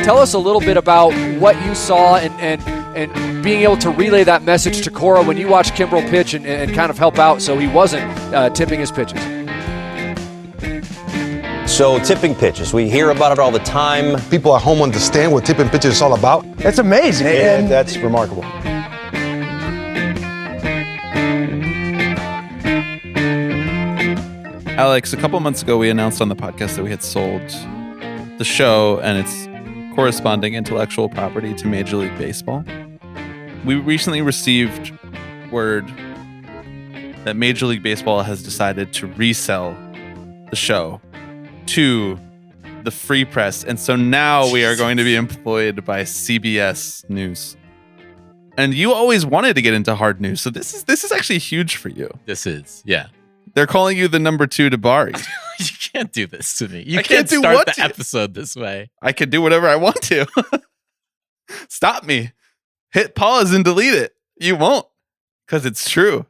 Tell us a little bit about what you saw and being able to relay that message to Cora when you watched Kimbrel pitch and kind of help out so he wasn't tipping his pitches. So tipping pitches, we hear about it all the time. People at home understand what tipping pitches is all about. It's amazing. And that's remarkable. Alex, a couple months ago, we announced on the podcast that we had sold the show and its corresponding intellectual property to Major League Baseball. We recently received word that Major League Baseball has decided to resell the show to the Free Press. And so now we are going to be employed by CBS News. And you always wanted to get into hard news. So this is actually huge for you. This is, yeah. They're calling you the number 2 to Bari. You can't do this to me. You I can't do start what the to- episode this way. I can do whatever I want to. Stop me. Hit pause and delete it. You won't, because it's true.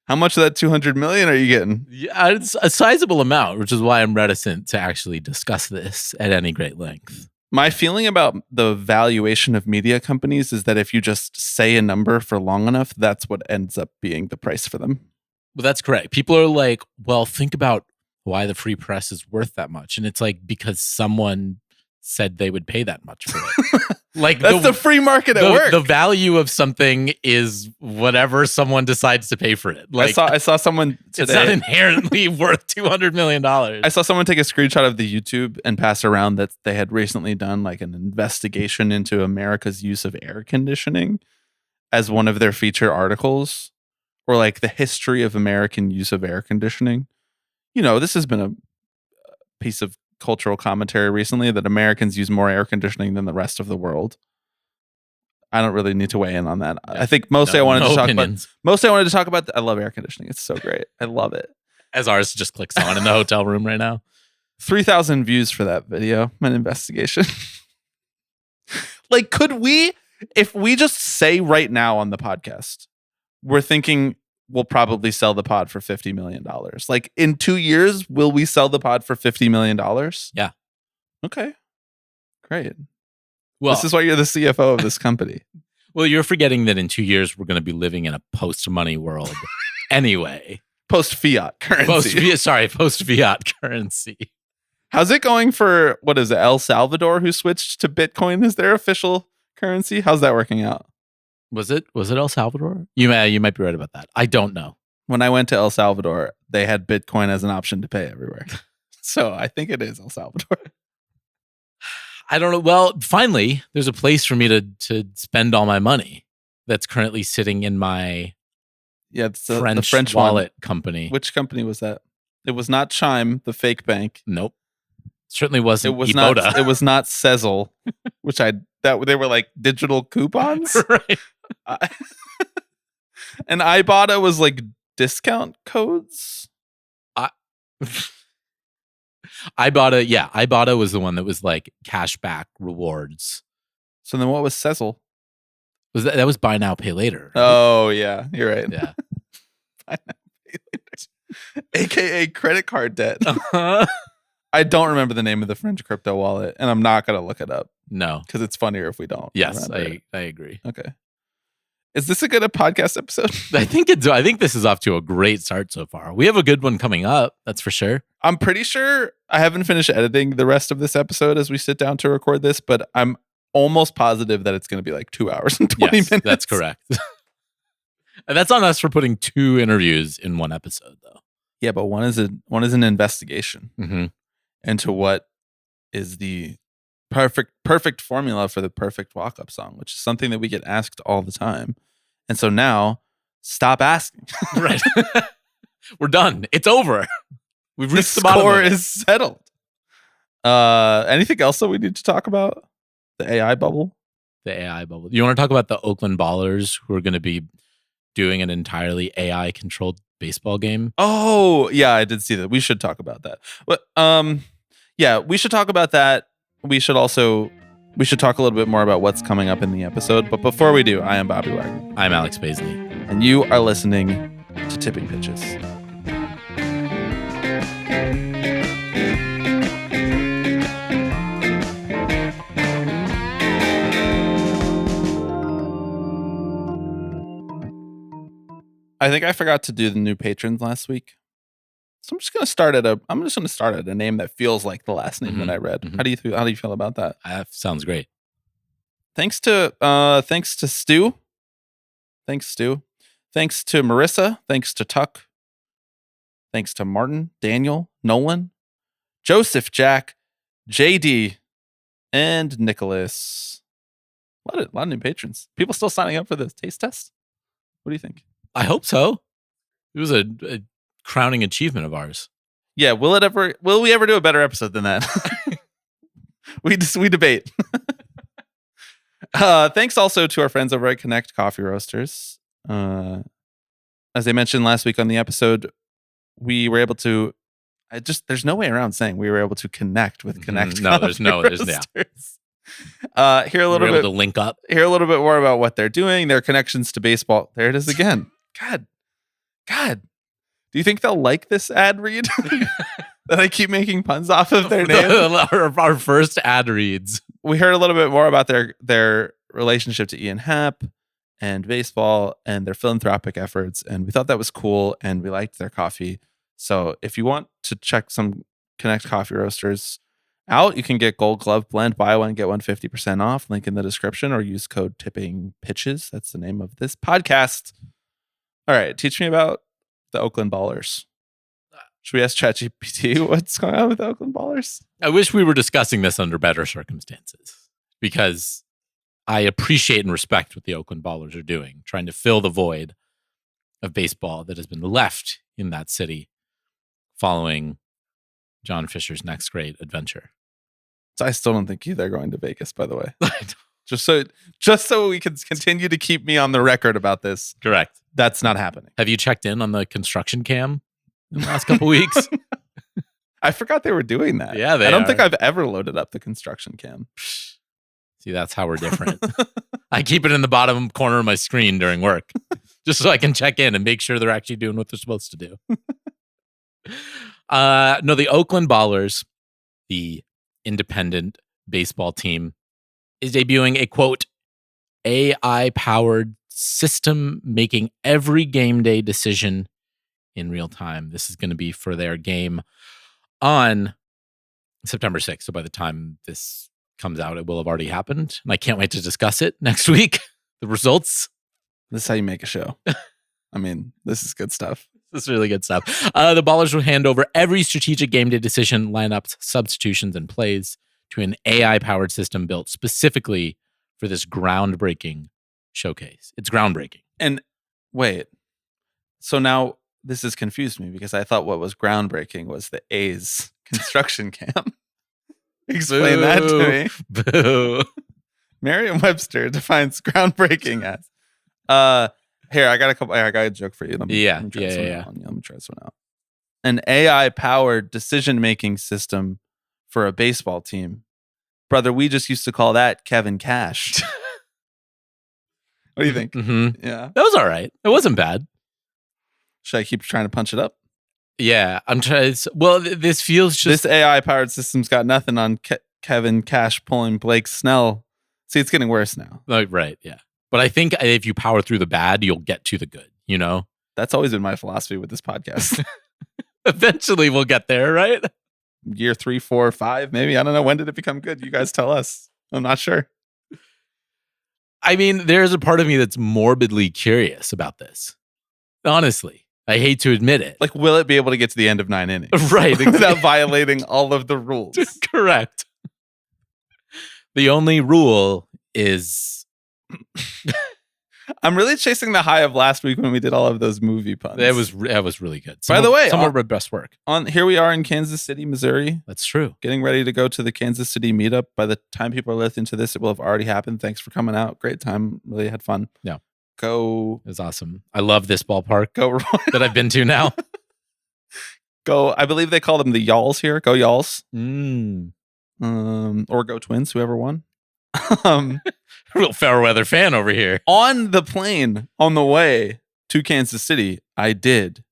How much of that $200 million are you getting? Yeah, it's a sizable amount, which is why I'm reticent to actually discuss this at any great length. My feeling about the valuation of media companies is that if you just say a number for long enough, that's what ends up being the price for them. Well, that's correct. People are like, well, think about why the Free Press is worth that much. And it's like, because someone said they would pay that much for it. Like That's the free market at work. The value of something is whatever someone decides to pay for it. Like, I saw someone today. it's not inherently worth $200 million. I saw someone take a screenshot of the YouTube and pass around that they had recently done like an investigation into America's use of air conditioning as one of their feature articles, or like the history of American use of air conditioning. You know, this has been a piece of cultural commentary recently that Americans use more air conditioning than the rest of the world. I don't really need to weigh in on that. Yeah. I think mostly I wanted to talk about I love air conditioning. It's so great. I love it. As ours just clicks on in the hotel room right now. 3,000 views for that video, an investigation. Like, could we, if we just say right now on the podcast, we're thinking we'll probably sell the pod for $50 million. Like, in 2 years, will we sell the pod for $50 million? Yeah. Okay. Great. Well, this is why you're the CFO of this company. Well, you're forgetting that in 2 years, we're going to be living in a post-money world anyway. Post-fiat currency. Post-fiat currency. How's it going for, what is it, El Salvador, who switched to Bitcoin as their official currency? How's that working out? Was it El Salvador? You might be right about that. I don't know. When I went to El Salvador, they had Bitcoin as an option to pay everywhere. So I think it is El Salvador. I don't know. Well, finally, there's a place for me to spend all my money that's currently sitting in my the French wallet company. Which company was that? It was not Chime, the fake bank. Nope. Certainly wasn't. It was Iboda. not. It was not Sezzle, which they were like digital coupons. Right. And Ibotta was like discount codes. Ibotta was the one that was like cashback rewards. So then what was Sezzle? That was buy now, pay later. Right? Oh yeah, you're right. Yeah. Buy now, pay later. AKA credit card debt. Uh-huh. I don't remember the name of the French crypto wallet, and I'm not going to look it up. No. Because it's funnier if we don't. Yes, I agree. Okay. Is this a good podcast episode? I think this is off to a great start so far. We have a good one coming up, that's for sure. I'm pretty sure I haven't finished editing the rest of this episode as we sit down to record this, but I'm almost positive that it's going to be like 2 hours and 20 minutes. That's correct. And that's on us for putting 2 interviews in one episode, though. Yeah, but one is an investigation into what is the perfect formula for the perfect walk-up song, which is something that we get asked all the time. And so now, stop asking. Right. We're done. It's over. We've reached the bottom. Score is settled. Anything else that we need to talk about? The AI bubble? The AI bubble. You want to talk about the Oakland Ballers who are going to be doing an entirely AI-controlled baseball game? Oh, yeah, I did see that. We should talk about that. But yeah, we should talk about that. We should talk a little bit more about what's coming up in the episode. But before we do, I am Bobby Wagner. I'm Alex Baisley. And you are listening to Tipping Pitches. I think I forgot to do the new patrons last week. So I'm just gonna start at a name that feels like the last name that I read. How do you feel about that? That sounds great. Thanks to Stu. Thanks, Stu. Thanks to Marissa. Thanks to Tuck. Thanks to Martin, Daniel, Nolan, Joseph, Jack, JD, and Nicholas. A lot of new patrons. People still signing up for the taste test? What do you think? I hope so. It was a crowning achievement of ours. Yeah, will we ever do a better episode than that? we debate. Thanks also to our friends over at Connect Coffee Roasters. As I mentioned last week on the episode, we were able to there's no way around saying we were able to connect with Connect. There's Hear a little bit to link up. Hear a little bit more about what they're doing, their connections to baseball. There it is again. God. Do you think they'll like this ad read? That I keep making puns off of their name? Our first ad reads. We heard a little bit more about their relationship to Ian Happ and baseball and their philanthropic efforts, and we thought that was cool, and we liked their coffee. So if you want to check some Connect Coffee Roasters out, you can get Gold Glove Blend, buy one, get one 50% off. Link in the description, or use code TippingPitches. That's the name of this podcast. All right, teach me about the Oakland Ballers. Should we ask ChatGPT what's going on with the Oakland Ballers? I wish we were discussing this under better circumstances, because I appreciate and respect what the Oakland Ballers are doing, trying to fill the void of baseball that has been left in that city following John Fisher's next great adventure. I still don't think they're going to Vegas, by the way. Just so we can continue to keep me on the record about this. Correct. That's not happening. Have you checked in on the construction cam in the last couple weeks? I forgot they were doing that. Yeah, I don't think I've ever loaded up the construction cam. See, that's how we're different. I keep it in the bottom corner of my screen during work, just so I can check in and make sure they're actually doing what they're supposed to do. No, the Oakland Ballers, the independent baseball team, is debuting a, quote, AI-powered system making every game day decision in real time. This is going to be for their game on September 6th. So by the time this comes out, it will have already happened. And I can't wait to discuss it next week. The results. This is how you make a show. I mean, this is good stuff. This is really good stuff. The Ballers will hand over every strategic game day decision, lineups, substitutions, and plays to an AI-powered system built specifically for this groundbreaking showcase. It's groundbreaking. And wait, so now this has confused me, because I thought what was groundbreaking was the A's construction camp. Explain that to me. Boo. Merriam-Webster defines groundbreaking as. Here, I got a joke for you. Let me try this one out. An AI-powered decision-making system for a baseball team. Brother, we just used to call that Kevin Cash. What do you think? Mm-hmm. Yeah. That was all right. It wasn't bad. Should I keep trying to punch it up? Yeah, I'm trying. Well, this feels just... This AI-powered system's got nothing on Kevin Cash pulling Blake Snell. See, it's getting worse now. Right, yeah. But I think if you power through the bad, you'll get to the good, you know? That's always been my philosophy with this podcast. Eventually we'll get there, right? Year 3, 4, 5, maybe. I don't know. When did it become good? You guys tell us. I'm not sure. I mean, there's a part of me that's morbidly curious about this. Honestly, I hate to admit it. Like, will it be able to get to the end of 9 innings? Right. Without violating all of the rules. Correct. The only rule is... I'm really chasing the high of last week when we did all of those movie puns. That was really good. By the way, some of our best work. Here we are in Kansas City, Missouri. That's true. Getting ready to go to the Kansas City meetup. By the time people are listening to this, it will have already happened. Thanks for coming out. Great time. Really had fun. Yeah. Go. It was awesome. I love this ballpark Go that I've been to now. Go. I believe they call them the Y'alls here. Go Y'alls. Or Go Twins, whoever won. Real fair weather fan over here. On the plane on the way to Kansas City, I did,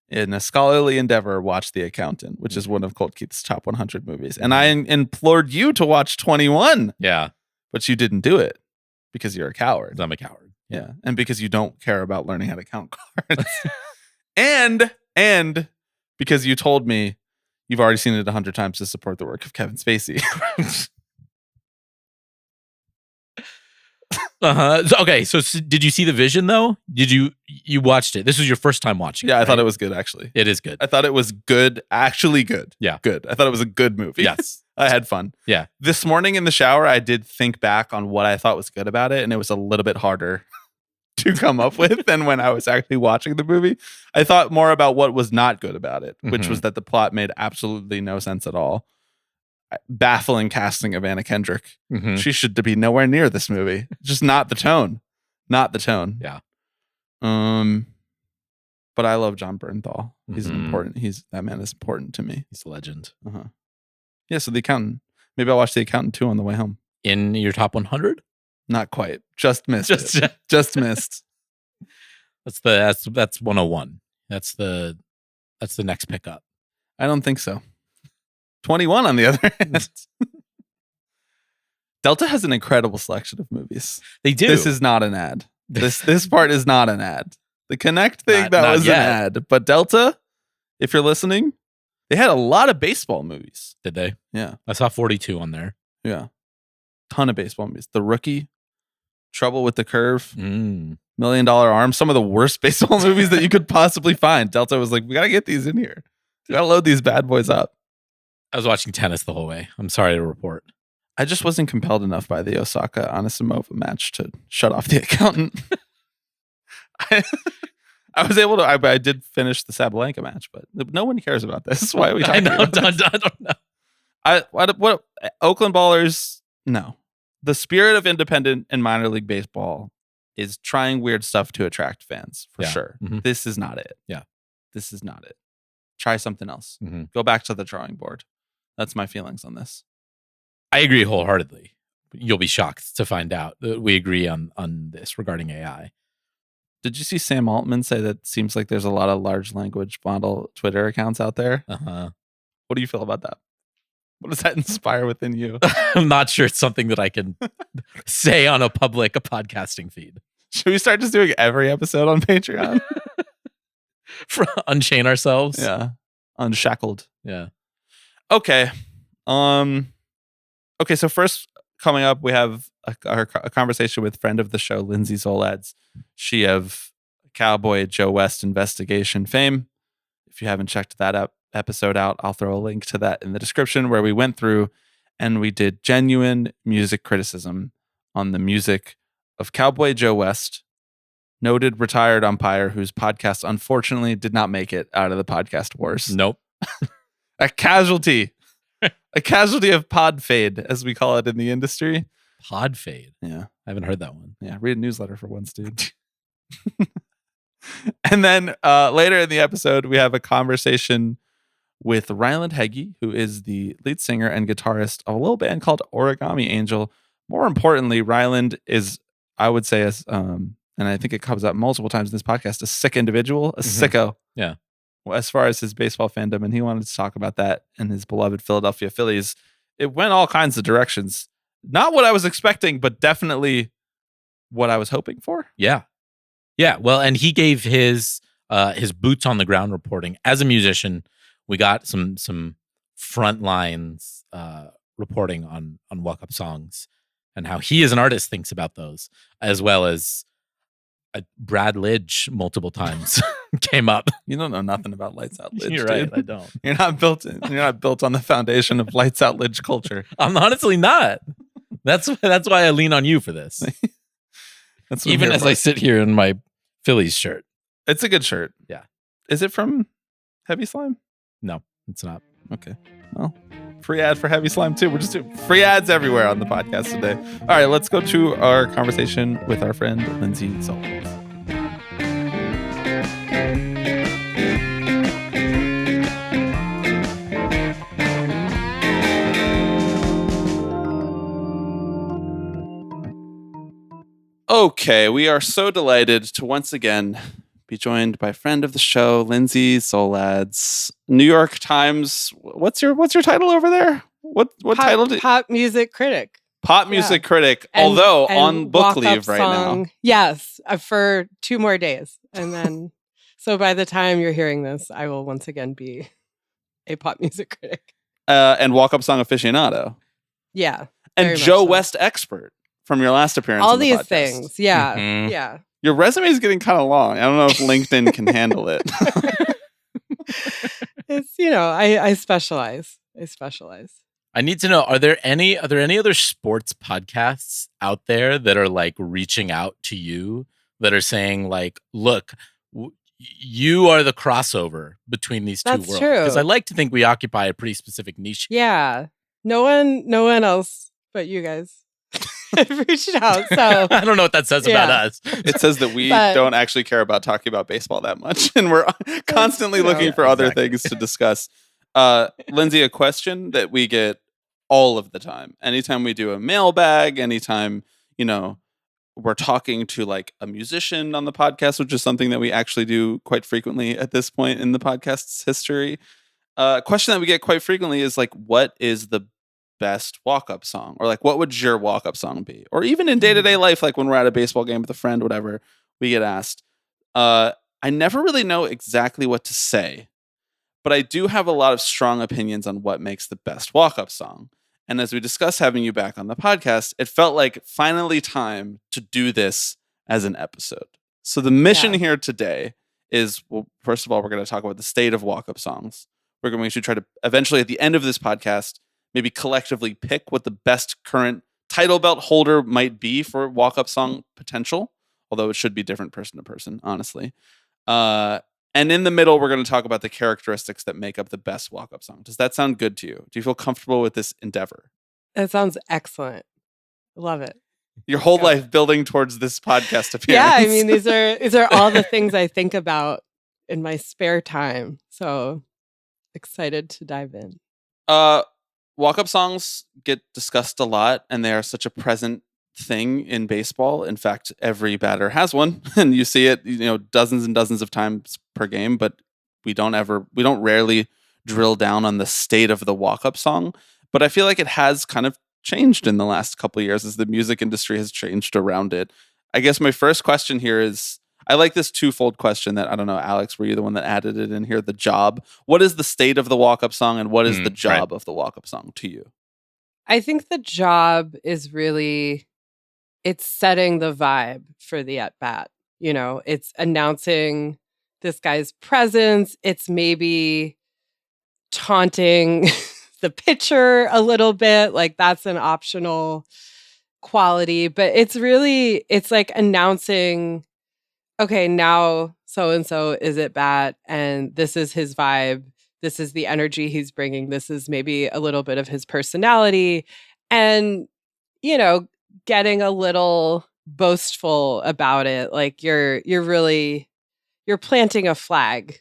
in a scholarly endeavor, watch The Accountant, which is one of Colt Keith's top 100 movies. And I implored you to watch 21. Yeah. But you didn't do it because you're a coward. I'm a coward. Yeah. And because you don't care about learning how to count cards. and because you told me you've already seen it 100 times to support the work of Kevin Spacey. Okay, so did you see The Vision though? You watched it? This was your first time watching it, I right? thought it was good, actually. It is good. I thought it was good, actually good. Yeah. Good. I thought it was a good movie. Yes. I had fun. Yeah. This morning in the shower, I did think back on what I thought was good about it, and it was a little bit harder to come up with than when I was actually watching the movie. I thought more about what was not good about it, which was that the plot made absolutely no sense at all. Baffling casting of Anna Kendrick. She should be nowhere near this movie. Just not the tone. Not the tone. Yeah. But I love John Bernthal. He's important. That man is important to me. He's a legend. Yeah, so The Accountant. Maybe I'll watch The Accountant 2 on the way home. In your top 100? Not quite. Just missed. Just missed. That's 101. That's the next pickup. I don't think so. 21 on the other hand. Delta has an incredible selection of movies. They do. This is not an ad. This part is not an ad. The Connect thing, that was yet. an ad. But Delta, if you're listening, they had a lot of baseball movies. Did they? Yeah. I saw 42 on there. Yeah. Ton of baseball movies. The Rookie, Trouble with the Curve, $1 Million Arm, some of the worst baseball movies that you could possibly find. Delta was like, we got to get these in here. We got to load these bad boys up. I was watching tennis the whole way. I'm sorry to report. I just wasn't compelled enough by the Osaka Anisimova match to shut off The Accountant. I was able to. I did finish the Sabalenka match, but no one cares about this. Why are we talking about this? I don't know. What Oakland Ballers? No, the spirit of independent and minor league baseball is trying weird stuff to attract fans for sure. This is not it. Yeah, this is not it. Try something else. Go back to the drawing board. That's my feelings on this. I agree wholeheartedly. You'll be shocked to find out that we agree on this regarding AI. Did you see Sam Altman say that it seems like there's a lot of large language model Twitter accounts out there? What do you feel about that? What does that inspire within you? I'm not sure it's something that I can say on a public podcasting feed. Should we start just doing every episode on Patreon? Unchain ourselves? Yeah. Unshackled. Yeah. Okay. Okay, so first coming up, we have a conversation with friend of the show, Lindsay Zoladz. She of Cowboy Joe West investigation fame. If you haven't checked that episode out, I'll throw a link to that in the description, where we went through and we did genuine music criticism on the music of Cowboy Joe West, noted retired umpire whose podcast unfortunately did not make it out of the podcast wars. Nope. A casualty. A casualty of pod fade, as we call it in the industry. Pod fade? Yeah. I haven't heard that one. Yeah, read a newsletter for once, dude. And then later in the episode, we have a conversation with Ryland Heagy, who is the lead singer and guitarist of a little band called Origami Angel. More importantly, Ryland is, I would say, and I think it comes up multiple times in this podcast, a sick individual, a sicko. Yeah. As far as his baseball fandom, and he wanted to talk about that and his beloved Philadelphia Phillies. It went all kinds of directions. Not what I was expecting, but definitely what I was hoping for. Yeah. Yeah. Well, and he gave his boots on the ground reporting as a musician. We got some front lines reporting on Walk Up songs and how he as an artist thinks about those, as well as Brad Lidge multiple times came up. You don't know nothing about Lights Out Lidge. You're right. Dude. I don't. You're not built on the foundation of Lights Out Lidge culture. I'm honestly not. That's why I lean on you for this. That's even as I sit here in my Phillies shirt. It's a good shirt. Yeah. Is it from Heavy Slime? No, it's not. Okay. Well, free ad for Heavy Slime too. We're just doing free ads everywhere on the podcast today. All right, let's go to our conversation with our friend Lindsay Zoladz. Okay, we are so delighted to once again be joined by friend of the show, Lindsay Zoladz, New York Times. What's your title over there? What title? Pop music critic. Pop music critic, And- although and on book walk-up leave right now. Yes, for 2 more days. And then, so by the time you're hearing this, I will once again be a pop music critic. And walk-up song aficionado. Yeah. And very much Joe so. West expert from your last appearance All on the these podcast. things. Yeah. Mhm. Yeah. Your resume is getting kind of long. I don't know if LinkedIn can handle it. It's, I specialize. I need to know, are there any other sports podcasts out there that are like reaching out to you that are saying like, look, you are the crossover between these two That's worlds? true. Because I like to think we occupy a pretty specific niche. Yeah. No one else but you guys have reached out. So I don't know what that says about Yeah. us. It says that we But- don't actually care about talking about baseball that much, and we're constantly true. looking for other Exactly. things to discuss. Lindsay, a question that we get all of the time. Anytime we do a mailbag, anytime, we're talking to like a musician on the podcast, which is something that we actually do quite frequently at this point in the podcast's history. A question that we get quite frequently is like, what is the best walk-up song? Or like, what would your walk-up song be? Or even in day-to-day life, like when we're at a baseball game with a friend, whatever, we get asked. I never really know exactly what to say, but I do have a lot of strong opinions on what makes the best walk-up song. And as we discussed having you back on the podcast, it felt like finally time to do this as an episode. So the mission Yeah. here today is, well, first of all, we're going to talk about the state of walk-up songs. We're going to try to eventually, at the end of this podcast, maybe collectively pick what the best current title belt holder might be for walk-up song potential, although it should be different person to person, honestly. And in the middle, we're going to talk about the characteristics that make up the best walk-up song. Does that sound good to you? Do you feel comfortable with this endeavor? That sounds excellent. Love it. Your whole Yeah. life building towards this podcast appearance. Yeah, I mean these are all the things I think about in my spare time. So excited to dive in. Walk-up songs get discussed a lot, and they are such a present thing in baseball. In fact, every batter has one, and you see it, dozens and dozens of times per game. But we don't rarely drill down on the state of the walk-up song. But I feel like it has kind of changed in the last couple of years as the music industry has changed around it. I guess my first question here is, I like this twofold question that, I don't know, Alex, were you the one that added it in here? The job. What is the state of the walk-up song, and what is the job of the walk-up song to you? I think the job is really, it's setting the vibe for the at-bat. It's announcing this guy's presence. It's maybe taunting the pitcher a little bit. Like that's an optional quality, but it's like announcing, okay, now so-and-so is at bat and this is his vibe. This is the energy he's bringing. This is maybe a little bit of his personality, and, getting a little boastful about it. Like you're planting a flag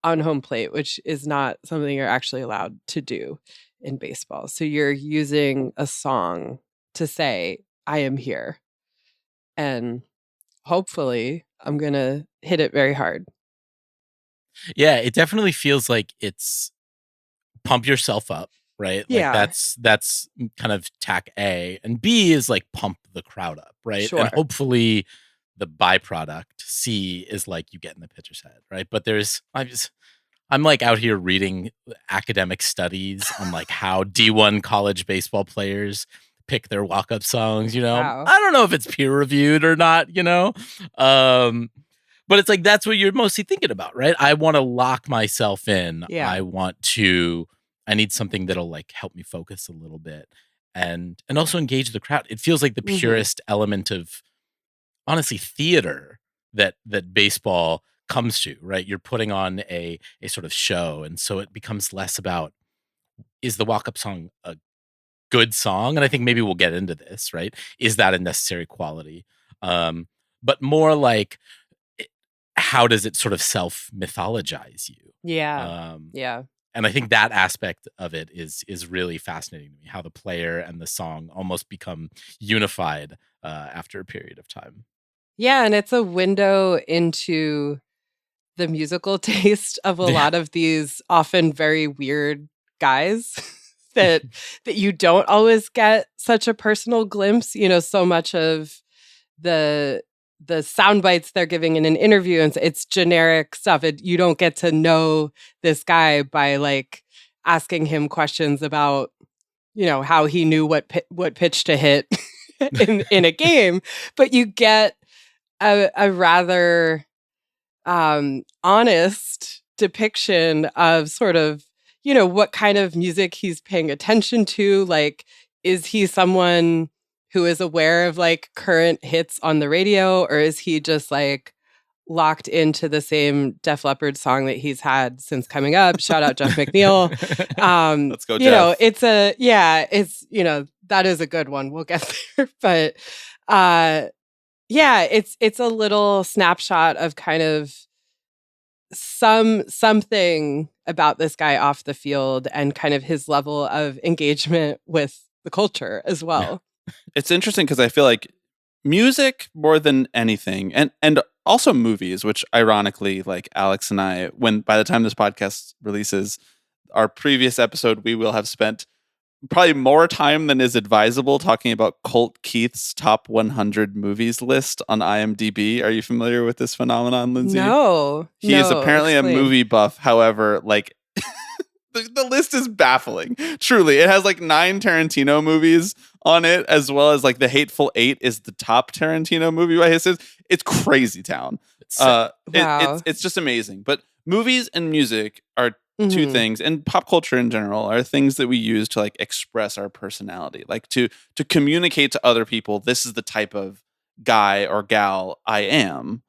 on home plate, which is not something you're actually allowed to do in baseball. So you're using a song to say, I am here. And hopefully I'm going to hit it very hard. Yeah, it definitely feels like it's pump yourself up, right? Yeah. Like that's kind of tack A. And B is like pump the crowd up, right? Sure. And hopefully the byproduct, C, is like you get in the pitcher's head, right? But I'm like out here reading academic studies on like how D1 college baseball players pick their walk-up songs, Wow. I don't know if it's peer reviewed or not, but it's like that's what you're mostly thinking about, right? I want to lock myself in. Yeah. I need something that'll like help me focus a little bit and also engage the crowd. It feels like the Mhm. purest element of, honestly, theater that baseball comes to, right? You're putting on a sort of show, and so it becomes less about, is the walk-up song a good song? And I think maybe we'll get into this, right? Is that a necessary quality? But more like, how does it sort of self-mythologize you? Yeah. Yeah. And I think that aspect of it is really fascinating to me, how the player and the song almost become unified after a period of time. Yeah. And it's a window into the musical taste of a Yeah. lot of these often very weird guys. that you don't always get such a personal glimpse. So much of the sound bites they're giving in an interview, and it's generic stuff. You don't get to know this guy by like asking him questions about how he knew what pitch to hit in a game, but you get a rather honest depiction of sort of what kind of music he's paying attention to. Like, is he someone who is aware of like current hits on the radio, or is he just like locked into the same Def Leppard song that he's had since coming up? Shout out Jeff McNeil. Let's go, Jeff. That is a good one. We'll get there. But it's a little snapshot of kind of something about this guy off the field and kind of his level of engagement with the culture as well. It's interesting because I feel like music more than anything, and also movies, which ironically, like Alex and I, by the time this podcast releases, our previous episode, we will have spent probably more time than is advisable talking about Colt Keith's top 100 movies list on IMDb. Are you familiar with this phenomenon, Lindsay? No. He is apparently a movie buff. However, like the list is baffling. Truly. It has like 9 Tarantino movies on it, as well as like The Hateful Eight is the top Tarantino movie by his. It's crazy town. Wow. It's just amazing. But movies and music are two things, and pop culture in general are things that we use to like express our personality, like to communicate to other people, this is the type of guy or gal I am.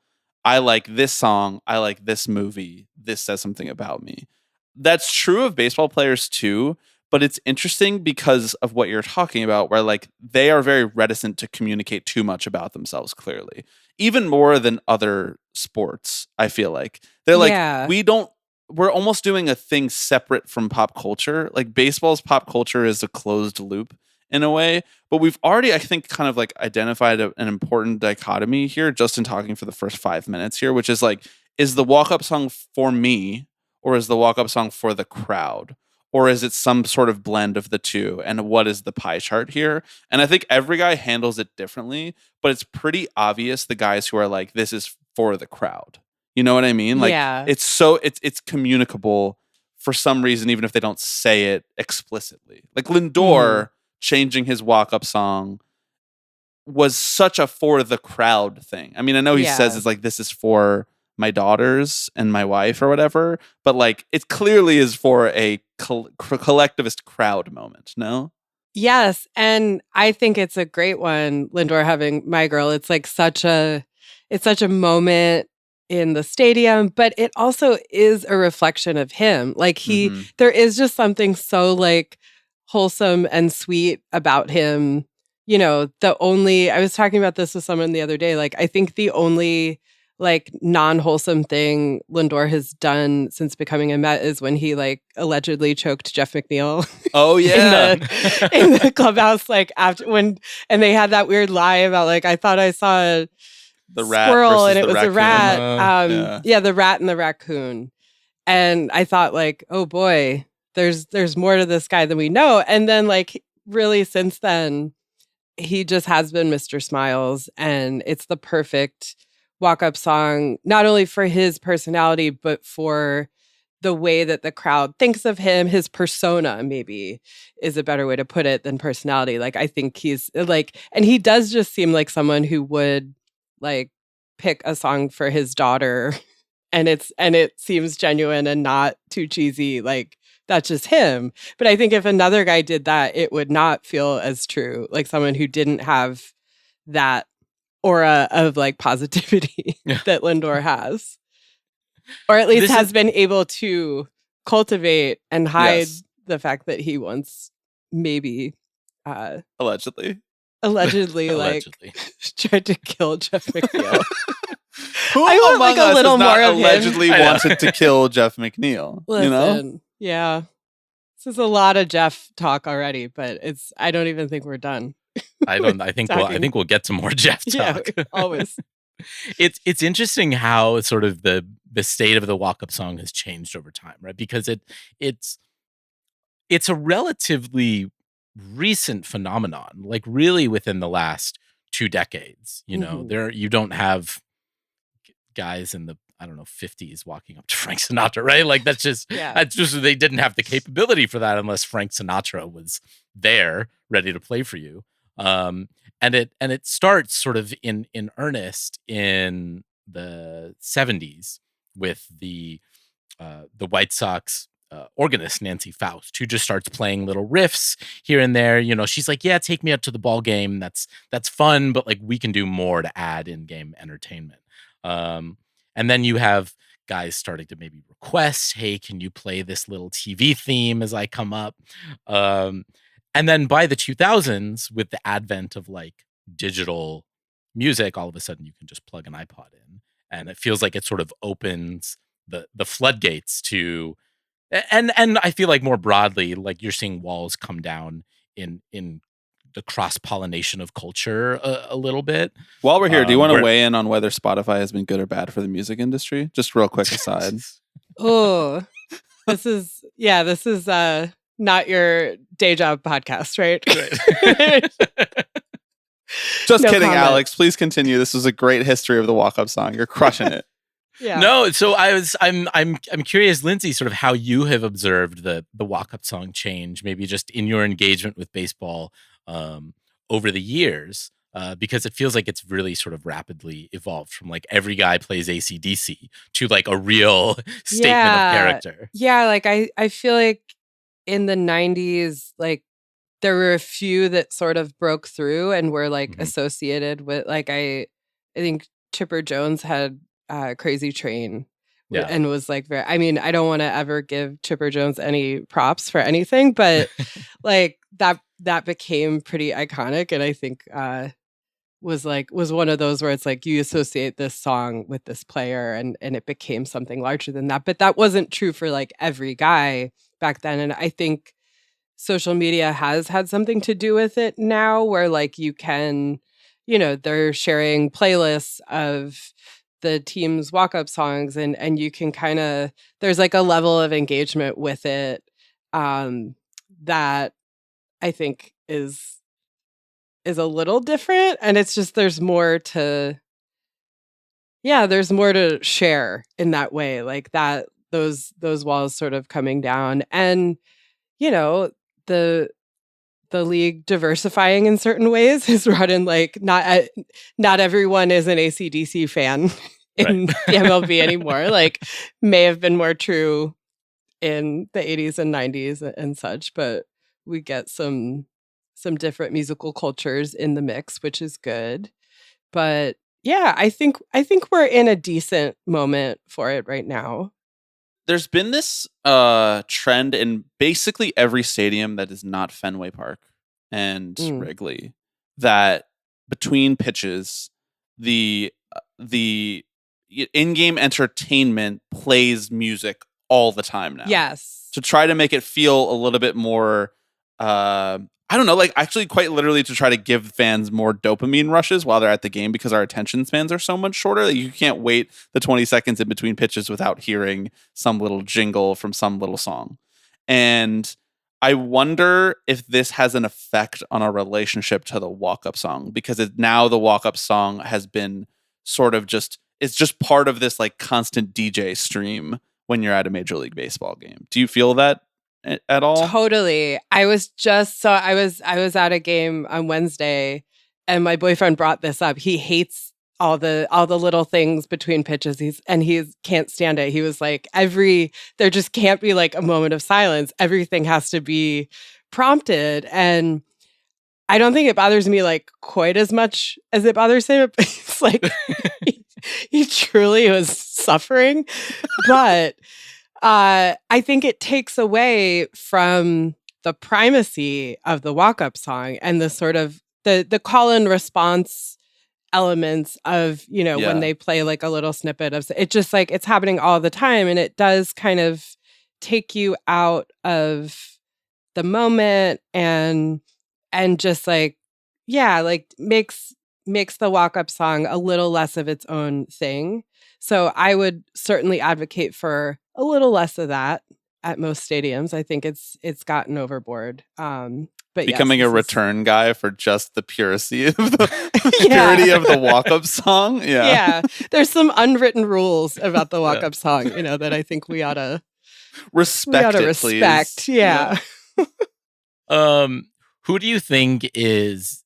I like this song. I like this movie. This says something about me. That's true of baseball players too, but it's interesting because of what you're talking about, where like they are very reticent to communicate too much about themselves clearly, even more than other sports. I feel like they're like, we're almost doing a thing separate from pop culture. Like baseball's pop culture is a closed loop in a way, but we've already, I think, kind of like identified an important dichotomy here just in talking for the first 5 minutes here, which is like, is the walk-up song for me, or is the walk-up song for the crowd? Or is it some sort of blend of the two? And what is the pie chart here? And I think every guy handles it differently, but it's pretty obvious the guys who are like, this is for the crowd. You know what I mean? Like, it's communicable for some reason, even if they don't say it explicitly. Like Lindor changing his walk-up song was such a for the crowd thing. I mean, I know he says it's like, this is for my daughters and my wife or whatever, but like it clearly is for a collectivist crowd moment. No? Yes. And I think it's a great one, Lindor having My Girl. It's like such a moment in the stadium, but it also is a reflection of him. Like there is just something so like wholesome and sweet about him. I was talking about this with someone the other day. Like, I think the only like non-wholesome thing Lindor has done since becoming a Met is when he like allegedly choked Jeff McNeil. Oh yeah. in the clubhouse, like and they had that weird lie about like, I thought I saw the rat squirrel and it was raccoon. a rat. The rat and the raccoon. And I thought like, oh boy, there's more to this guy than we know. And then like really since then, he just has been Mr. Smiles, and it's the perfect walk-up song, not only for his personality, but for the way that the crowd thinks of him. His persona maybe is a better way to put it than personality. Like, I think he's like, and he does just seem like someone who would like pick a song for his daughter and it seems genuine and not too cheesy. Like, that's just him. But I think if another guy did that, it would not feel as true. Like someone who didn't have that aura of like positivity that Lindor has, or at least has been able to cultivate and hide the fact that he once maybe allegedly like tried to kill Jeff McNeil. Who I want like a little more of allegedly him. wanted to kill Jeff McNeil. Listen, yeah, this is a lot of Jeff talk already, but I don't even think we're done. I think we'll get to more Jeff talk. Yeah, always. It's interesting how sort of the state of the walk-up song has changed over time, right? Because it's a relatively recent phenomenon, like really within the last 2 decades. You know, you don't have guys in the, I don't know, 50s walking up to Frank Sinatra, right? Like that's just they didn't have the capability for that unless Frank Sinatra was there ready to play for you. And it starts sort of in earnest in the 70s with the White Sox organist Nancy Faust, who just starts playing little riffs here and there. You know, she's like, "Yeah, take me out to the ball game. That's fun, but like we can do more to add in-game entertainment." And then you have guys starting to maybe request, "Hey, can you play this little TV theme as I come up?" And then by the 2000s, with the advent of like digital music, all of a sudden you can just plug an iPod in, and it feels like it sort of opens the floodgates to, and I feel like more broadly, like you're seeing walls come down in the cross-pollination of culture a little bit. While we're here, do you want to weigh in on whether Spotify has been good or bad for the music industry? Just real quick aside. Oh, this is not your day job podcast, right? Just kidding, comment. Alex. Please continue. This was a great history of the walk-up song. You're crushing it. Yeah. No, so I'm curious, Lindsay, sort of how you have observed the walk-up song change, maybe just in your engagement with baseball over the years, because it feels like it's really sort of rapidly evolved from like every guy plays AC/DC to like a real statement of character. Yeah, like I feel like in the 90s, like there were a few that sort of broke through and were like associated with, like I think Chipper Jones had Crazy Train and was like very, I mean, I don't want to ever give Chipper Jones any props for anything, but like that became pretty iconic, and I think was one of those where it's like you associate this song with this player and it became something larger than that. But that wasn't true for like every guy back then, and I think social media has had something to do with it now, where like you can, you know, they're sharing playlists of the team's walk-up songs, and you can kind of, there's like a level of engagement with it that I think is a little different, and it's just there's more to share in that way, like that those walls sort of coming down, and you know the league diversifying in certain ways has brought in like not everyone is an AC/DC fan in the MLB anymore. Like may have been more true in the 80s and 90s and such, but we get some different musical cultures in the mix, which is good. But yeah, I think we're in a decent moment for it right now. There's been this trend in basically every stadium that is not Fenway Park and Wrigley, that between pitches, the in-game entertainment plays music all the time now. Yes. To try to make it feel a little bit more, I don't know, like actually quite literally to try to give fans more dopamine rushes while they're at the game, because our attention spans are so much shorter. Like you can't wait the 20 seconds in between pitches without hearing some little jingle from some little song. And I wonder if this has an effect on our relationship to the walk-up song, because now the walk-up song has been sort of it's just part of this like constant DJ stream when you're at a Major League Baseball game. Do you feel that at all? Totally. I was at a game on Wednesday, and my boyfriend brought this up. He hates all the little things between pitches. He can't stand it. He was like, there just can't be like a moment of silence. Everything has to be prompted. And I don't think it bothers me like quite as much as it bothers him. It's like he truly was suffering. But I think it takes away from the primacy of the walk-up song and the sort of the call and response elements of, you know, when they play like a little snippet of it, just like it's happening all the time, and it does kind of take you out of the moment and just like like makes the walk-up song a little less of its own thing. So I would certainly advocate for a little less of that. at most stadiums. I think it's gotten overboard. But Becoming yes, a return guy for just the purity of the purity of the walk-up song. Yeah. There's some unwritten rules about the walk-up song, that I think we ought to respect. Respect. Yeah. Who do you think is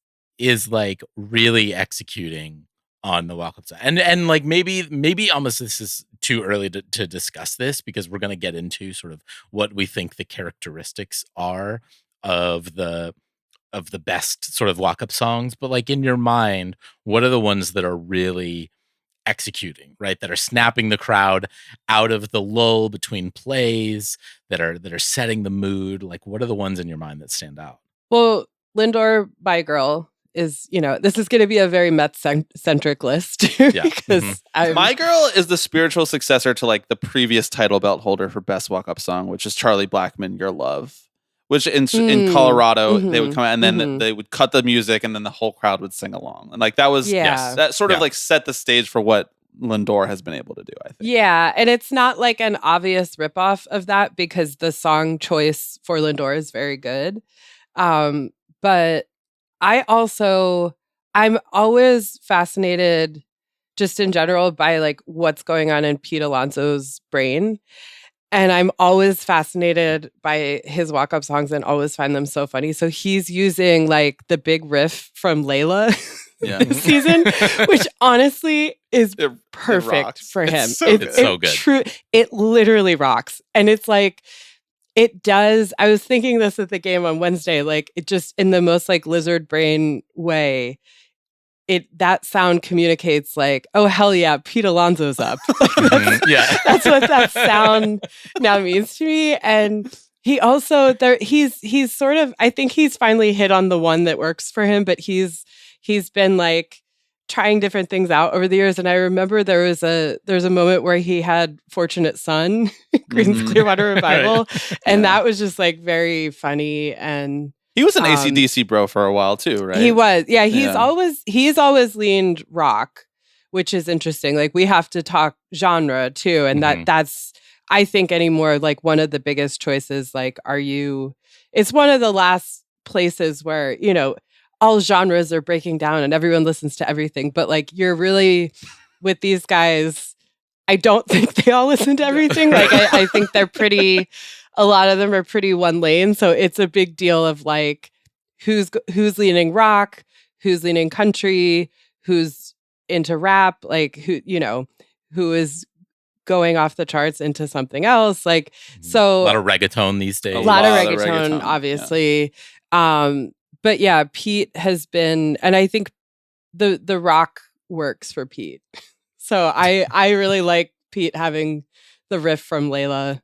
like really executing on the walk-up song? And like maybe almost this is too early to discuss this, because we're going to get into sort of what we think the characteristics are of the best sort of walk-up songs. But like, in your mind, what are the ones that are really executing, right? That are snapping the crowd out of the lull between plays, that are setting the mood? Like, what are the ones in your mind that stand out? Well, Lindor My Girl is, this is going to be a very Mets-centric list. Because My Girl is the spiritual successor to like the previous title belt holder for best walk-up song, which is Charlie Blackmon, Your Love. Which in Colorado, they would come out and then they would cut the music and then the whole crowd would sing along. And like that was, that sort of like set the stage for what Lindor has been able to do, I think. Yeah. And it's not like an obvious ripoff of that, because the song choice for Lindor is very good. But I'm always fascinated just in general by like what's going on in Pete Alonso's brain. And I'm always fascinated by his walk-up songs and always find them so funny. So he's using like the big riff from Layla this season, which honestly is perfect for him. It's so good. It literally rocks. And it's like, it does. I was thinking this at the game on Wednesday, like it just, in the most like lizard brain way, that sound communicates like, oh hell yeah, Pete Alonso's up. That's what that sound now means to me. And he also he's sort of, I think he's finally hit on the one that works for him, but he's been like trying different things out over the years. And I remember there's a moment where he had Fortunate Son, Creedence Clearwater Revival, and that was just like very funny. And he was an AC/DC bro for a while too, right? He was. Yeah, he's always leaned rock, which is interesting. Like, we have to talk genre too, and that's, I think, anymore like one of the biggest choices. Like, it's one of the last places where, all genres are breaking down and everyone listens to everything, but like, you're really, with these guys, I don't think they all listen to everything. Like, I think a lot of them are pretty one lane. So it's a big deal of like, who's leaning rock, who's leaning country, who's into rap, like who is going off the charts into something else. Like, so a lot of reggaeton these days. A lot of reggaeton, obviously. Yeah. But yeah, Pete has been, and I think the rock works for Pete. So I really like Pete having the riff from Layla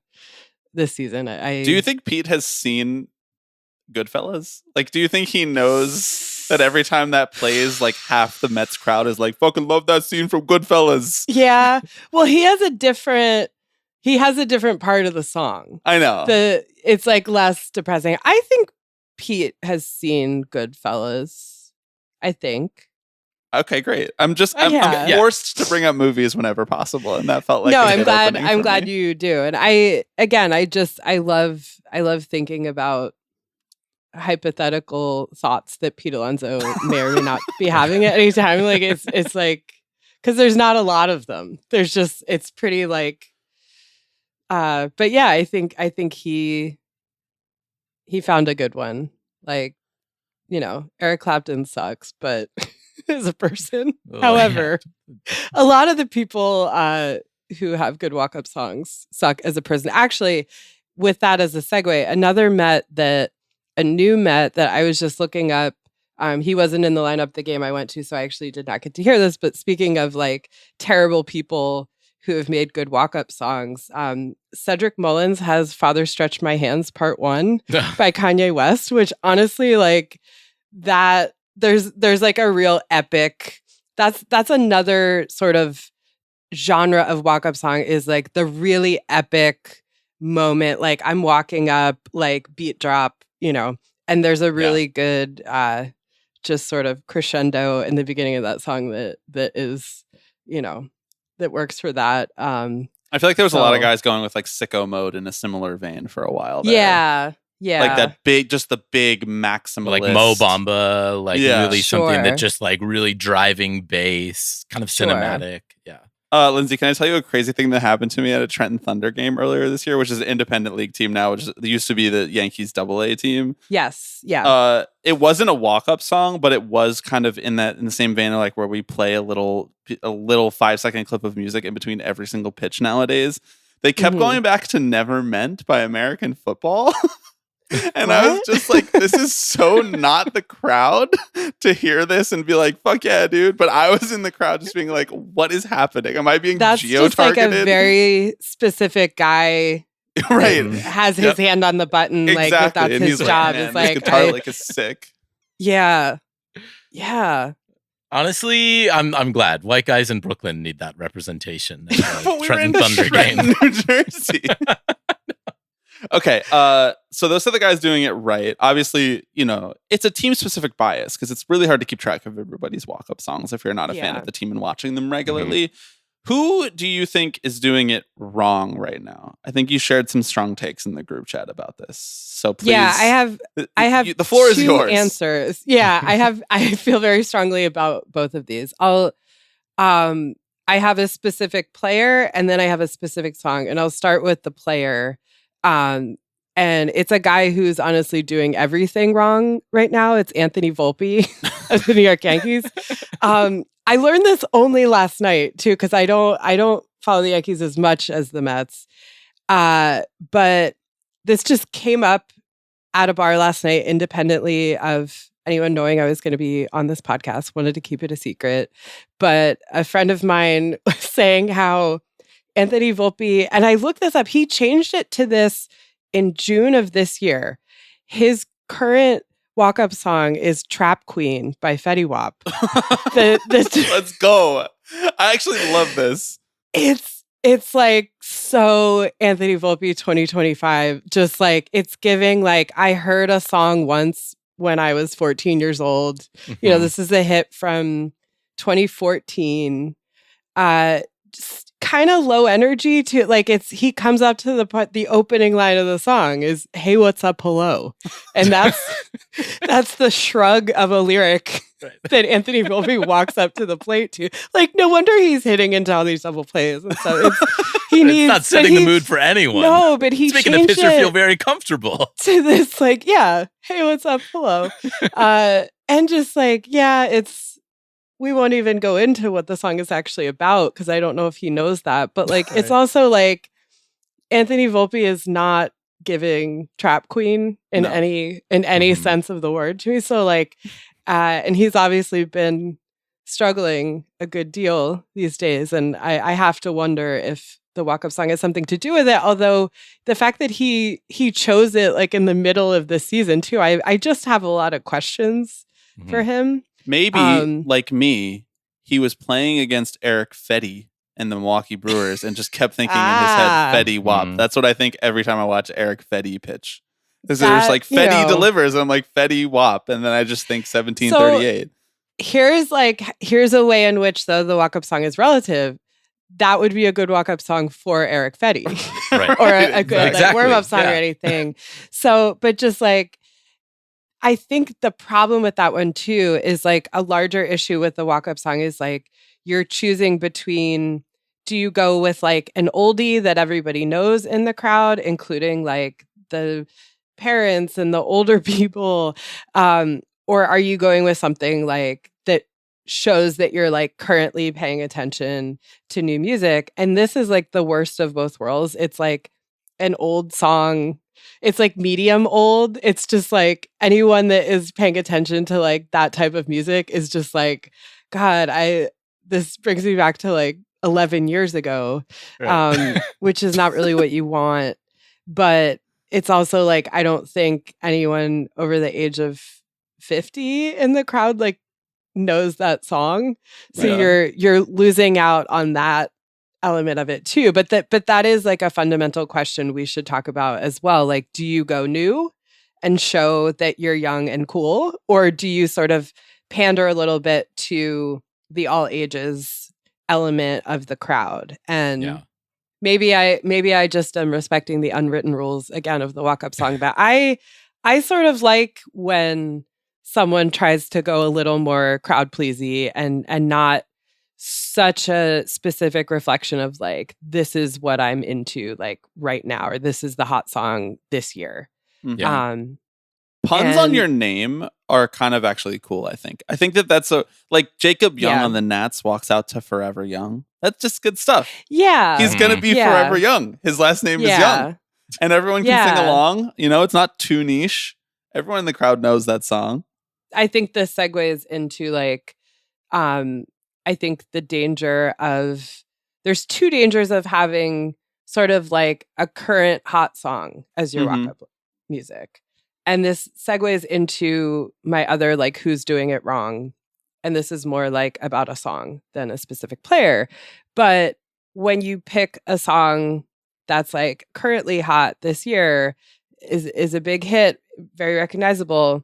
this season. Do you think Pete has seen Goodfellas? Like, do you think he knows that every time that plays, like half the Mets crowd is like, fucking love that scene from Goodfellas? Yeah. Well, he has a different part of the song. I know. It's like less depressing. I think Pete has seen Goodfellas, I think. Okay, great. I'm forced to bring up movies whenever possible, and that felt like I'm glad you do. And I love thinking about hypothetical thoughts that Pete Alonso may or may not be having at any time. Like, it's like, because there's not a lot of them. There's just, it's pretty like, but yeah, I think he found a good one. Like, Eric Clapton sucks, but as a person. However, a lot of the people who have good walk-up songs suck as a person. Actually, with that as a segue, a new Met that I was just looking up, he wasn't in the lineup the game I went to, so I actually did not get to hear this. But speaking of like terrible people who have made good walk-up songs, Cedric Mullins has Father Stretch My Hands Part 1 by Kanye West, which honestly, like, that there's like a real epic, that's another sort of genre of walk-up song, is like the really epic moment, like I'm walking up, like beat drop, and there's a really good just sort of crescendo in the beginning of that song that is, that works for that. I feel like there was a lot of guys going with like sicko mode in a similar vein for a while there. Yeah. Like that big, just the big maximalist. Like Mo Bamba, like really something that Sure. just like really driving bass, kind of cinematic. Yeah. Lindsay, can I tell you a crazy thing that happened to me at a Trenton Thunder game earlier this year, which is an independent league team now, which used to be the Yankees AA team. Yes. Yeah. It wasn't a walk-up song, but it was kind of in the same vein of like where we play a little 5-second clip of music in between every single pitch nowadays. They kept going back to Never Meant by American Football. And I was just like, this is so not the crowd to hear this and be like, fuck yeah, dude. But I was in the crowd just being like, what is happening? Am I being That's just like a very specific guy. Right. Has his hand on the button. Exactly. Like that's and his job. Man, Is like, this guitar lick is sick. Yeah. Yeah. Honestly, I'm glad white guys in Brooklyn need that representation. But we were in Trenton Thunder Trenton, game. New Jersey. Okay, so those are the guys doing it right. Obviously, it's a team-specific bias because it's really hard to keep track of everybody's walk-up songs if you're not a fan of the team and watching them regularly. Who do you think is doing it wrong right now? I think you shared some strong takes in the group chat about this. So please, yeah, I have. The floor is two yours. Answers. Yeah, I feel very strongly about both of these. I have a specific player, and then I have a specific song, and I'll start with the player. And it's a guy who's honestly doing everything wrong right now. It's Anthony Volpe of the New York Yankees. I learned this only last night too, because I don't follow the Yankees as much as the Mets. But this just came up at a bar last night, independently of anyone knowing I was going to be on this podcast. Wanted to keep it a secret, but a friend of mine was saying how Anthony Volpe, and I looked this up, he changed it to this in June of this year. His current walk-up song is Trap Queen by Fetty Wap. Let's go. I actually love this. It's like so Anthony Volpe 2025. Just like it's giving like I heard a song once when I was 14 years old. This is a hit from 2014. Just kind of low energy to like he comes up to the opening line of the song is "Hey, what's up, hello," and that's the shrug of a lyric that Anthony Volpe walks up to the plate to. Like, no wonder he's hitting into all these double plays and stuff. It's not setting the mood for anyone. No, but he's making the pitcher feel very comfortable to this. Like, yeah, hey, what's up, hello, and just like, yeah, we won't even go into what the song is actually about because I don't know if he knows that. But like, it's also like Anthony Volpe is not giving Trap Queen in any sense of the word to me. So like, and he's obviously been struggling a good deal these days. And I have to wonder if the walk-up song has something to do with it. Although the fact that he chose it like in the middle of the season too, I just have a lot of questions for him. Maybe, like me, he was playing against Eric Fetty and the Milwaukee Brewers and just kept thinking in his head, Fetty Wap. That's what I think every time I watch Eric Fetty pitch. Because there's like, Fetty delivers, and I'm like, Fetty Wap. And then I just think 1738. So here's a way in which, though, the walk-up song is relative. That would be a good walk-up song for Eric Fetty. Right. Or a good like, warm-up song or anything. So, but just like, I think the problem with that one too is like a larger issue with the walk-up song is like you're choosing between, do you go with like an oldie that everybody knows in the crowd, including like the parents and the older people, or are you going with something like that shows that you're like currently paying attention to new music? And this is like the worst of both worlds. It's like an old song. It's like medium old. It's just like anyone that is paying attention to like that type of music is just like, God, this brings me back to like 11 years ago, which is not really what you want. But it's also like, I don't think anyone over the age of 50 in the crowd like knows that song. So you're losing out on that element of it too. But that is like a fundamental question we should talk about as well. Like, do you go new and show that you're young and cool? Or do you sort of pander a little bit to the all ages element of the crowd? And maybe I just am respecting the unwritten rules again of the walk-up song, but I sort of like when someone tries to go a little more crowd pleasy and not such a specific reflection of like, this is what I'm into like right now, or this is the hot song this year. Yeah. Puns on your name are kind of actually cool, I think. I think that's like Jacob Young on the Nats walks out to Forever Young. That's just good stuff. Yeah. He's going to be Forever Young. His last name is Young. And everyone can sing along. You know, it's not too niche. Everyone in the crowd knows that song. I think this segues into like, I think the danger of, there's two dangers of having sort of like a current hot song as your walk-up music. And this segues into my other like who's doing it wrong. And this is more like about a song than a specific player. But when you pick a song that's like currently hot this year, is a big hit, very recognizable.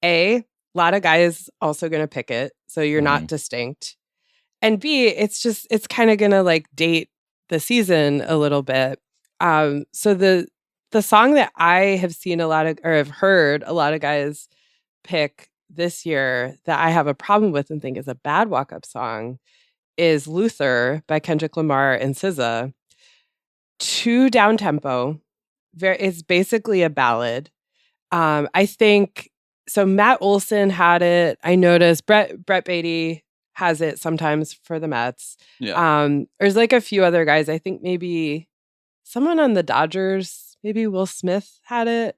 A lot of guys also going to pick it. So you're not distinct. And B, it's kind of going to like date the season a little bit. So the song that I have seen have heard a lot of guys pick this year that I have a problem with and think is a bad walk-up song is Luther by Kendrick Lamar and SZA. Too down-tempo. It's basically a ballad. I think, so Matt Olson had it. I noticed Brett Beatty has it sometimes for the Mets. Yeah. There's like a few other guys. I think maybe someone on the Dodgers, maybe Will Smith had it.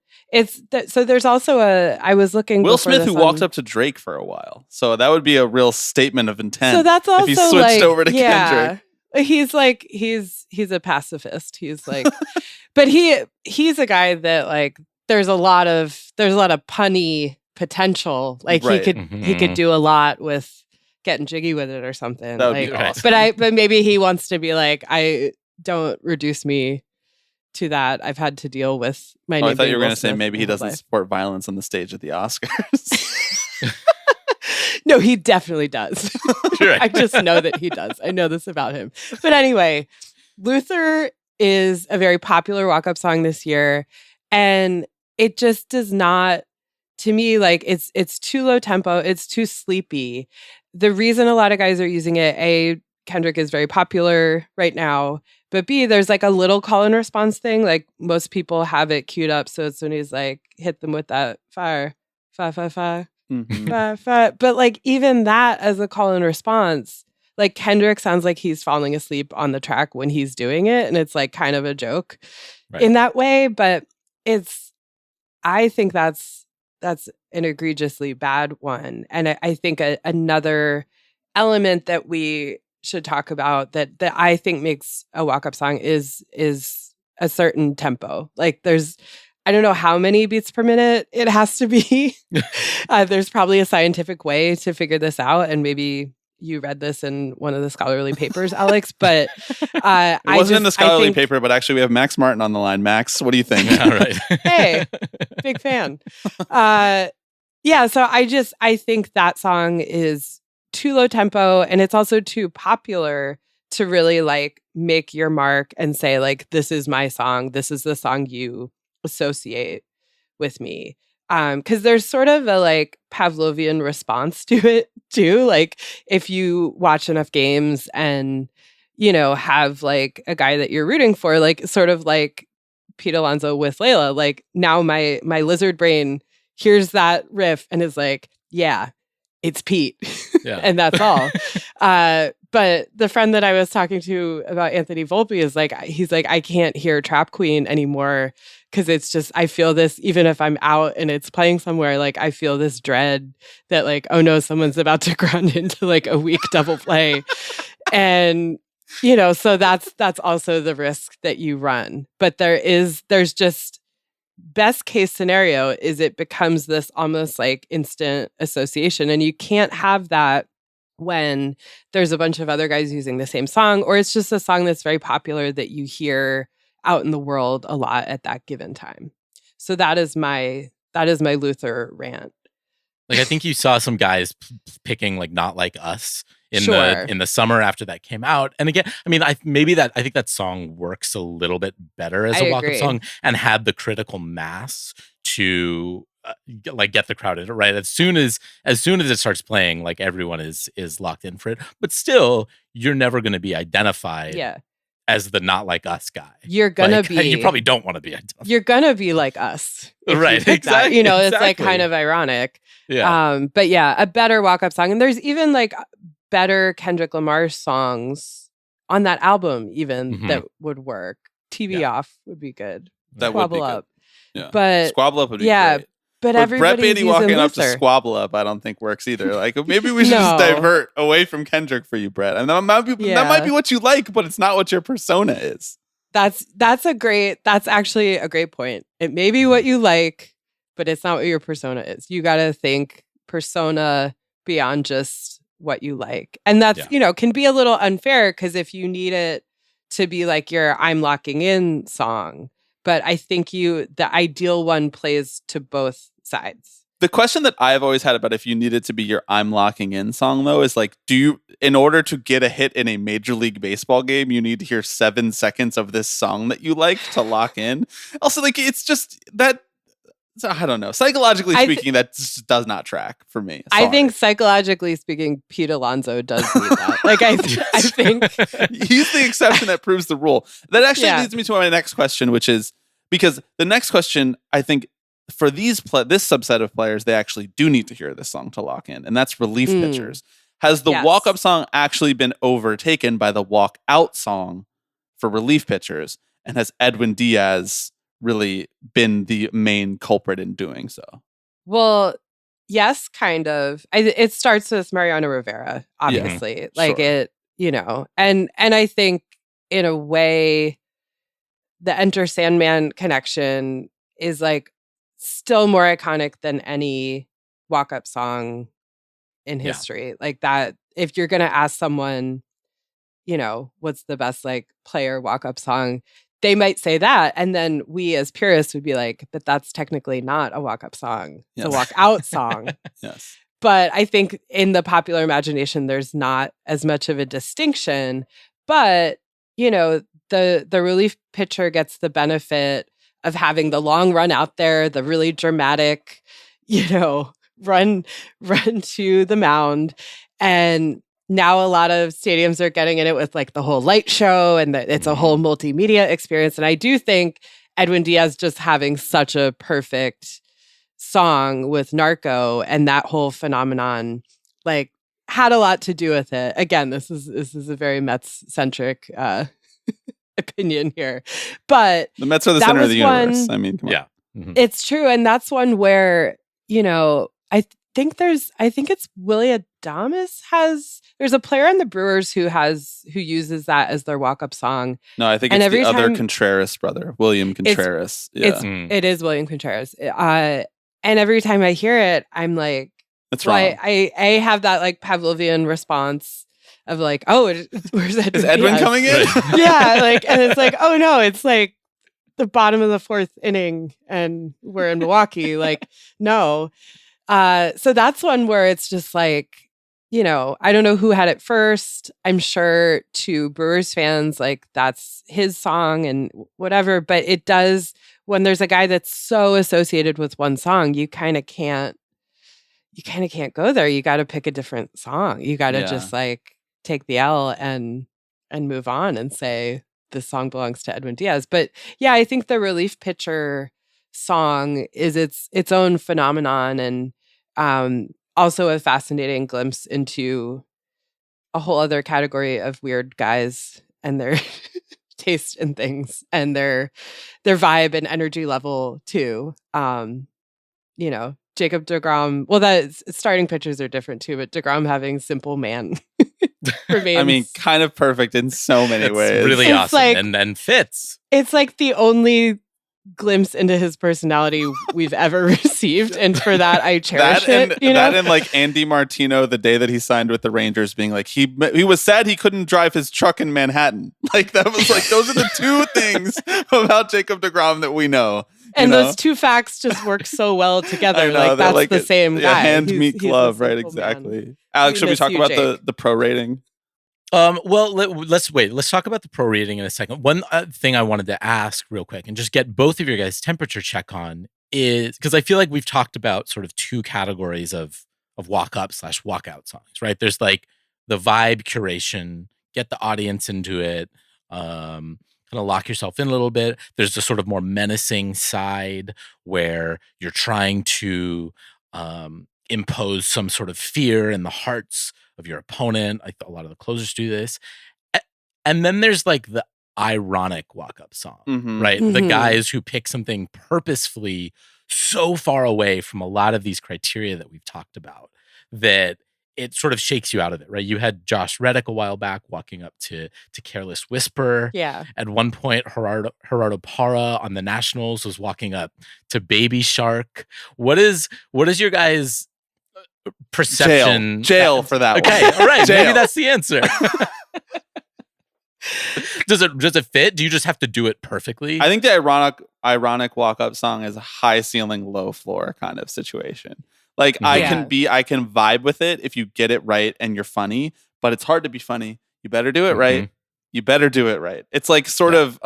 So there's also I was looking. Will Smith who walked up to Drake for a while. So that would be a real statement of intent. So that's also if he switched like, over to Kendrick. He's like, he's a pacifist. He's like, but he's a guy that like, there's a lot of punny potential. Like he could do a lot with getting jiggy with it or something. That would like, be awesome. But maybe he wants to be like, I don't reduce me to that. I've had to deal with my name. I thought you were going to say maybe he doesn't support violence on the stage at the Oscars. No, he definitely does. Sure. I just know that he does. I know this about him. But anyway, Luther is a very popular walk-up song this year. And it just does not, to me, like it's too low tempo. It's too sleepy. The reason a lot of guys are using it, A, Kendrick is very popular right now. But B, there's like a little call and response thing. Like most people have it queued up. So it's when he's like, hit them with that fire, fire, fire, fire. But like even that as a call and response, like Kendrick sounds like he's falling asleep on the track when he's doing it. And it's like kind of a joke in that way. But I think that's an egregiously bad one. And I think another element that we should talk about that I think makes a walk-up song is a certain tempo. Like I don't know how many beats per minute it has to be. There's probably a scientific way to figure this out, and maybe you read this in one of the scholarly papers, Alex. But it wasn't in the scholarly paper, but actually we have Max Martin on the line. Max, what do you think? All right. Hey, big fan. Yeah, so I think that song is too low tempo, and it's also too popular to really like make your mark and say like, this is my song. This is the song you associate with me. Because there's sort of a like Pavlovian response to it too. Like if you watch enough games and, you know, have like a guy that you're rooting for, like sort of like Pete Alonso with Layla, like now my lizard brain hears that riff and is like, yeah, it's Pete. Yeah. And that's all. But the friend that I was talking to about Anthony Volpe is like, he's like, I can't hear Trap Queen anymore because it's just, I feel this, even if I'm out and it's playing somewhere, like I feel this dread that like, oh no, someone's about to ground into like a weak double play. And, you know, so that's also the risk that you run. But there's just, best case scenario is it becomes this almost like instant association, and you can't have that when there's a bunch of other guys using the same song, or it's just a song that's very popular that you hear out in the world a lot at that given time. So that is my Luther rant. Like I think you saw some guys picking like Not Like Us in the summer after that came out. And again, I mean, I think that song works a little bit better as a walk-up song and had the critical mass to like get the crowd in, right? As soon as it starts playing, like everyone is locked in for it. But still, you're never going to be identified as the not like us guy. You're gonna like, be. You probably don't want to be identified. You're gonna be like us, right? Exactly. It's like kind of ironic. Yeah. But yeah, a better walk-up song, and there's even like better Kendrick Lamar songs on that album, even that would work. TV Off would be good. That Squabble would be Up. Good. Yeah. But Squabble Up would be great. But Brett everybody's Beatty walking up to Luther. Squabble Up, I don't think works either. Like maybe we should just divert away from Kendrick for you, Brett. And that might be what you like, but it's not what your persona is. That's actually a great point. It may be what you like, but it's not what your persona is. You got to think persona beyond just what you like. And that's, can be a little unfair because if you need it to be like your I'm locking in song, but I think the ideal one plays to both sides. The question that I've always had about if you need it to be your I'm locking in song, though, is like, in order to get a hit in a Major League Baseball game, you need to hear 7 seconds of this song that you like to lock in. Also, like, it's just that, I don't know. Psychologically speaking, that just does not track for me. Sorry. I think psychologically speaking, Pete Alonso does need that. Like, I think he's the exception that proves the rule. That actually leads me to my next question, which is because the next question, I think, for this subset of players, they actually do need to hear this song to lock in, and that's relief pitchers. Has the walk-up song actually been overtaken by the walk-out song for relief pitchers? And has Edwin Diaz really been the main culprit in doing so? Well, yes, kind of. It starts with Mariano Rivera, obviously. And I think in a way, the Enter Sandman connection is like still more iconic than any walk-up song in history. Like that, if you're going to ask someone, what's the best like player walk-up song, they might say that. And then we as purists would be like, but that's technically not a walk-up song. It's a walk-out song. Yes. But I think in the popular imagination, there's not as much of a distinction. But, the relief pitcher gets the benefit of having the long run out there, the really dramatic, run to the mound. And now a lot of stadiums are getting in it with like the whole light show and it's a whole multimedia experience. And I do think Edwin Diaz just having such a perfect song with Narco and that whole phenomenon, like had a lot to do with it. Again, this is a very Mets centric opinion here, but the Mets are the center of the universe. I mean, come on. It's true. And that's one where, I think it's Willie Adames there's a player in the Brewers who uses that as their walk-up song. No, I think it's the other Contreras brother, William Contreras. It is William Contreras. And every time I hear it, I'm like, that's wrong. I have that like Pavlovian response of like, oh, where's Edwin? Is Edwin coming in? Yeah, like, and it's like, oh no, it's like the bottom of the 4th inning and we're in Milwaukee. Like, no. So that's one where it's just like, I don't know who had it first. I'm sure to Brewers fans, like that's his song and whatever. But it does, when there's a guy that's so associated with one song, you kind of can't go there. You got to pick a different song. You got to just like take the L and move on and say this song belongs to Edwin Diaz. But yeah, I think the relief pitcher song is its own phenomenon and also a fascinating glimpse into a whole other category of weird guys and their taste in things and their vibe and energy level too. Jacob deGrom, well, starting pitchers are different too, but deGrom having Simple Man remains. I mean, kind of perfect in so many ways. Really It's awesome like- and fits. It's like the only glimpse into his personality we've ever received, and for that I cherish it. That and like Andy Martino the day that he signed with the Rangers, being like he was sad he couldn't drive his truck in Manhattan. Like that was like those are the two things about Jacob deGrom that we know. And know? those two facts just work so well together. I know, Like they're that's like the same guy. hand He's- meat he's a glove, right? simple man. Exactly. Alex, We should we miss talk you, about Jake. the pro rating? Well, let's wait. Let's talk about the pro rating in a second. One thing I wanted to ask real quick and just get both of your guys' temperature check on is because I feel like we've talked about sort of two categories of walk up / walkout songs, right? There's like the vibe curation, get the audience into it, kind of lock yourself in a little bit. There's the sort of more menacing side where you're trying to impose some sort of fear in the hearts of your opponent. I thought a lot of the closers do this. And then there's like the ironic walk-up song, right? The guys who pick something purposefully so far away from a lot of these criteria that we've talked about that it sort of shakes you out of it, right? You had Josh Reddick a while back walking up to Careless Whisper. Yeah. At one point, Gerardo Parra on the Nationals was walking up to Baby Shark. What is your guys' perception? Jail for that one. Okay, all right. Jail. Maybe that's the answer. Does it fit? Do you just have to do it perfectly? I think the ironic walk up song is a high ceiling, low floor kind of situation. Like I can vibe with it if you get it right and you're funny, but it's hard to be funny. You better do it right. You better do it right. It's like sort of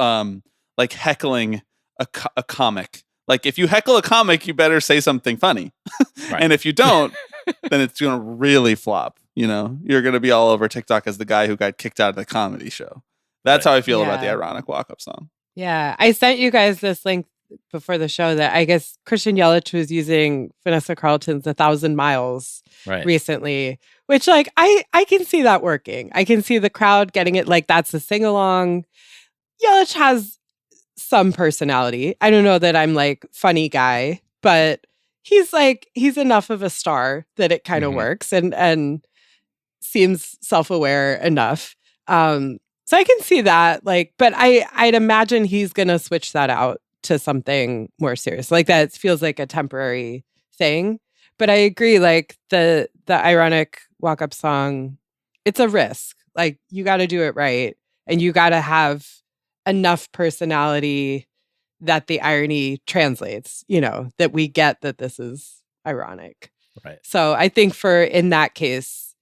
like heckling a comic. Like if you heckle a comic, you better say something funny. Right. And if you don't, then it's going to really flop. You know, you're going to be all over TikTok as the guy who got kicked out of the comedy show. That's how I feel about the ironic walk-up song. Yeah. I sent you guys this link before the show that I guess Christian Yelich was using Vanessa Carlton's 1,000 Miles recently, which like I can see that working. I can see the crowd getting it. Like that's a sing-along. Yelich has some personality. I don't know that I'm like funny guy, but he's enough of a star that it kind of works and seems self-aware enough. So I can see that, like, but I'd imagine he's gonna switch that out to something more serious. Like that feels like a temporary thing. But I agree, like the ironic walk-up song, it's a risk. Like you gotta do it right. And you gotta have enough personality that the irony translates, you know, that we get that this is ironic. Right. So I think in that case,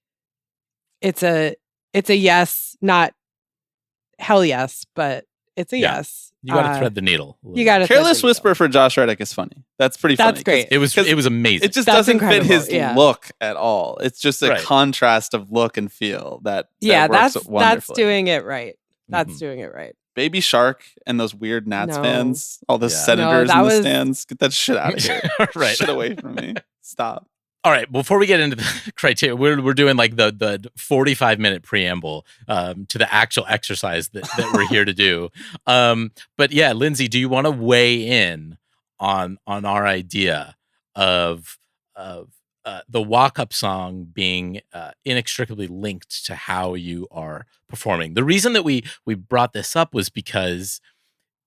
it's a yes, not hell yes, but it's a yes. You got to thread the needle. You got to. Careless Whisper for Josh Reddick is funny. That's pretty funny. That's great. It was amazing. It just That's doesn't incredible. fit his look at all. It's just a Right. contrast of look and feel that that's works wonderfully. doing it right. That's doing it right. Baby Shark and those weird Nats No. fans, all the Yeah. senators No, in that the was- stands. Get that shit out of here. Right. Shit away from me. Stop. All right, before we get into the criteria, we're doing like the 45-minute preamble to the actual exercise that we're here to do. But yeah, Lindsay, do you want to weigh in on our idea of the walk-up song being inextricably linked to how you are performing? The reason that we brought this up was because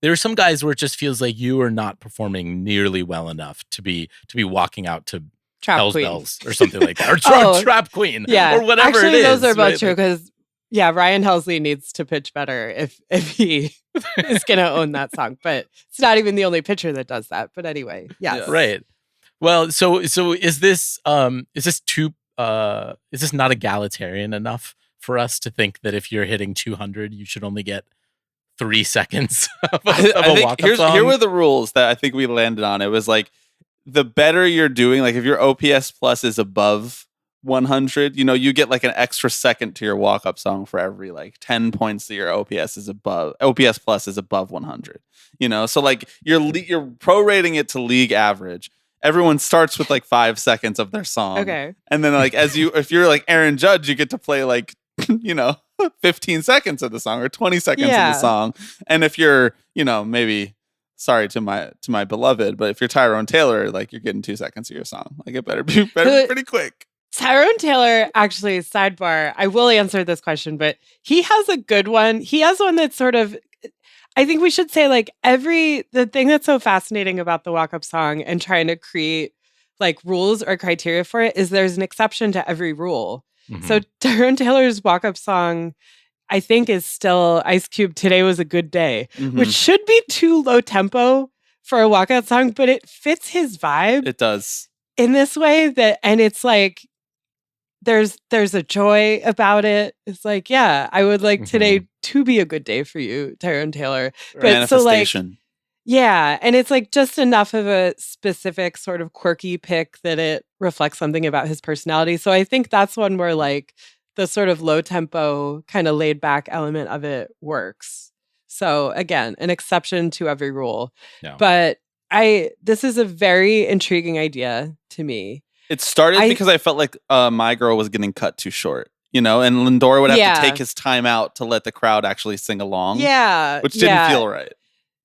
there are some guys where it just feels like you are not performing nearly well enough to be walking out to Trap Hell's Queen. Bells or something like that, or Trap Queen, Yeah, or whatever Actually, it is. those are both right? true because Ryan Helsley needs to pitch better if he is going to own that song. But it's not even the only pitcher that does that. But anyway, yes. Right. Well, so is this not egalitarian enough for us to think that if you're hitting 200, you should only get 3 seconds of I a think walk-up song? here were the rules that I think we landed on. It was like the better you're doing, like if your OPS plus is above 100, you know, you get like an extra second to your walk-up song for every like 10 points that your OPS plus is above 100. You know, so like you're prorating it to league average. Everyone starts with like 5 seconds of their song. Okay. And then like if you're like Aaron Judge, you get to play like, you know, 15 seconds of the song or 20 seconds of the song. And if you're, you know, maybe sorry to my beloved, but if you're Tyrone Taylor, like you're getting 2 seconds of your song. Like it better be pretty quick. Tyrone Taylor, actually, sidebar, I will answer this question, but he has a good one. He has one that's sort of, I think we should say like the thing that's so fascinating about the walk-up song and trying to create like rules or criteria for it is there's an exception to every rule. Mm-hmm. So Tyrone Taylor's walk-up song, I think, is still Ice Cube, Today Was a Good Day, which should be too low tempo for a walkout song, but it fits his vibe. It does. In this way and it's like there's a joy about it. It's like, yeah, I would like today to be a good day for you, Tyrone Taylor. But so like, yeah, and it's like just enough of a specific sort of quirky pick that it reflects something about his personality. So I think that's one where like the sort of low tempo kind of laid back element of it works. So again, an exception to every rule. Yeah. But this is a very intriguing idea to me. It started because I felt like My Girl was getting cut too short, and Lindor would have to take his time out to let the crowd actually sing along. Yeah. Which didn't feel right.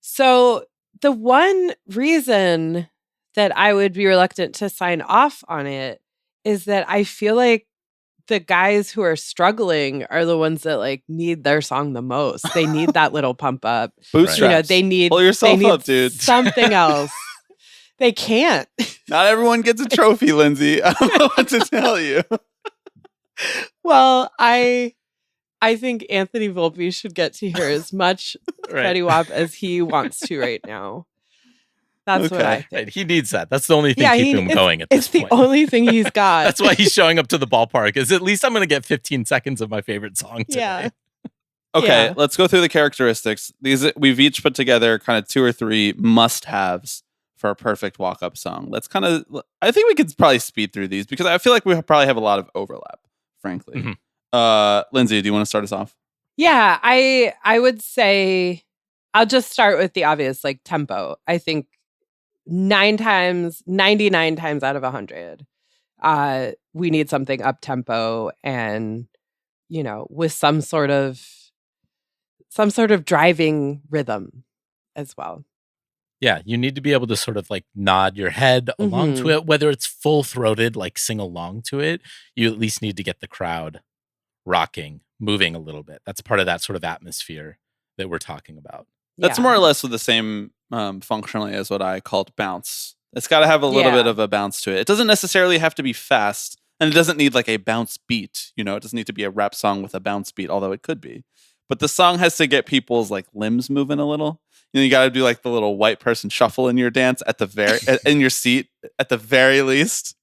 So the one reason that I would be reluctant to sign off on it is that I feel like the guys who are struggling are the ones that like need their song the most. They need that little pump up. Bootstraps. They need pull yourself up, dude. Something else. They can't. Not everyone gets a trophy, Lindsay. I don't know what to tell you. Well, I think Anthony Volpe should get to hear as much Freddie Wap as he wants to right now. That's what I think. Right. He needs that. That's the only thing keeping him going at this point. It's the only thing he's got. That's why he's showing up to the ballpark, is at least I'm going to get 15 seconds of my favorite song today. Yeah. Okay, let's go through the characteristics. We've each put together kind of 2 or 3 must-haves for a perfect walk-up song. I think we could probably speed through these because I feel like we probably have a lot of overlap, frankly. Lindsay, do you want to start us off? Yeah, I would say I'll just start with the obvious, like tempo. I think 99 times out of 100, we need something up tempo and, with some sort of driving rhythm as well. Yeah, you need to be able to sort of like nod your head along to it, whether it's full throated, like sing along to it. You at least need to get the crowd rocking, moving a little bit. That's part of that sort of atmosphere that we're talking about. That's more or less with the same functionally as what I called bounce. It's got to have a little bit of a bounce to it. It doesn't necessarily have to be fast, and it doesn't need like a bounce beat. It doesn't need to be a rap song with a bounce beat, although it could be. But the song has to get people's like limbs moving a little. You got to do like the little white person shuffle in your dance at the in your seat at the very least.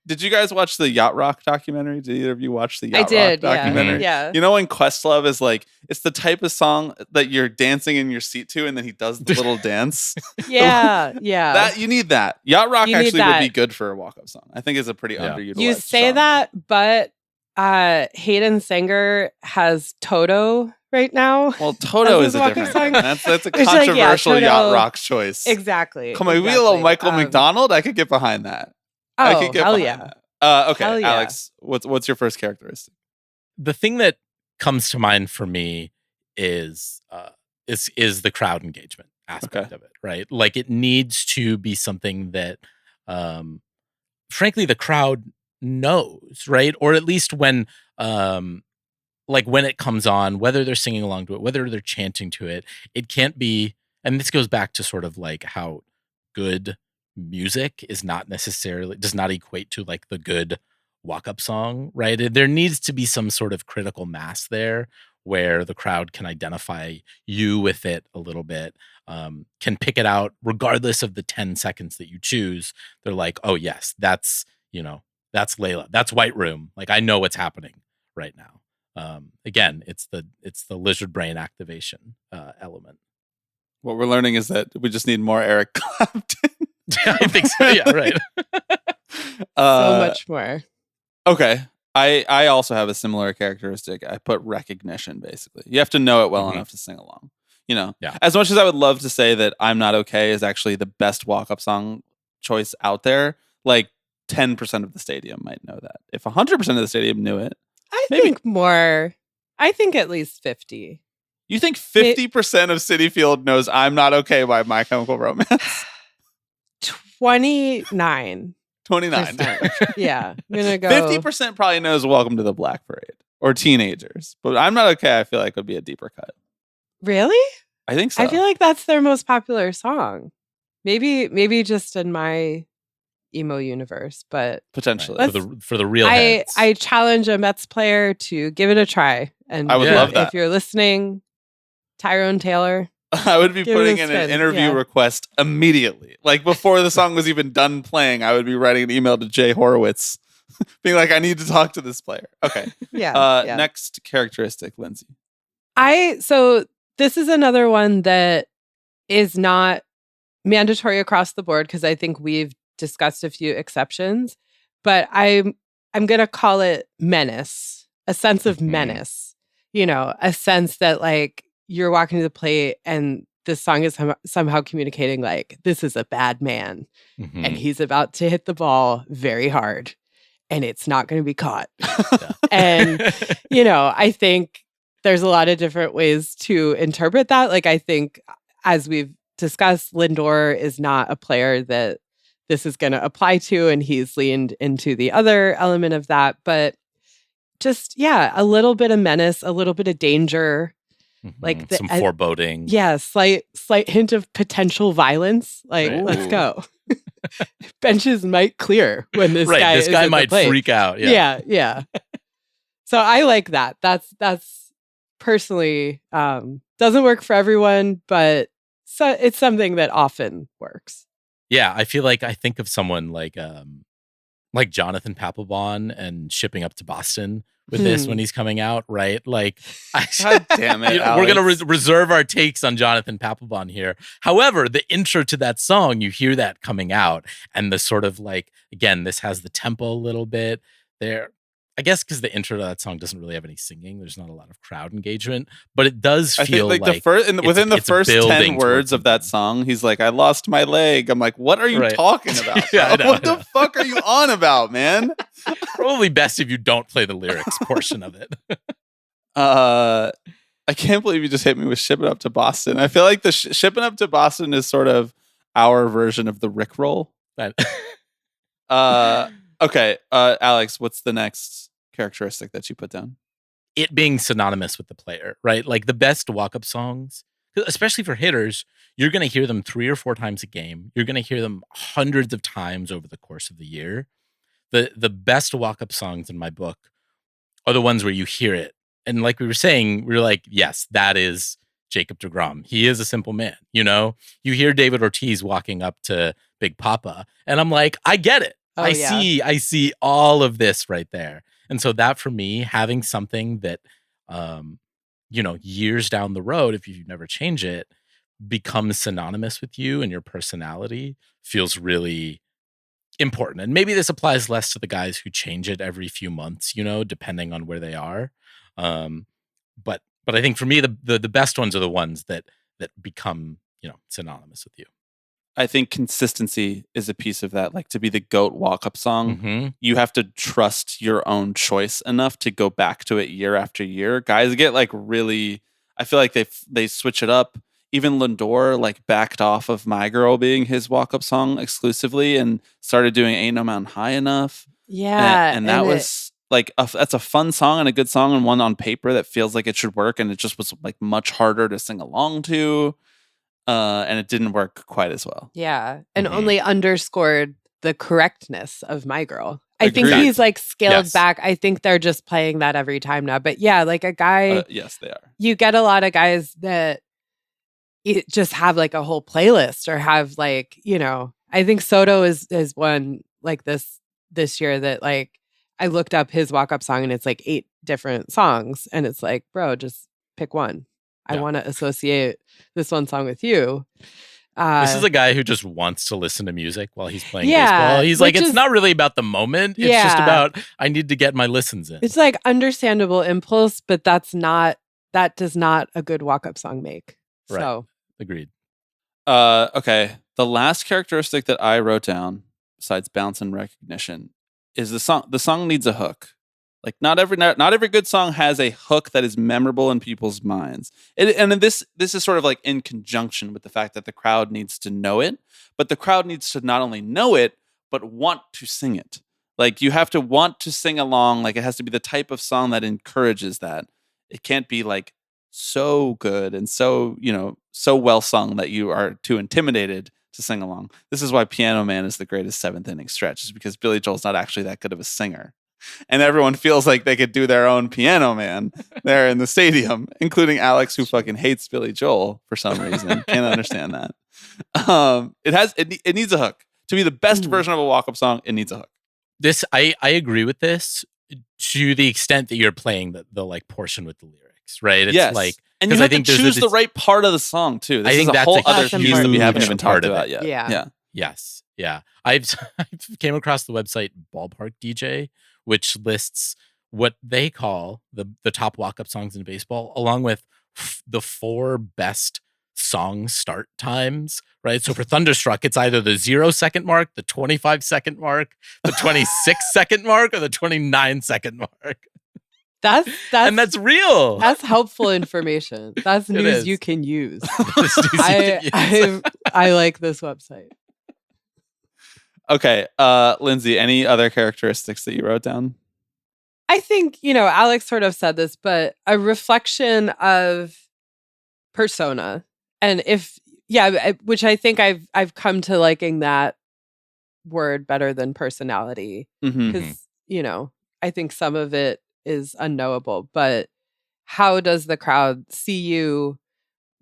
Did you guys watch the Yacht Rock documentary? Did either of you watch the Yacht Rock documentary? Yeah. When Questlove is like, it's the type of song that you're dancing in your seat to, and then he does the little dance. Yeah. That you need that. Yacht Rock actually would be good for a walk-up song. I think it's a pretty underutilized You say song. that, but Hayden Sanger has Toto right now. Well, Toto is a different song. That's a controversial Toto, Yacht Rock choice. Exactly. Come on, we a little Michael McDonald. I could get behind that. I could get hell behind yeah. that. Okay, hell yeah. Alex, what's your first characteristic? The thing that comes to mind for me is the crowd engagement aspect of it, right? Like it needs to be something that, frankly, the crowd knows, right? Or at least when it comes on, whether they're singing along to it, whether they're chanting to it, it can't be. And this goes back to sort of like how good music does not equate to like the good walk-up song, right? There needs to be some sort of critical mass there where the crowd can identify you with it a little bit, can pick it out regardless of the 10 seconds that you choose. They're like, oh yes, that's Layla, that's White Room. Like I know what's happening right now. Again, it's the lizard brain activation element. What we're learning is that we just need more Eric Clapton. I think so. Yeah, right. So much more. Okay. I also have a similar characteristic. I put recognition, basically. You have to know it well enough to sing along. As much as I would love to say that I'm Not Okay is actually the best walk-up song choice out there, like 10% of the stadium might know that. If 100% of the stadium knew it, I think at least 50. You think 50% of Citi Field knows I'm Not Okay by My Chemical Romance? 29. 29. Yeah. I'm going to go. 50% probably knows Welcome to the Black Parade or Teenagers. But I'm Not Okay, I feel like would be a deeper cut. Really? I think so. I feel like that's their most popular song. Maybe just in my emo universe, but potentially for the real heads. I challenge a Mets player to give it a try. And I would love that. If you're listening, Tyrone Taylor, I would be Give it putting a in an spin, interview yeah. request immediately. Like before the song was even done playing, I would be writing an email to Jay Horowitz being like, I need to talk to this player. Okay. Yeah. Next characteristic, Lindsay. So this is another one that is not mandatory across the board because I think we've discussed a few exceptions, but I'm going to call it menace, a sense of menace, a sense that like you're walking to the plate and this song is somehow communicating like this is a bad man and he's about to hit the ball very hard and it's not going to be caught. And, I think there's a lot of different ways to interpret that. Like, I think as we've discussed, Lindor is not a player that this is going to apply to, and he's leaned into the other element of that. But just, a little bit of menace, a little bit of danger, like some foreboding. Slight hint of potential violence. Like, let's go. Benches might clear when this guy might freak out. Yeah. So I like that. That's personally doesn't work for everyone, but it's something that often works. Yeah, I feel like I think of someone like Jonathan Papelbon and Shipping Up to Boston with this when he's coming out, right? Like, God damn it, we're going to reserve our takes on Jonathan Papelbon here. However, the intro to that song, you hear that coming out, and the sort of like, again, this has the tempo a little bit there. I guess because the intro to that song doesn't really have any singing. There's not a lot of crowd engagement, but it does feel within the first 10 words of that song, he's like, I lost my leg. I'm like, what are you talking about? What the fuck are you on about, man? Probably best if you don't play the lyrics portion of it. I can't believe you just hit me with Shipping Up to Boston. I feel like the Shipping Up to Boston is sort of our version of the Rickroll. Okay, Alex, what's the next characteristic that you put down? It being synonymous with the player, right? Like the best walk-up songs, especially for hitters, you're going to hear them 3 or 4 times a game. You're going to hear them hundreds of times over the course of the year. The best walk-up songs in my book are the ones where you hear it. And like we were saying, we're like, yes, that is Jacob deGrom. He is a simple man, You hear David Ortiz walking up to Big Papa, and I'm like, I get it. I see all of this right there. And so that for me, having something that, years down the road, if you never change it, becomes synonymous with you and your personality feels really important. And maybe this applies less to the guys who change it every few months, depending on where they are. But I think for me, the best ones are the ones that become, synonymous with you. I think consistency is a piece of that. Like to be the GOAT walk-up song, you have to trust your own choice enough to go back to it year after year. Guys get like really, I feel like they switch it up. Even Lindor like backed off of My Girl being his walk-up song exclusively and started doing Ain't No Mountain High Enough. Yeah. And that was like, that's a fun song and a good song and one on paper that feels like it should work. And it just was like much harder to sing along to. And it didn't work quite as well. Yeah. And only underscored the correctness of My Girl. I think he's like scaled back. I think they're just playing that every time now. But yeah, like a guy. Yes, they are. You get a lot of guys that just have like a whole playlist or have like, I think Soto is one like this year that like I looked up his walk-up song and it's like 8 different songs. And it's like, bro, just pick one. I want to associate this one song with you. This is a guy who just wants to listen to music while he's playing baseball. He's like, it's not really about the moment. It's just about, I need to get my listens in. It's like understandable impulse, but that does not a good walk-up song make. Right. So agreed. Okay. The last characteristic that I wrote down, besides bounce and recognition, is the song. The song needs a hook. Like not every good song has a hook that is memorable in people's minds. And this is sort of like in conjunction with the fact that the crowd needs to know it, but the crowd needs to not only know it, but want to sing it. Like you have to want to sing along. Like it has to be the type of song that encourages that. It can't be like so good and so, so well sung that you are too intimidated to sing along. This is why Piano Man is the greatest 7th inning stretch, is because Billy Joel's not actually that good of a singer. and everyone feels like they could do their own Piano Man there in the stadium, including Alex, who fucking hates Billy Joel for some reason. Can't understand that. It needs a hook. To be the best version of a walk-up song, it needs a hook. I agree with this to the extent that you're playing the like portion with the lyrics, right? It's like, and you have to choose the right part of the song too. This is a whole other piece that we haven't even talked about yet. Yeah. Yes. Yeah. I've came across the website Ballpark DJ, which lists what they call the top walk-up songs in baseball, along with the 4 best song start times, right? So for Thunderstruck, it's either the 0-second mark, the 25-second mark, the 26-second mark, or the 29-second mark. That's real. That's helpful information. That's news you can use. I like this website. Okay, Lindsay, any other characteristics that you wrote down? I think, Alex sort of said this, but a reflection of persona. And which I think I've come to liking that word better than personality. Because, I think some of it is unknowable, but how does the crowd see you?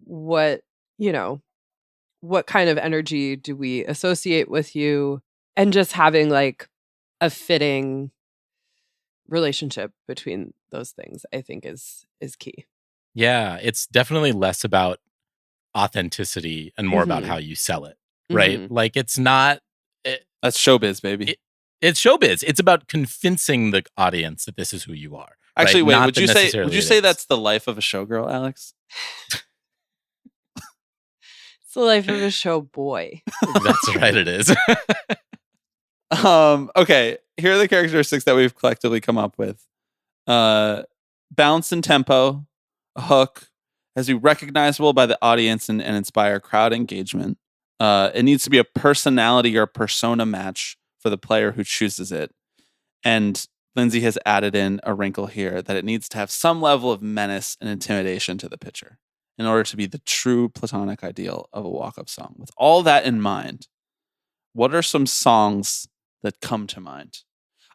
What kind of energy do we associate with you? And just having like a fitting relationship between those things, I think is key. Yeah, it's definitely less about authenticity and more about how you sell it, right? Like it's not... That's showbiz, baby. It's showbiz. It's about convincing the audience that this is who you are. Actually, right? wait, would you say that's the life of a showgirl, Alex? It's the life of a show boy. That's right, it is. Okay, here are the characteristics that we've collectively come up with. Bounce and tempo, a hook, has to be recognizable by the audience and inspire crowd engagement. It needs to be a personality or persona match for the player who chooses it. And Lindsay has added in a wrinkle here that it needs to have some level of menace and intimidation to the pitcher in order to be the true platonic ideal of a walk-up song. With all that in mind, what are some songs that come to mind?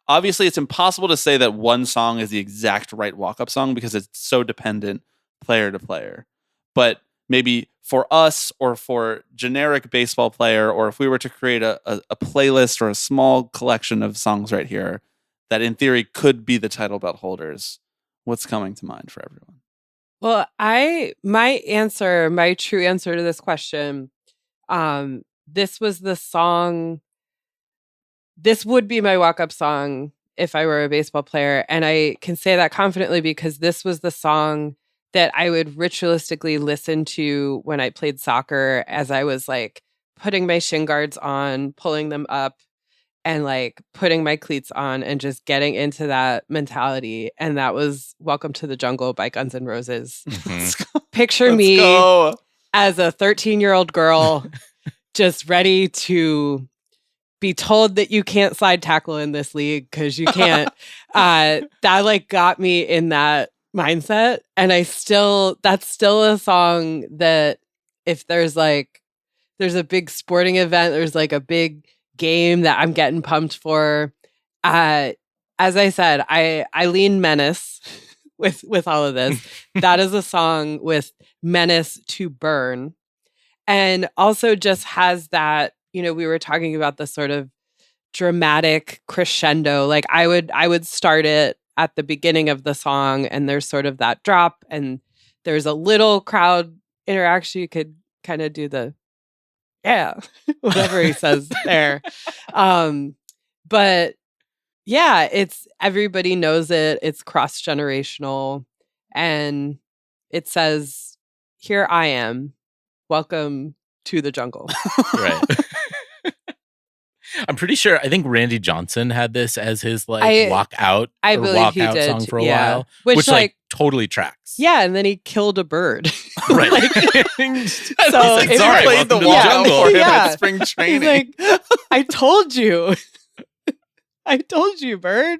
Obviously, it's impossible to say that one song is the exact right walk-up song because it's so dependent player to player. But maybe for us or for generic baseball player, or if we were to create a playlist or a small collection of songs right here that in theory could be the title belt holders, what's coming to mind for everyone? Well, my true answer to this question, this was the song, this would be my walk-up song if I were a baseball player. And I can say that confidently because this was the song that I would ritualistically listen to when I played soccer as I was like putting my shin guards on, pulling them up, and like putting my cleats on and just getting into that mentality. And that was Welcome to the Jungle by Guns N' Roses. Picture me as a 13-year-old girl just ready to be told that you can't slide tackle in this league because you can't. That like got me in that mindset. And that's still a song that if there's a big sporting event, there's like a big game that I'm getting pumped for. As I said, I lean menace with all of this. That is a song with menace to burn. And also just has that, we were talking about the sort of dramatic crescendo. Like I would start it at the beginning of the song and there's sort of that drop and there's a little crowd interaction. You could kind of do the, whatever he says there. But yeah, it's everybody knows it. It's cross-generational and it says, here I am. Welcome to the jungle. Right. I'm pretty sure. I think Randy Johnson had this as his walkout song for a while, which like totally tracks. Yeah, and then he killed a bird. Right. So he played the walkout for him at spring training. Like, I told you, bird.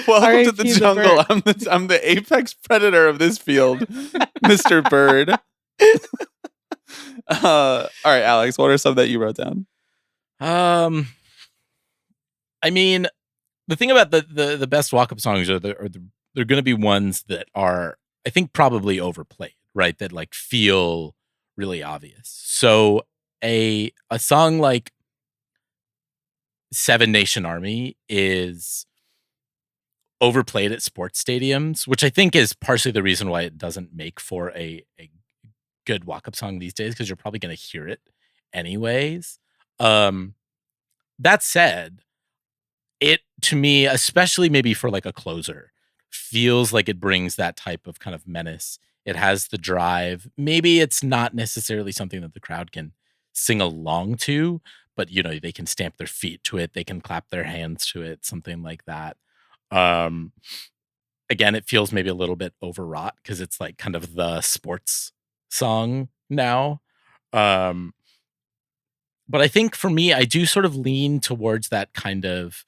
Welcome to the jungle. I'm the apex predator of this field, Mr. Bird. All right, Alex, what are some that you wrote down? I mean, the thing about the best walk-up songs are they're going to be ones that are, I think, probably overplayed, right? That like feel really obvious. So a song like Seven Nation Army is overplayed at sports stadiums, which I think is partially the reason why it doesn't make for a good walk-up song these days, because you're probably going to hear it anyways. That said, it, to me, especially maybe for like a closer, feels like it brings that type of kind of menace. It has the drive. Maybe it's not necessarily something that the crowd can sing along to, but you know, they can stamp their feet to it, they can clap their hands to it, something like that. Again, it feels maybe a little bit overwrought because it's like kind of the sports song now. But I think for me, I do sort of lean towards that kind of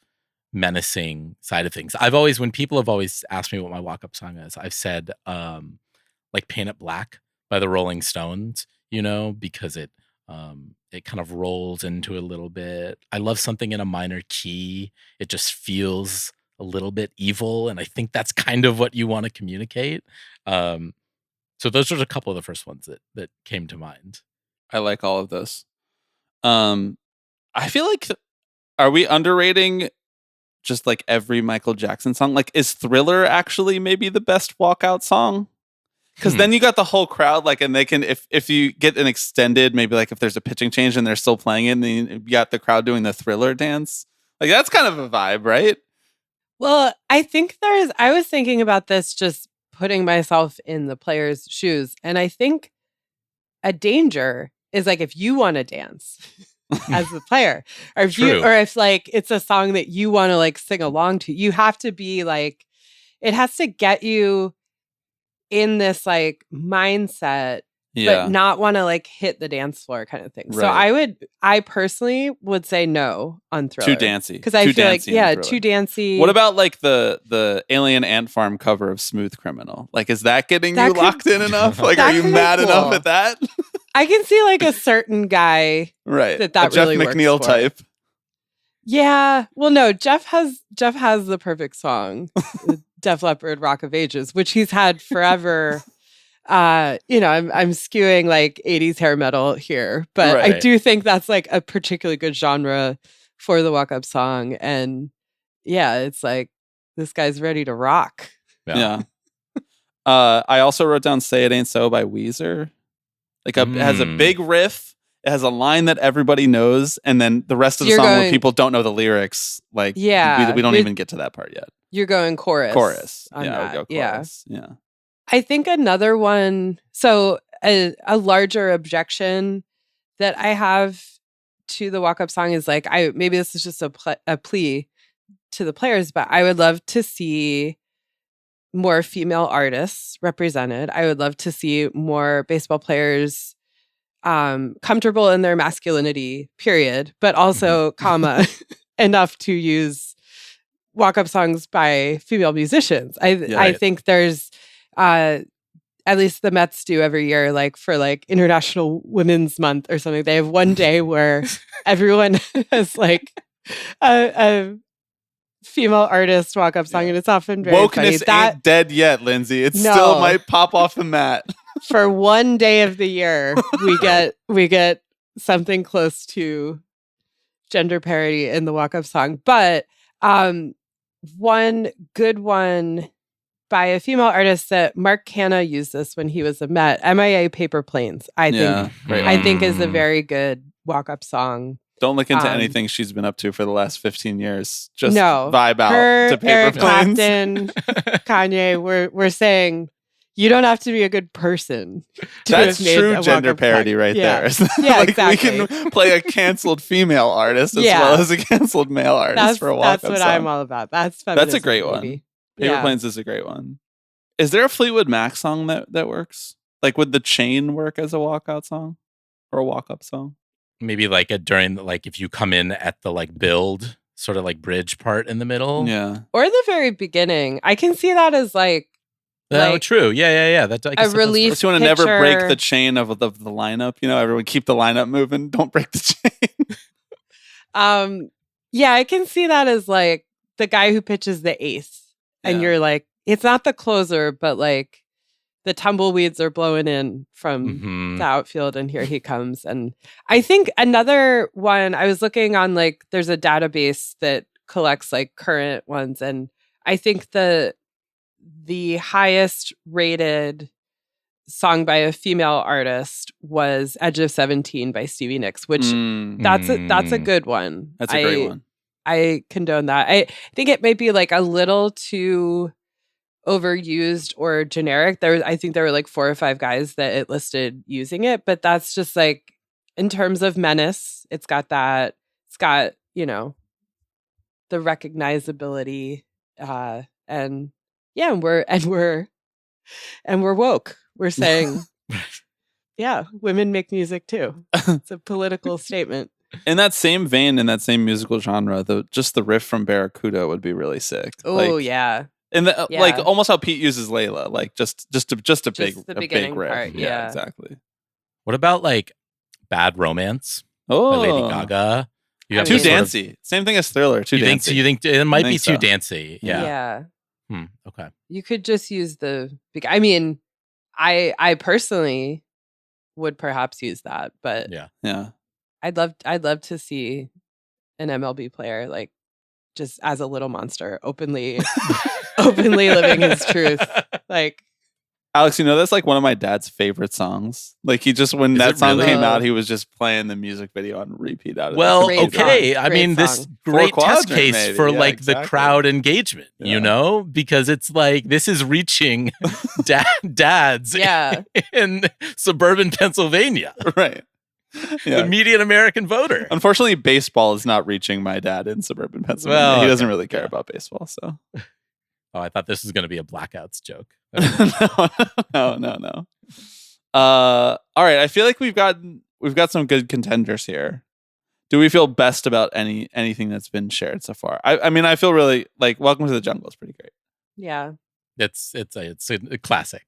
menacing side of things. I've always, when people have always asked me what my walk-up song is, I've said like Paint It Black by the Rolling Stones, you know, because it kind of rolls into a little bit. I love Something in a Minor Key. It just feels a little bit evil, and I think that's kind of what you want to communicate. So those are a couple of the first ones that came to mind. I like all of those. I feel like, are we underrating just like every Michael Jackson song? Like, is Thriller actually maybe the best walkout song? Because then you got the whole crowd, like, and they can, if you get an extended, maybe like if there's a pitching change and they're still playing it, and then you got the crowd doing the Thriller dance. Like, that's kind of a vibe, right? Well, I think I was thinking about this, just putting myself in the player's shoes. And I think a danger is like, if you want to dance as the player, or if like it's a song that you want to like sing along to, you have to be like, it has to get you in this like mindset, but not want to like hit the dance floor kind of thing. Right. So I personally would say no on Thriller. Too dancey. Because I feel like, too dancey. What about like the Alien Ant Farm cover of Smooth Criminal? Like, is that getting you locked in enough? Like, are you mad enough at that? I can see like a certain guy, right? That Jeff really McNeil works for. Type. Yeah. Well, no, Jeff has the perfect song, Def Leppard, Rock of Ages, which he's had forever. You know, I'm skewing like 80s hair metal here, but I do think that's like a particularly good genre for the walk-up song. And yeah, it's like, this guy's ready to rock. Yeah. I also wrote down Say It Ain't So by Weezer. Like, it has a big riff. It has a line that everybody knows, and then the rest of the song where people don't know the lyrics. Like, we don't even get to that part yet. You're going chorus. Chorus. On yeah, that. we go chorus. Yeah. I think another one, so a larger objection that I have to the walk-up song is like, maybe this is just a plea to the players, but I would love to see more female artists represented. I would love to see more baseball players comfortable in their masculinity, period, but also, comma, enough to use walk-up songs by female musicians. I think there's at least the Mets do every year, like for like International Women's Month or something. They have one day where everyone has like a female artist walk-up song, and it's often very wokeness funny. Ain't dead yet, Lindsay. It still might pop off the mat. For one day of the year, we get something close to gender parity in the walk-up song. But one good one by a female artist that Mark Canna used this when he was a Met, MIA Paper Planes, I think is a very good walk-up song. Don't look into anything she's been up to for the last 15 years. Just vibe out to Paper Eric Planes. Clapton, Kanye, we're saying you don't have to be a good person to That's have made true a gender parity right there. Yeah, like, exactly. We can play a canceled female artist as well as a canceled male artist for a walk-up song. That's what I'm all about. That's feminism. That's a great one. Paper Planes is a great one. Is there a Fleetwood Mac song that works? Like, would The Chain work as a walkout song or a walk-up song? Maybe like during like if you come in at the like build sort of like bridge part in the middle. Yeah. Or the very beginning. I can see that as like true. Yeah. That a relief. If you want to never break the chain of the lineup, you know, everyone keep the lineup moving. Don't break the chain. Yeah, I can see that as like the guy who pitches the ace, and Yeah. you're like, it's not the closer, but like the tumbleweeds are blowing in from the outfield, and here he comes. And I think another one, I was looking on, like, there's a database that collects like current ones, and I think the highest rated song by a female artist was Edge of 17 by Stevie Nicks, which that's a good one. That's a great one. I condone that. I think it might be like a little too overused or generic. I think there were like 4 or 5 guys that it listed using it, but that's just like, in terms of menace, it's got that. It's got, you know, the recognizability, and we're woke. We're saying, yeah, women make music too. It's a political statement. In that same vein, in that same musical genre, just the riff from Barracuda would be really sick. Oh, yeah. And like almost how Pete uses Layla, like just a big riff. Part, yeah, exactly. What about like Bad Romance by Lady Gaga? You have too dancey. Same thing as Thriller. Too dancey. You think it might be too dancey? Yeah. Okay. You could just use I mean, I personally would perhaps use that, but yeah. I'd love to see an MLB player like just as a little monster openly living his truth. Like, Alex, you know, that's like one of my dad's favorite songs. Like, he just, when that song came out, he was just playing the music video on repeat out of okay. I mean, this great test case for like the crowd engagement, you know, because it's like, this is reaching dads in suburban Pennsylvania. Right. The median American voter. Unfortunately, baseball is not reaching my dad in suburban Pennsylvania. Well, he doesn't really care about baseball, so. Oh, I thought this was going to be a Blackouts joke. No. All right. I feel like we've got some good contenders here. Do we feel best about anything that's been shared so far? I mean, I feel really like Welcome to the Jungle is pretty great. Yeah. It's a classic.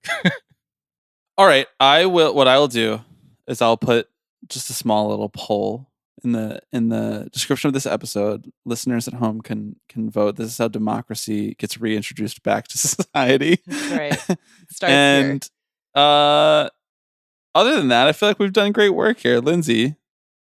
All right. What I will do is I'll put just a small little poll in the description of this episode. Listeners at home can vote. This is how democracy gets reintroduced back to society. That's right. It starts and other than that, I feel like we've done great work here. Lindsay,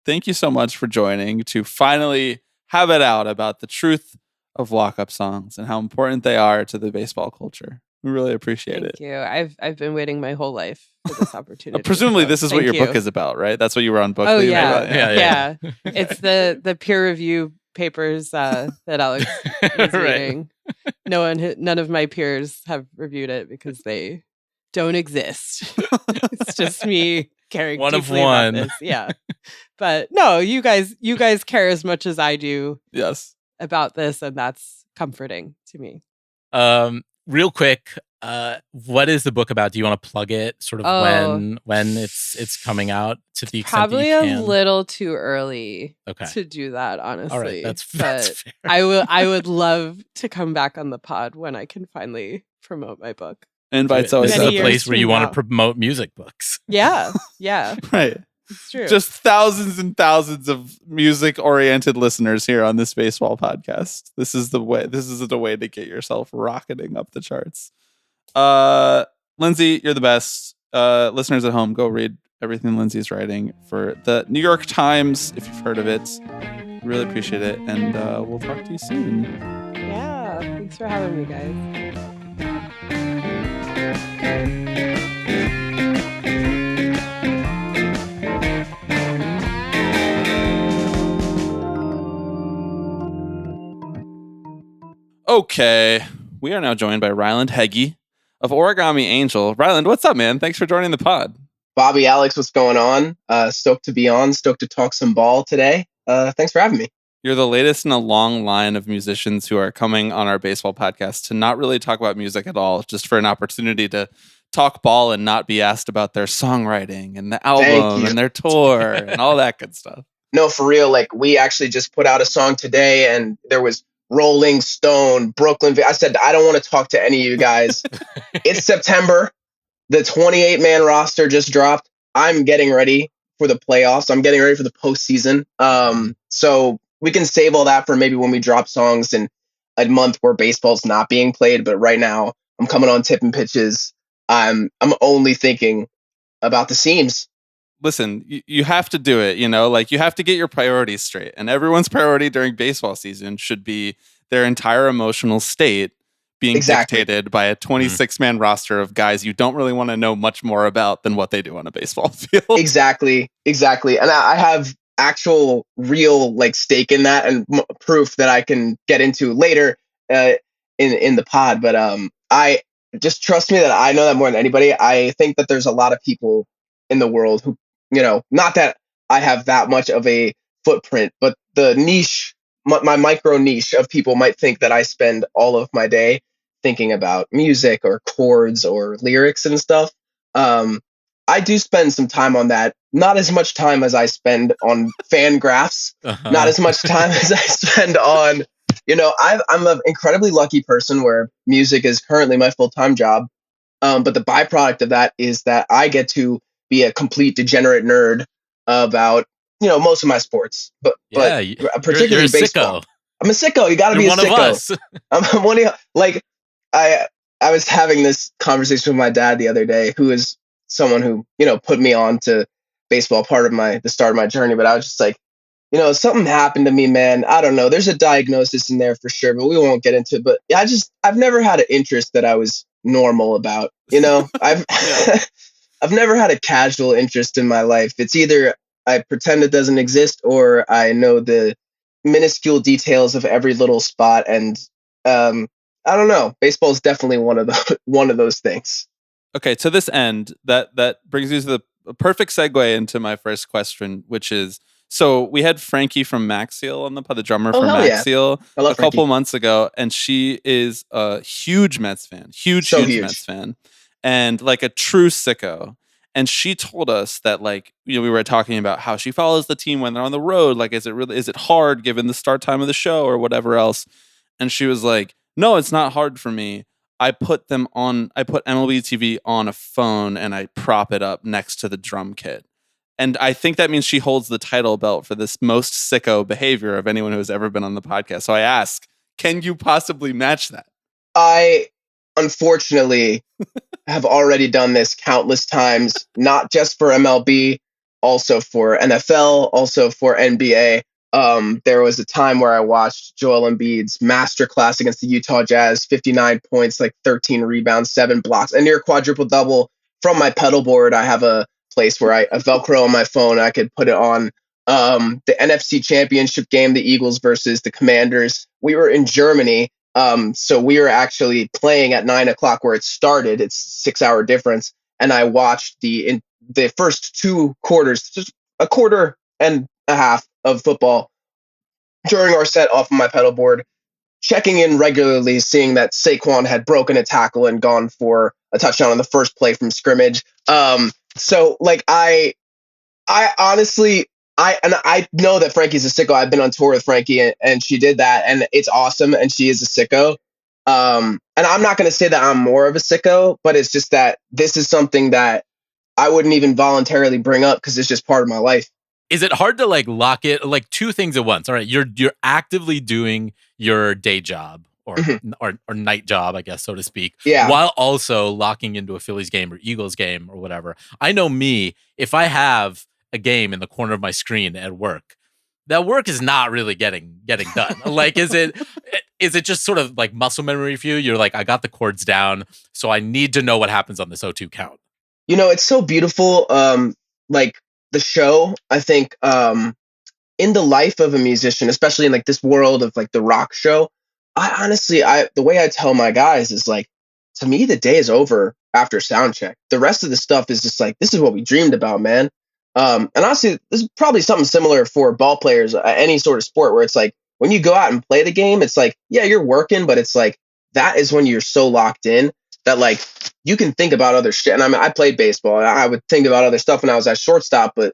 thank you so much for joining to finally have it out about the truth of walk-up songs and how important they are to the baseball culture. We really appreciate it. Thank you. I've been waiting my whole life for this opportunity. Presumably, this is what your book is about, right? That's what you were on book. Oh yeah. It's the peer review papers that Alex is reading. None of my peers have reviewed it because they don't exist. It's just me caring one of deeply one. about this. Yeah, but no, you guys care as much as I do. Yes, about this, and that's comforting to me. Real quick, what is the book about? Do you want to plug it? Sort of when it's coming out, to the extent probably that you can? A little too early to do that, honestly. All right, that's fair. I would love to come back on the pod when I can finally promote my book. Invites always. This is a place where you want to promote music books. Yeah. Right. It's true. Just thousands and thousands of music-oriented listeners here on this baseball podcast. This is the way. This is the way to get yourself rocketing up the charts. Lindsay, you're the best. Listeners at home, go read everything Lindsay's writing for the New York Times if you've heard of it. Really appreciate it, and we'll talk to you soon. Yeah, thanks for having me, guys. Okay, we are now joined by Ryland Heagy of Origami Angel. Ryland, what's up, man? Thanks for joining the pod. Bobby, Alex, what's going on? Stoked to be on. Stoked to talk some ball today. Thanks for having me. You're the latest in a long line of musicians who are coming on our baseball podcast to not really talk about music at all, just for an opportunity to talk ball and not be asked about their songwriting and the album and their tour and all that good stuff. No, for real. Like, we actually just put out a song today, and there was Rolling Stone, Brooklyn. I said, I don't want to talk to any of you guys. It's September. The 28-man roster just dropped. I'm getting ready for the playoffs. I'm getting ready for the postseason. So we can save all that for maybe when we drop songs. And a month where baseball's not being played, but right now I'm coming on tipping pitches. I'm only thinking about the seams. Listen, you have to do it, like you have to get your priorities straight. And everyone's priority during baseball season should be their entire emotional state being dictated by a 26-man roster of guys you don't really want to know much more about than what they do on a baseball field. Exactly. And I have actual real like stake in that and proof that I can get into later in the pod. But I just trust me that I know that more than anybody. I think that there's a lot of people in the world who, not that I have that much of a footprint, but the niche, my micro niche of people might think that I spend all of my day thinking about music or chords or lyrics and stuff. I do spend some time on that. Not as much time as I spend on fan graphs. Not as much time as I spend on, I'm an incredibly lucky person where music is currently my full-time job. But the byproduct of that is that I get to be a complete degenerate nerd about, most of my sports, but particularly you're baseball. I'm a sicko. You got to be a one sicko. Of us. I'm one of you. Like I was having this conversation with my dad the other day, who is someone who, put me on to baseball, part of the start of my journey. But I was just like, something happened to me, man. I don't know. There's a diagnosis in there for sure, but we won't get into it. But I've never had an interest that I was normal about. I've I've never had a casual interest in my life. It's either I pretend it doesn't exist or I know the minuscule details of every little spot. And I don't know. Baseball is definitely one of those things. Okay, to this end, that brings you to the perfect segue into my first question, which is, so we had Frankie from Maxiel on the drummer from Maxiel, a couple months ago, and she is a huge Mets fan, huge Mets fan, and like a true sicko. And she told us that, like, we were talking about how she follows the team when they're on the road. Like, is it hard given the start time of the show or whatever else? And she was like, no, it's not hard for me. I put MLB TV on a phone and I prop it up next to the drum kit. And I think that means she holds the title belt for this most sicko behavior of anyone who has ever been on the podcast. So I ask, can you possibly match that? I, unfortunately, have already done this countless times, not just for MLB, also for NFL, also for NBA. There was a time where I watched Joel Embiid's masterclass against the Utah Jazz, 59 points, like 13 rebounds, 7 blocks, a near quadruple double from my pedal board. I have a place where I Velcro on my phone. I could put it on the NFC Championship game, the Eagles versus the Commanders. We were in Germany. So we were actually playing at 9:00 where it started. It's 6-hour difference. And I watched the first 2 quarters, just a quarter and a half of football during our set off of my pedal board, checking in regularly, seeing that Saquon had broken a tackle and gone for a touchdown on the first play from scrimmage. So like I honestly, I know that Frankie's a sicko. I've been on tour with Frankie and she did that and it's awesome. And she is a sicko. And I'm not going to say that I'm more of a sicko, but it's just that this is something that I wouldn't even voluntarily bring up because it's just part of my life. Is it hard to like lock it, like 2 things at once? All right, you're actively doing your day job or night job, I guess, so to speak, while also locking into a Phillies game or Eagles game or whatever. I know me, if I have a game in the corner of my screen at work, that work is not really getting done. Like, is it just sort of like muscle memory for you? You're like, I got the chords down, so I need to know what happens on this 0-2 count. It's so beautiful. Like the show, I think, in the life of a musician, especially in like this world of like the rock show, I honestly, the way I tell my guys is like, to me, the day is over after sound check. The rest of the stuff is just like, this is what we dreamed about, man. And honestly, this is probably something similar for ball players, any sort of sport, where it's like, when you go out and play the game, it's like, yeah, you're working, but it's like, that is when you're so locked in that like, you can think about other shit. And I mean, I played baseball and I would think about other stuff when I was at shortstop, but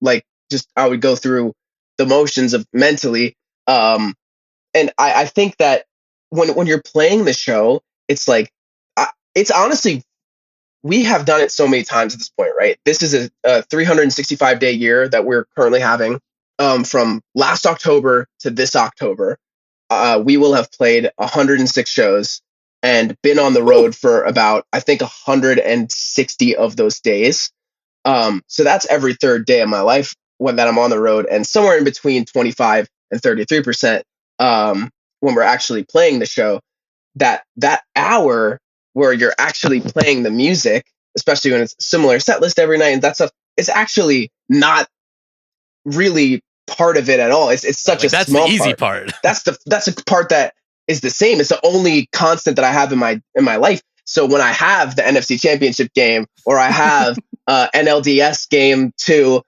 like just, I would go through the motions of mentally. And I think that when you're playing the show, it's like, it's honestly, we have done it so many times at this point, right? This is a 365-day year that we're currently having, from last October to this October. we will have played 106 shows and been on the road for about, I think, 160 of those days. So that's every third day of my life that I'm on the road, and somewhere in between 25 and 33% when we're actually playing the show. That hour where you're actually playing the music, especially when it's similar set list every night, and that stuff, it's actually not really part of it at all. It's such a that's small the easy part. That's a part that is the same. It's the only constant that I have in my life. So when I have the NFC Championship game, or I have NLDS game 2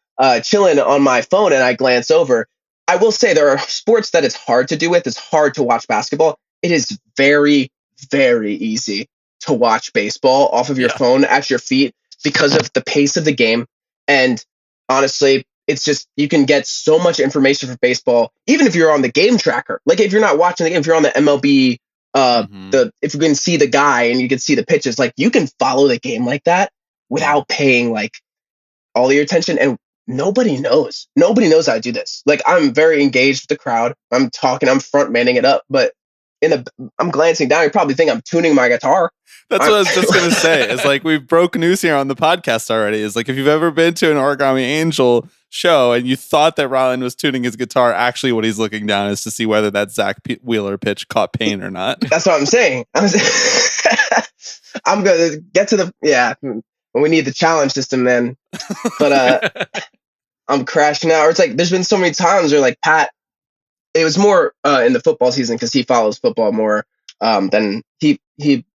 chilling on my phone and I glance over, I will say there are sports that it's hard to do with. It's hard to watch basketball. It is very, very easy to watch baseball off of your phone at your feet because of the pace of the game. And honestly, it's just, you can get so much information for baseball, even if you're on the game tracker. Like if you're not watching the game, if you're on the MLB, if you can see the guy and you can see the pitches, like you can follow the game like that without paying like all your attention. And nobody knows how to do this. Like I'm very engaged with the crowd. I'm talking, I'm front manning it up, but I'm glancing down. You probably think I'm tuning my guitar. That's what I was just going to say. It's like we broke news here on the podcast already. Is like if you've ever been to an Origami Angel show and you thought that Ryland was tuning his guitar, actually what he's looking down is to see whether that Zach Wheeler pitch caught pain or not. That's what I'm saying. I'm going to get to when we need the challenge system then. But I'm crashing out. Or it's like there's been so many times where like Pat, it was more in the football season because he follows football more than he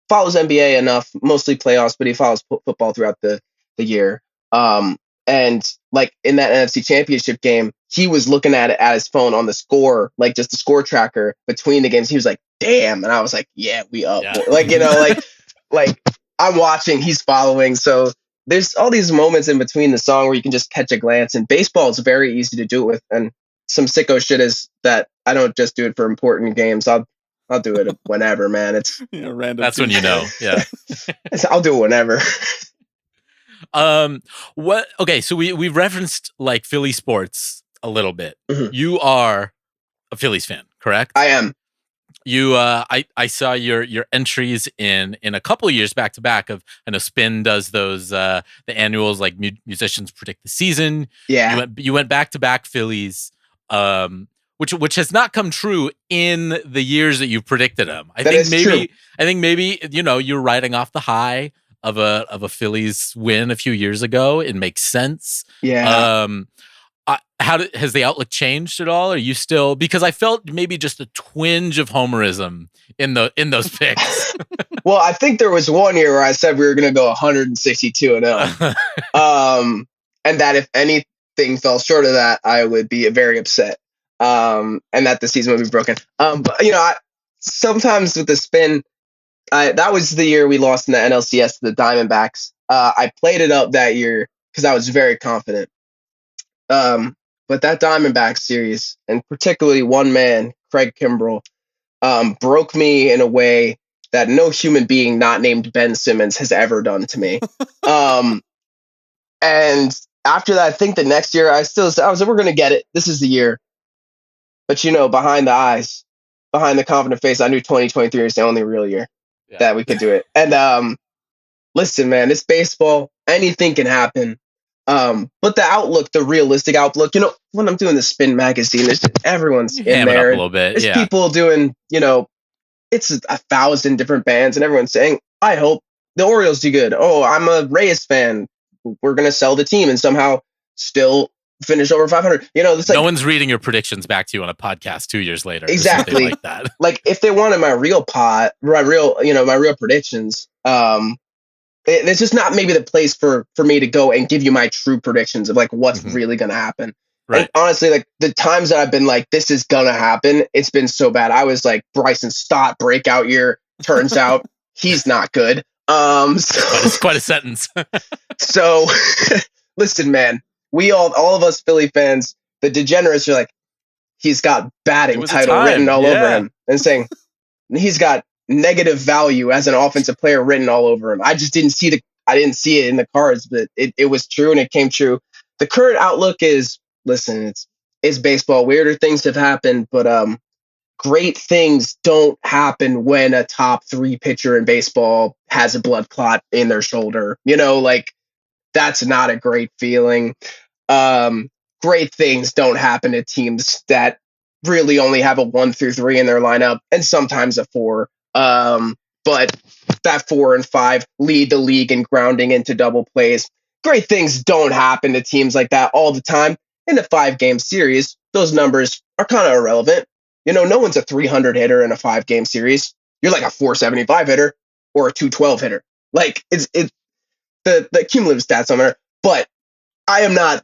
follows NBA enough, mostly playoffs, but he follows football throughout the year. And like in that NFC Championship game, he was looking at it at his phone on the score, like just the score tracker between the games. He was like, "Damn!" And I was like, "Yeah, we up." Yeah. Like like I'm watching, he's following. So there's all these moments in between the song where you can just catch a glance. And baseball is very easy to do it with. And some sicko shit is that I don't just do it for important games. I'll do it whenever, man. It's random. That's when you know. Yeah. I'll do it whenever. What? Okay, so we referenced like Philly sports a little bit. Mm-hmm. You are a Phillies fan, correct? I am. You, I saw your entries in a couple of years back to back. Of I know Spin does those the annuals like musicians predict the season. Yeah, you went back to back Phillies. Which has not come true in the years that you've predicted them. I think maybe you're riding off the high of a Phillies win a few years ago. It makes sense. Yeah. Has the outlook changed at all? Are you still, because I felt maybe just a twinge of homerism in those picks. Well, I think there was one year where I said we were going to go 162-0, and that if anything fell short of that, I would be very upset. And that the season would be broken. But sometimes with the Spin, that was the year we lost in the NLCS to the Diamondbacks. I played it up that year because I was very confident. But that Diamondback series, and particularly one man, Craig Kimbrell, broke me in a way that no human being not named Ben Simmons has ever done to me. And after that, I think the next year I was like, we're going to get it. This is the year. But behind the eyes, behind the confident face, I knew 2023 was the only real year that we could do it. And listen, man, it's baseball. Anything can happen. But the outlook, the realistic outlook, when I'm doing the Spin magazine, everyone's in there. Up a little bit. There's people doing, it's 1,000 different bands, and everyone's saying, I hope the Orioles do good. Oh, I'm a Reyes fan. We're going to sell the team and somehow still finish over 500. It's like, no one's reading your predictions back to you on a podcast 2 years later. Exactly. Like that. Like if they wanted my real predictions, it's just not maybe the place for me to go and give you my true predictions of like what's really going to happen. Right. And honestly, like the times that I've been like, this is going to happen, it's been so bad. I was like, Bryson Stott breakout year. Turns out he's not good. It's quite a sentence. So listen, man, we all of us Philly fans, the degenerates are like, he's got batting title written all over him, and saying he's got negative value as an offensive player written all over him. I just didn't see it in the cards, but it was true, and it came true. The current outlook is, listen, it's baseball. Weirder things have happened, but great things don't happen when a top 3 pitcher in baseball has a blood clot in their shoulder. Like that's not a great feeling. Great things don't happen to teams that really only have a 1 through 3 in their lineup and sometimes a 4. But that 4 and 5 lead the league in grounding into double plays. Great things don't happen to teams like that all the time. In a 5-game series, those numbers are kind of irrelevant. No one's a 300 hitter in a 5-game series. You're like a 475 hitter or a 212 hitter. Like it's the cumulative stats on there. But I am not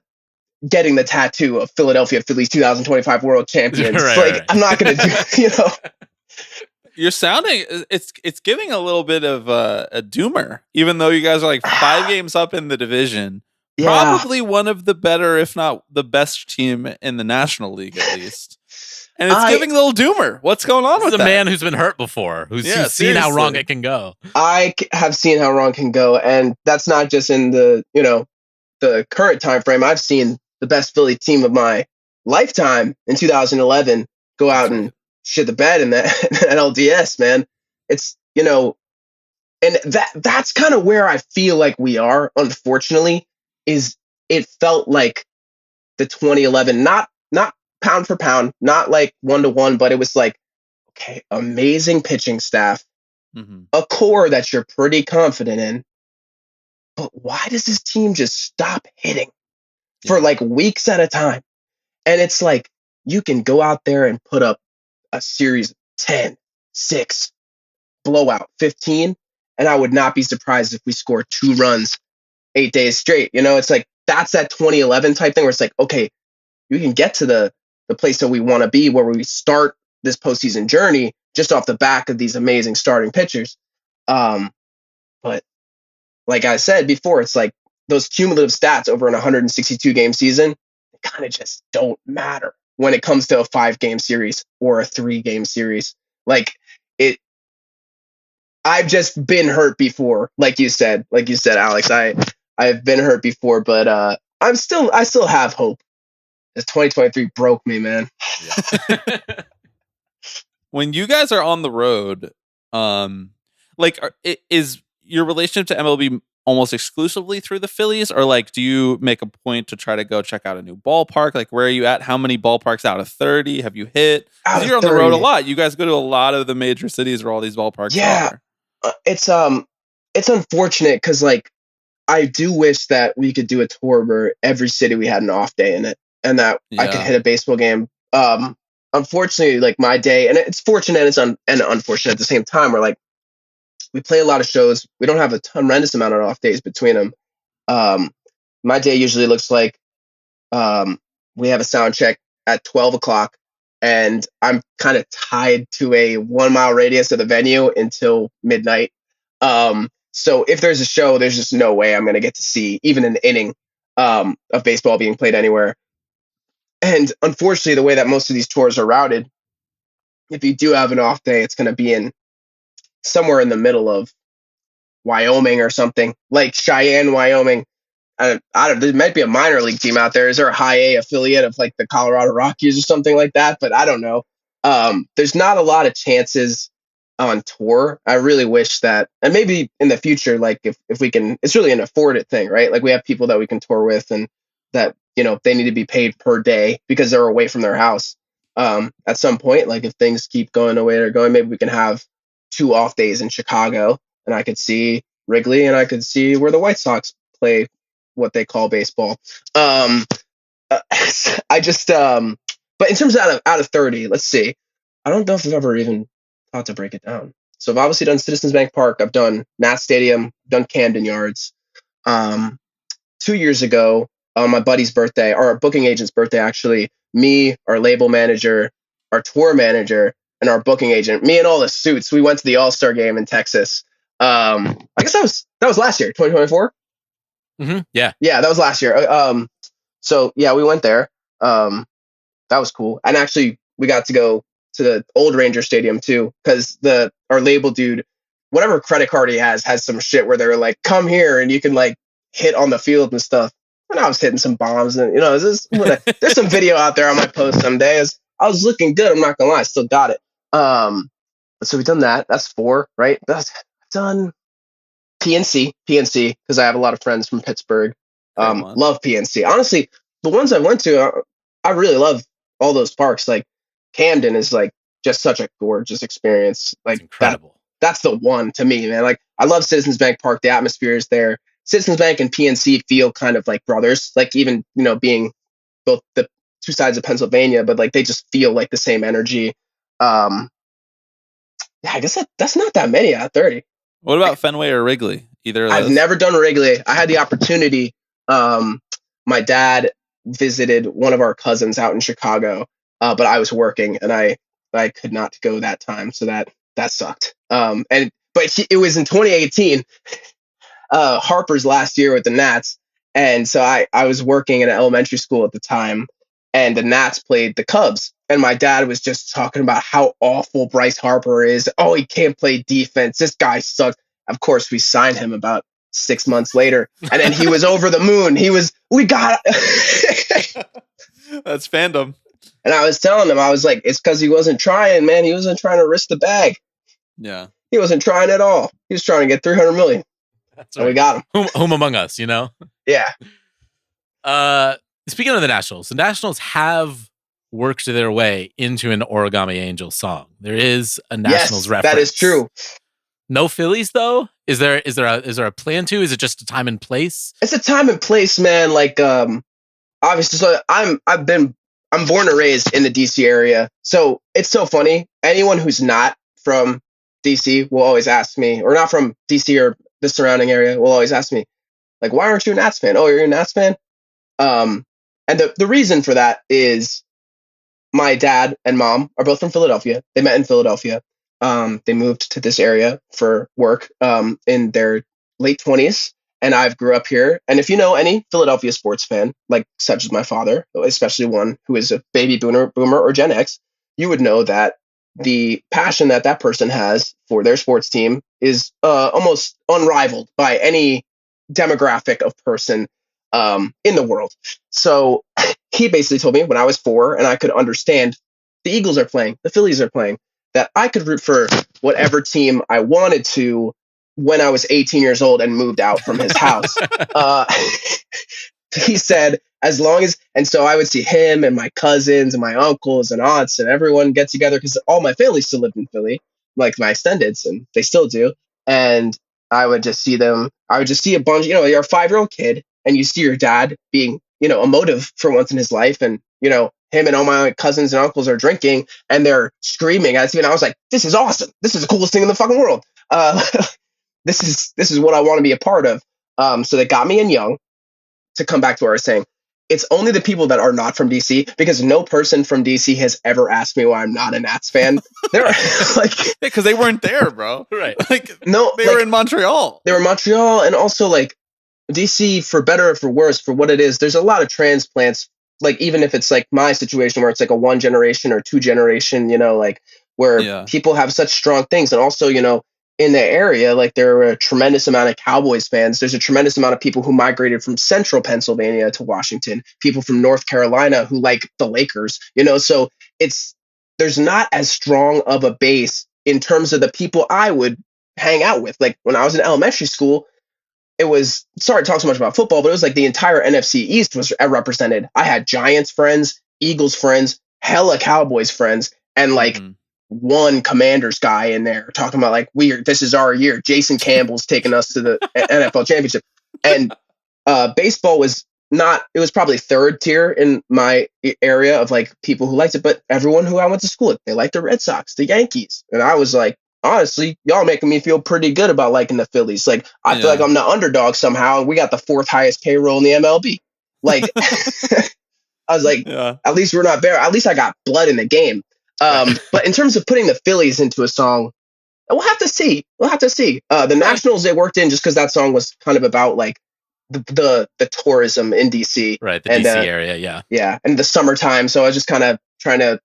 getting the tattoo of Philadelphia Phillies 2025 world champions. Right. I'm not going to do, You're sounding, it's giving a little bit of a doomer, even though you guys are like 5 games up in the division. Yeah. Probably one of the better, if not the best team in the National League, at least. And it's giving a little doomer. What's going on with the that? man who's been hurt before, who's seen how wrong it can go. I have seen how wrong it can go, and that's not just in the the current time frame. I've seen the best Philly team of my lifetime in 2011 go out and shit the bed in that LDS, man. It's and that's kind of where I feel like we are, unfortunately. Is it felt like the 2011, not pound for pound, not like 1-to-1, but it was like, okay, amazing pitching staff, a core that you're pretty confident in. But why does this team just stop hitting for like weeks at a time? And it's like, you can go out there and put up a series of 10, 6, blowout, 15, and I would not be surprised if we score 2 runs 8 days straight. It's like, that's that 2011 type thing where it's like, okay, we can get to the place that we want to be, where we start this postseason journey just off the back of these amazing starting pitchers. But like I said before, it's like those cumulative stats over an 162 game season kind of just don't matter when it comes to a 5-game series or a 3-game series. Like I've just been hurt before, like you said, Alex. I've been hurt before, but I still have hope. This 2023 broke me, man. Yeah. When you guys are on the road, is your relationship to MLB almost exclusively through the Phillies, or like, do you make a point to try to go check out a new ballpark? Like, where are you at? How many ballparks out of 30 have you hit? Because you're on the road a lot. You guys go to a lot of the major cities where all these ballparks are. It's unfortunate because like I do wish that we could do a tour where every city we had an off day in it, and that I could hit a baseball game. Unfortunately, like my day, and it's fortunate and unfortunate at the same time, where like we play a lot of shows. We don't have a tremendous amount of off days between them. My day usually looks like we have a sound check at 12 o'clock, and I'm kind of tied to a 1 mile radius of the venue until midnight. So if there's a show, there's just no way I'm going to get to see even an inning of baseball being played anywhere. And unfortunately, the way that most of these tours are routed, if you do have an off day, it's going to be in somewhere in the middle of Wyoming or something, like Cheyenne, Wyoming. I don't. There might be a minor league team out there. Is there a high A affiliate of like the Colorado Rockies or something like that? But I don't know. There's not a lot of chances on tour. I really wish that, and maybe in the future, like if we can, it's really an afforded thing, right? Like we have people that we can tour with, and that they need to be paid per day because they're away from their house. At some point, like if things keep going the way they're going, maybe we can have 2 off days in Chicago, and I could see Wrigley, and I could see where the White Sox play what they call baseball. I just, but in terms of out of 30, let's see. I don't know if I've ever even thought to break it down. So I've obviously done Citizens Bank Park. I've done Nat Stadium, done Camden Yards. 2 years ago, on my buddy's birthday, or our booking agent's birthday, actually, me, our label manager, our tour manager, and our booking agent, me and all the suits, we went to the All-Star game in Texas. I guess that was last year, 2024. Yeah, that was last year. So yeah, we went there. That was cool, and actually, we got to go to the old Ranger Stadium too, because our label dude, whatever credit card he has some shit where they're like, come here and you can like hit on the field and stuff. And I was hitting some bombs, and there's some video out there on my post some days. I was looking good. I'm not gonna lie, I still got it. So we've done that. That's 4, right? I've done PNC, because I have a lot of friends from Pittsburgh. Love PNC. Honestly, the ones I went to, I really love all those parks. Like Camden is like just such a gorgeous experience. Like It's incredible. That's the one to me, man. Like I love Citizens Bank Park. The atmosphere is there. Citizens Bank and PNC feel kind of like brothers. Like even, being both the two sides of Pennsylvania, but like they just feel like the same energy. Yeah, I guess that's not that many out of 30. What about Fenway or Wrigley? Either of those? I've never done Wrigley. I had the opportunity. My dad visited one of our cousins out in Chicago, but I was working and I could not go that time, so that sucked. But it was in 2018, Harper's last year with the Nats, and so I was working in an elementary school at the time, and the Nats played the Cubs, and my dad was just talking about how awful Bryce Harper is. Oh, he can't play defense. This guy sucks. Of course, we signed him about 6 months later, and then he was over the moon. We got it. That's fandom. And I was telling him, I was like, it's because he wasn't trying, man. He wasn't trying to risk the bag. Yeah. He wasn't trying at all. He was trying to get $300 million. That's right. And we got him. Whom among us, Yeah. Speaking of the Nationals have worked their way into an Origami Angels song. There is a Nationals reference. That is true. No Phillies though? Is there a plan to? Is it just a time and place? It's a time and place, man. Like obviously, so I'm born and raised in the DC area. So it's so funny. Anyone who's not from DC will always ask me, or not from DC or the surrounding area, will always ask me, like, why aren't you a Nats fan? Oh, you're a Nats fan? And the reason for that is my dad and mom are both from Philadelphia. They met in Philadelphia. They moved to this area for work in their late 20s, and I've grew up here. And if you know any Philadelphia sports fan, like such as my father, especially one who is a baby boomer or Gen X, you would know that the passion that person has for their sports team is almost unrivaled by any demographic of person in the world. So he basically told me when I was 4 and I could understand the Eagles are playing, the Phillies are playing, that I could root for whatever team I wanted to when I was 18 years old and moved out from his house. He said, as long as, and so I would see him and my cousins and my uncles and aunts and everyone get together because all my family still lived in Philly, like my extendeds, and they still do. And I would just see them. I would just see a bunch, you're a 5-year-old kid and you see your dad being, emotive for once in his life. And, him and all my cousins and uncles are drinking and they're screaming at us. And I was like, this is awesome. This is the coolest thing in the fucking world. This is what I want to be a part of. So they got me in young. To come back to what I was saying, it's only the people that are not from DC, because no person from DC has ever asked me why I'm not a Nats fan. They're like, because they weren't there, bro. Right. Like, no, they were in Montreal. They were in Montreal, and also like DC, for better or for worse, for what it is, there's a lot of transplants. Like even if it's like my situation where it's like a 1 generation or 2 generation, like where people have such strong things, and also in the area, like there are a tremendous amount of Cowboys fans. There's a tremendous amount of people who migrated from central Pennsylvania to Washington, people from North Carolina who like the Lakers, so there's not as strong of a base in terms of the people I would hang out with. Like when I was in elementary school, it was, sorry to talk so much about football, but it was like the entire NFC East was represented. I had Giants friends, Eagles friends, hella Cowboys friends, and like one Commanders guy in there talking about like, this is our year. Jason Campbell's taking us to the NFL championship. And baseball was not, it was probably 3rd tier in my area of like people who liked it, but everyone who I went to school with, they liked the Red Sox, the Yankees. And I was like, honestly, y'all making me feel pretty good about liking the Phillies. Like, I feel like I'm the underdog somehow. We got the 4th highest payroll in the MLB. Like, I was like, at least we're not bare. At least I got blood in the game. But in terms of putting the Phillies into a song, we'll have to see. The Nationals, they worked in just because that song was kind of about like the tourism in DC. Right, the DC area, yeah. Yeah, and the summertime. So I was just kind of trying to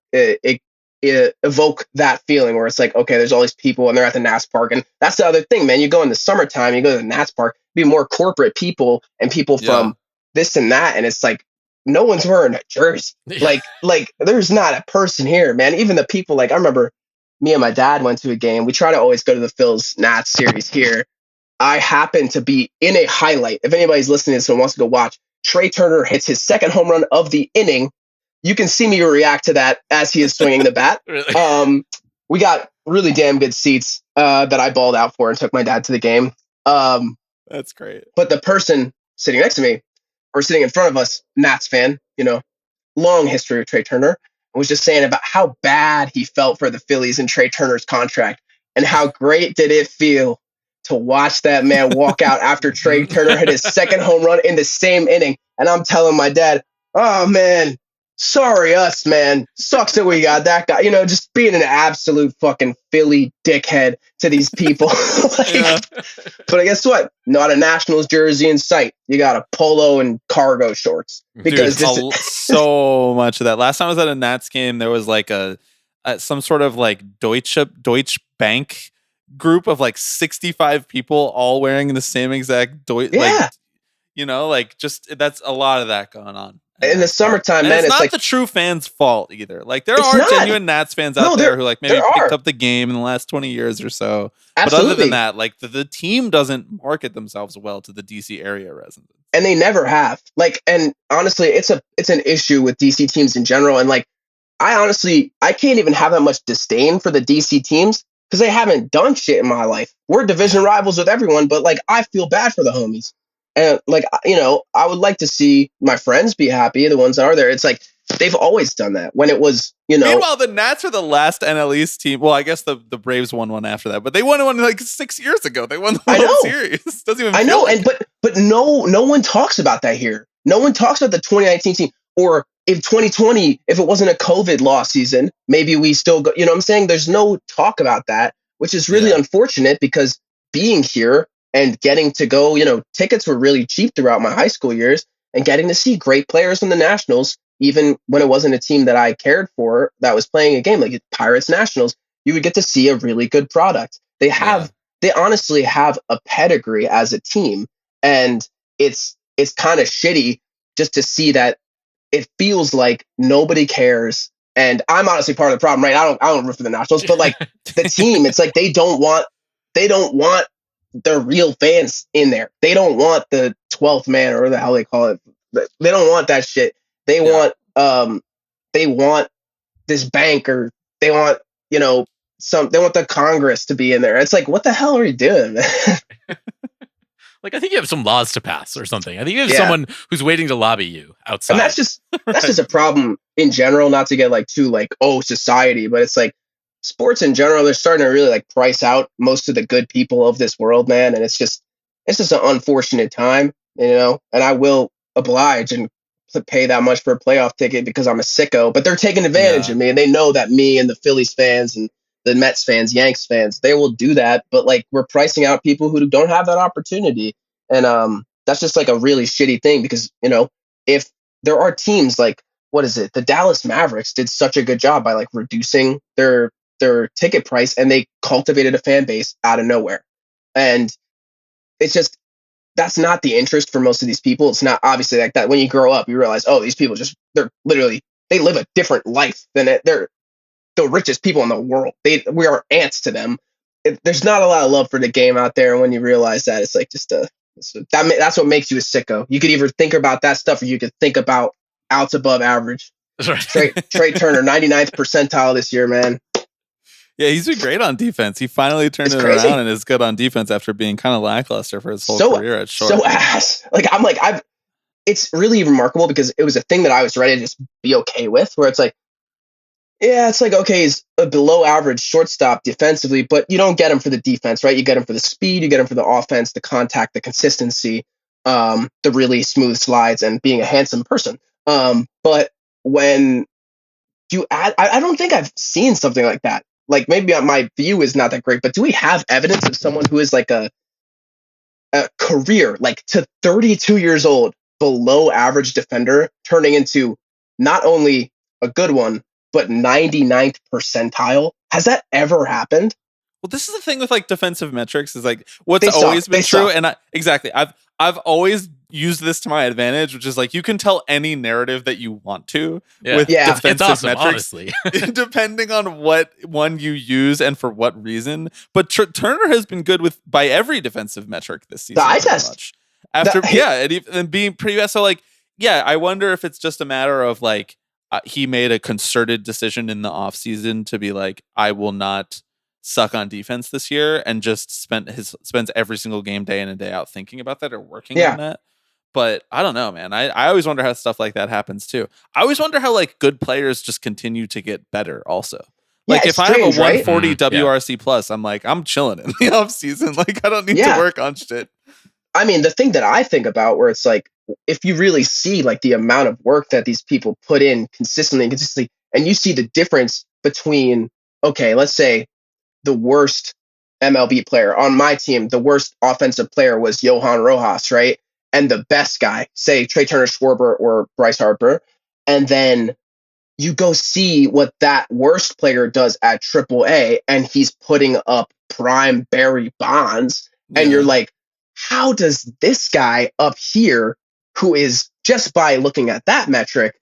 evoke that feeling where it's like, okay, there's all these people and they're at the Nats Park. And that's the other thing, man. You go in the summertime, you go to the Nats Park, be more corporate people and people from this and that. And it's like no one's wearing a jersey. Like there's not a person here, man. Even the people, like I remember me and my dad went to a game. We try to always go to the Phils Nats series here. I happened to be in a highlight. If anybody's listening to this and wants to go watch, Trey Turner hits his second home run of the inning. You can see me react to that as he is swinging the bat. Really? We got really damn good seats that I balled out for and took my dad to the game. That's great. But the person sitting next to me or sitting in front of us, Nats fan, long history of Trey Turner, was just saying about how bad he felt for the Phillies and Trey Turner's contract and how great did it feel to watch that man walk out after Trey Turner hit his second home run in the same inning. And I'm telling my dad, oh man, sorry us, man. Sucks that we got that guy. Just being an absolute fucking Philly dickhead to these people. But guess what? Not a Nationals jersey in sight. You got a polo and cargo shorts. Because so much of that. Last time I was at a Nats game, there was like some sort of like Deutsche Bank group of like 65 people all wearing the same exact just that's a lot of that going on. In the summertime, and man, it's not like the true fans' fault either. Like there are genuine Nats fans out there who like maybe picked up the game in the last 20 years or so. Absolutely. But other than that, like the team doesn't market themselves well to the DC area residents. And they never have. Like, and honestly, it's an issue with DC teams in general. And like, I can't even have that much disdain for the DC teams because they haven't done shit in my life. We're division rivals with everyone, but like, I feel bad for the homies. And like, I would like to see my friends be happy, the ones that are there. It's like, they've always done that. When it was, Meanwhile, the Nats are the last NL East team. Well, I guess the Braves won one after that, but they won one like 6 years ago. They won the World Series. Doesn't even. I know, like but no one talks about that here. No one talks about the 2019 team, or if 2020, if it wasn't a COVID loss season, maybe we still go. You know what I'm saying? There's no talk about that, which is really unfortunate because being here and getting to go, tickets were really cheap throughout my high school years, and getting to see great players from the Nationals. Even when it wasn't a team that I cared for that was playing a game like Pirates Nationals, you would get to see a really good product. They honestly have a pedigree as a team, and it's kind of shitty just to see that it feels like nobody cares. And I'm honestly part of the problem, right? I don't root for the Nationals, but like the team, it's like they don't want the real fans in there. They don't want the 12th man or the hell they call it. They don't want that shit. They want this bank, or they want, they want the Congress to be in there. It's like, what the hell are you doing, man? Like, I think you have some laws to pass or something. I think you have someone who's waiting to lobby you outside. And that's just a problem in general, not to get like too like, society, but it's like sports in general, they're starting to really like price out most of the good people of this world, man. And it's just an unfortunate time, and I will oblige and pay that much for a playoff ticket because I'm a sicko, but they're taking advantage of me, and they know that me and the Phillies fans and the Mets fans, Yanks fans, they will do that. But like, we're pricing out people who don't have that opportunity. And that's just like a really shitty thing because, if there are teams like, what is it? The Dallas Mavericks did such a good job by like reducing their ticket price, and they cultivated a fan base out of nowhere. And it's just, that's not the interest for most of these people. It's not obviously like that. When you grow up, you realize, these people they live a different life than they're the richest people in the world. We are ants to them. There's not a lot of love for the game out there. And when you realize that, it's like that's what makes you a sicko. You could either think about that stuff, or you could think about outs above average. Trey Turner, 99th percentile this year, man. Yeah, he's been great on defense. He finally turned it around and is good on defense after being kind of lackluster for his whole career at short. So ass. It's really remarkable because it was a thing that I was ready to just be okay with, where it's like, okay, he's a below average shortstop defensively, but you don't get him for the defense, right? You get him for the speed, you get him for the offense, the contact, the consistency, the really smooth slides, and being a handsome person. But when you add, I don't think I've seen something like that. Like, maybe my view is not that great, but do we have evidence of someone who is like a career, like to 32 years old, below average defender turning into not only a good one, but 99th percentile? Has that ever happened? Well, this is the thing with like defensive metrics is like what's always been true. And I've always used this to my advantage, which is like you can tell any narrative that you want to with defensive it's awesome, metrics, honestly. depending on what one you use and for what reason. But Turner has been good by every defensive metric this season. The eye test. Much. And being pretty so like, yeah, I wonder if it's just a matter of like he made a concerted decision in the offseason to be like, I will not suck on defense this year, and just spends every single game day in and day out thinking about that or working on that. But I don't know, man. I always wonder how stuff like that happens too. I always wonder how like good players just continue to get better also. Like if I have a 140 WRC plus, I'm like, I'm chilling in the off season. Like I don't need to work on shit. I mean, the thing that I think about where it's like, if you really see like the amount of work that these people put in consistently, and you see the difference between, okay, let's say the worst MLB player on my team, the worst offensive player was Johan Rojas, right? And the best guy, say Trey Turner Schwarber or Bryce Harper. And then you go see what that worst player does at AAA, and he's putting up prime Barry Bonds. And you're like, how does this guy up here, who is just by looking at that metric,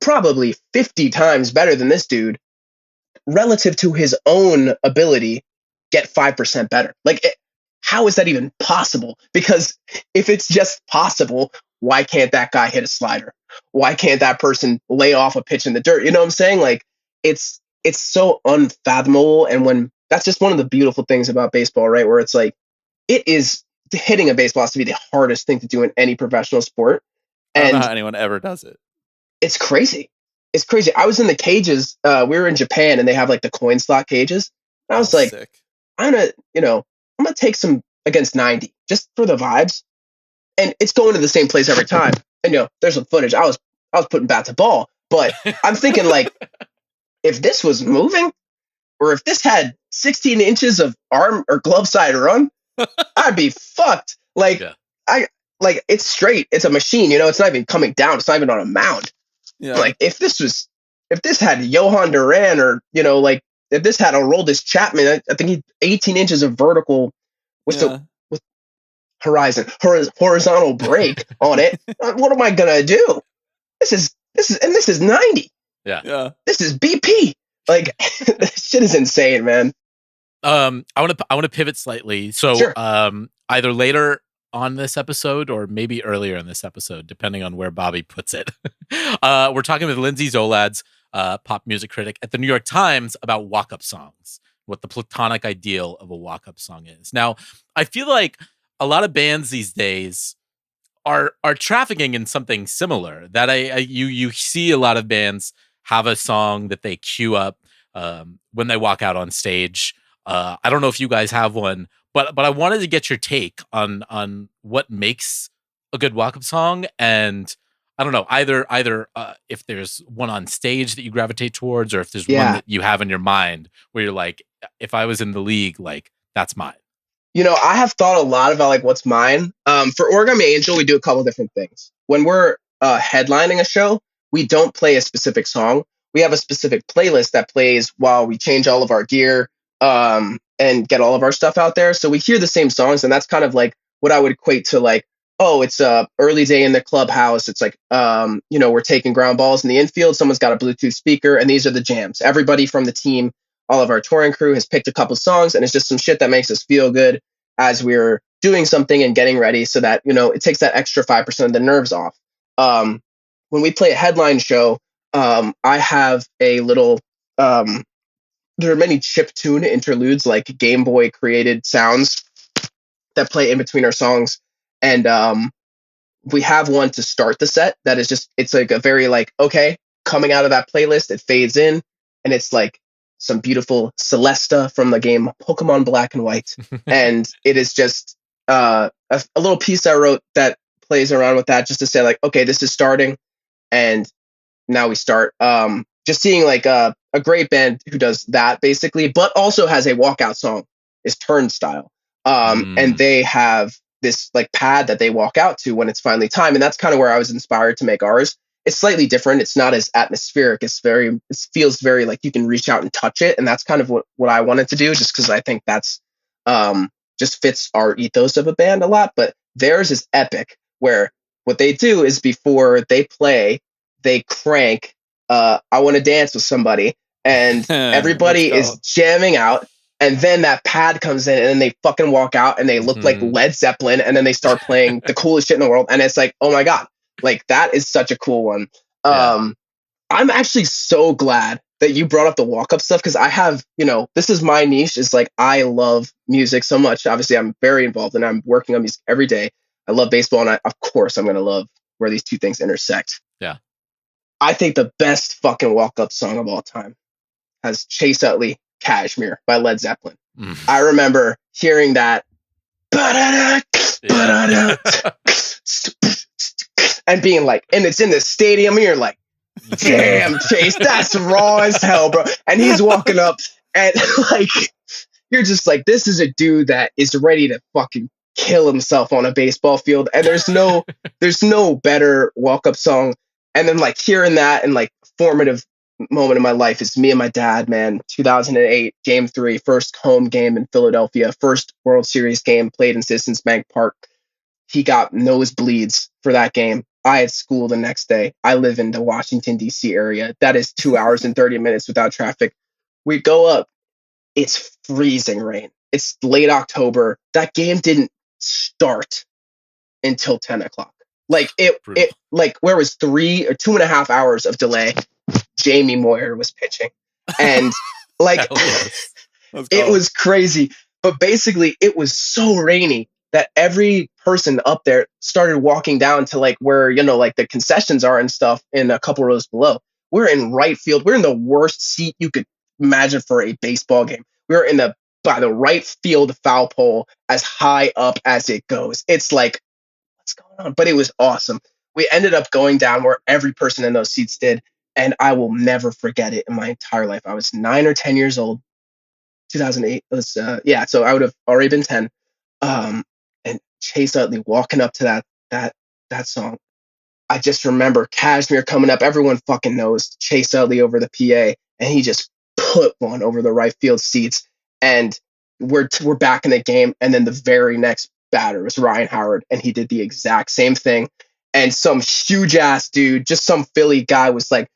probably 50 times better than this dude, relative to his own ability, get 5% better? Like, how is that even possible? Because if it's just possible, why can't that guy hit a slider? Why can't that person lay off a pitch in the dirt? You know what I'm saying? Like, it's so unfathomable. And when that's just one of the beautiful things about baseball, right? Where it's like, it is hitting a baseball has to be the hardest thing to do in any professional sport. And I don't know how anyone ever does it. It's crazy. It's crazy. I was in the cages. We were in Japan, and they have like the coin slot cages. And I was like, sick. I'm gonna take some against 90 just for the vibes. And it's going to the same place every time. And there's some footage. I was putting bat to ball, but I'm thinking like, if this was moving, or if this had 16 inches of arm or glove side run, I'd be fucked. Like it's straight. It's a machine. It's not even coming down. It's not even on a mound. Yeah. Like if this had Johan Duran, or like if this had Aroldis Chapman, I think he 18 inches of vertical with with horizontal break on it. What am I gonna do? This is 90. Yeah. This is BP. Like this shit is insane, man. I want to pivot slightly. So sure. Either later on this episode or maybe earlier in this episode, depending on where Bobby puts it. We're talking with Lindsay Zoladz, pop music critic at the New York Times, about walk-up songs, what the platonic ideal of a walk-up song is. Now, I feel like a lot of bands these days are trafficking in something similar. That you see a lot of bands have a song that they cue up when they walk out on stage. I don't know if you guys have one, but I wanted to get your take on what makes a good walk-up song, and I don't know, either if there's one on stage that you gravitate towards, or if there's one that you have in your mind where you're like, if I was in the league, like that's mine. I have thought a lot about like what's mine. For Origami Angel, we do a couple different things. When we're headlining a show, we don't play a specific song. We have a specific playlist that plays while we change all of our gear and get all of our stuff out there. So we hear the same songs, and that's kind of like what I would equate to like, oh, it's a early day in the clubhouse. It's like, we're taking ground balls in the infield. Someone's got a Bluetooth speaker, and these are the jams. Everybody from the team, all of our touring crew has picked a couple songs, and it's just some shit that makes us feel good as we're doing something and getting ready, so that, it takes that extra 5% of the nerves off. When we play a headline show, I have a little, there are many chiptune interludes, like Game Boy created sounds that play in between our songs. And we have one to start the set that is just, it's like a very like, okay, coming out of that playlist, it fades in, and it's like some beautiful Celesta from the game Pokemon Black and White. And it is just a little piece I wrote that plays around with that, just to say like, okay, this is starting, and now we start. Just seeing like a great band who does that basically, but also has a walkout song, is Turnstile. And they have this like pad that they walk out to when it's finally time. And that's kind of where I was inspired to make ours. It's slightly different. It's not as atmospheric. It feels very like you can reach out and touch it. And that's kind of what I wanted to do, just because I think that's just just fits our ethos of a band a lot, but theirs is epic, where what they do is before they play, they crank I Want to Dance with Somebody, and everybody is jamming out, and then that pad comes in, and then they fucking walk out, and they look like Led Zeppelin, and then they start playing the coolest shit in the world, and it's like, oh my God, like that is such a cool one. I'm actually so glad that you brought up the walk-up stuff, because I have, this is my niche, is like, I love music so much. Obviously, I'm very involved, and I'm working on music every day. I love baseball, and of course, I'm going to love where these two things intersect. Yeah. I think the best fucking walk-up song of all time has Chase Utley, Cashmere by Led Zeppelin. I remember hearing that and being like, and it's in the stadium, and you're like, damn, Chase, that's raw as hell, bro. And he's walking up, and like, you're just like, this is a dude that is ready to fucking kill himself on a baseball field, and there's no better walk-up song. And then like hearing that, and like formative moment in my life is me and my dad, man. 2008 Game 3, first home game in Philadelphia, first World Series game played in Citizens Bank Park. He got nosebleeds for that game. I had school the next day. I live in the Washington, D.C. area. That is 2 hours and 30 minutes without traffic. We go up. It's freezing rain. It's late October. That game didn't start until 10 o'clock. Like it like where was 3 or 2.5 hours of delay. Jamie Moyer was pitching, and like it was crazy. But basically, it was so rainy that every person up there started walking down to like where, like the concessions are and stuff in a couple rows below. We're in right field. We're in the worst seat you could imagine for a baseball game. We're in by the right field foul pole, as high up as it goes. It's like, what's going on? But it was awesome. We ended up going down where every person in those seats did, and I will never forget it in my entire life. I was 9 or 10 years old. 2008 was so I would have already been 10. And Chase Utley walking up to that song. I just remember Cashmere coming up. Everyone fucking knows Chase Utley over the PA, and he just put one over the right field seats. And we're back in the game. And then the very next batter was Ryan Howard, and he did the exact same thing. And some huge ass dude, just some Philly guy, was like,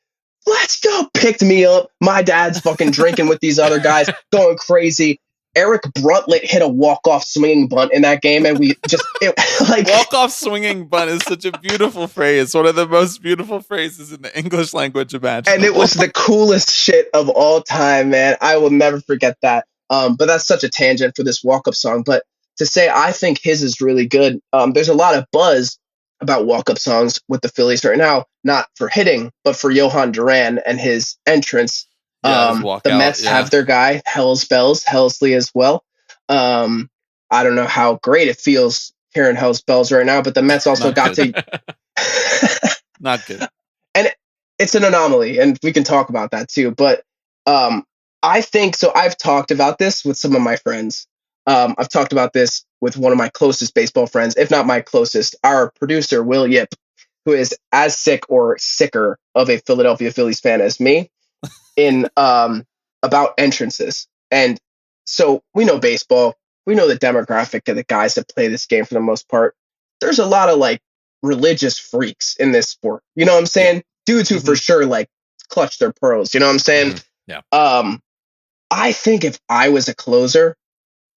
let's go, picked me up. My dad's fucking drinking with these other guys, going crazy. Eric Bruntlett hit a walk-off swinging bunt in that game, and we just walk-off swinging bunt is such a beautiful phrase. One of the most beautiful phrases in the English language imaginable. And it was the coolest shit of all time, man. I will never forget that. But that's such a tangent for this walk-up song. But to say I think his is really good, there's a lot of buzz about walk-up songs with the Phillies right now, not for hitting, but for Johan Duran and his entrance. The Mets have their guy, Hell's Bells, Helsley as well. I don't know how great it feels hearing Hell's Bells right now, but the Mets also got to... Not good. And it's an anomaly, and we can talk about that too. But I think, so I've talked about this with some of my friends. I've talked about this with one of my closest baseball friends, if not my closest, our producer, Will Yip, who is as sick or sicker of a Philadelphia Phillies fan as me, in about entrances. And so we know baseball. We know the demographic of the guys that play this game for the most part. There's a lot of like religious freaks in this sport. You know what I'm saying? Dudes who for sure like clutch their pearls. You know what I'm saying? Yeah. I think if I was a closer,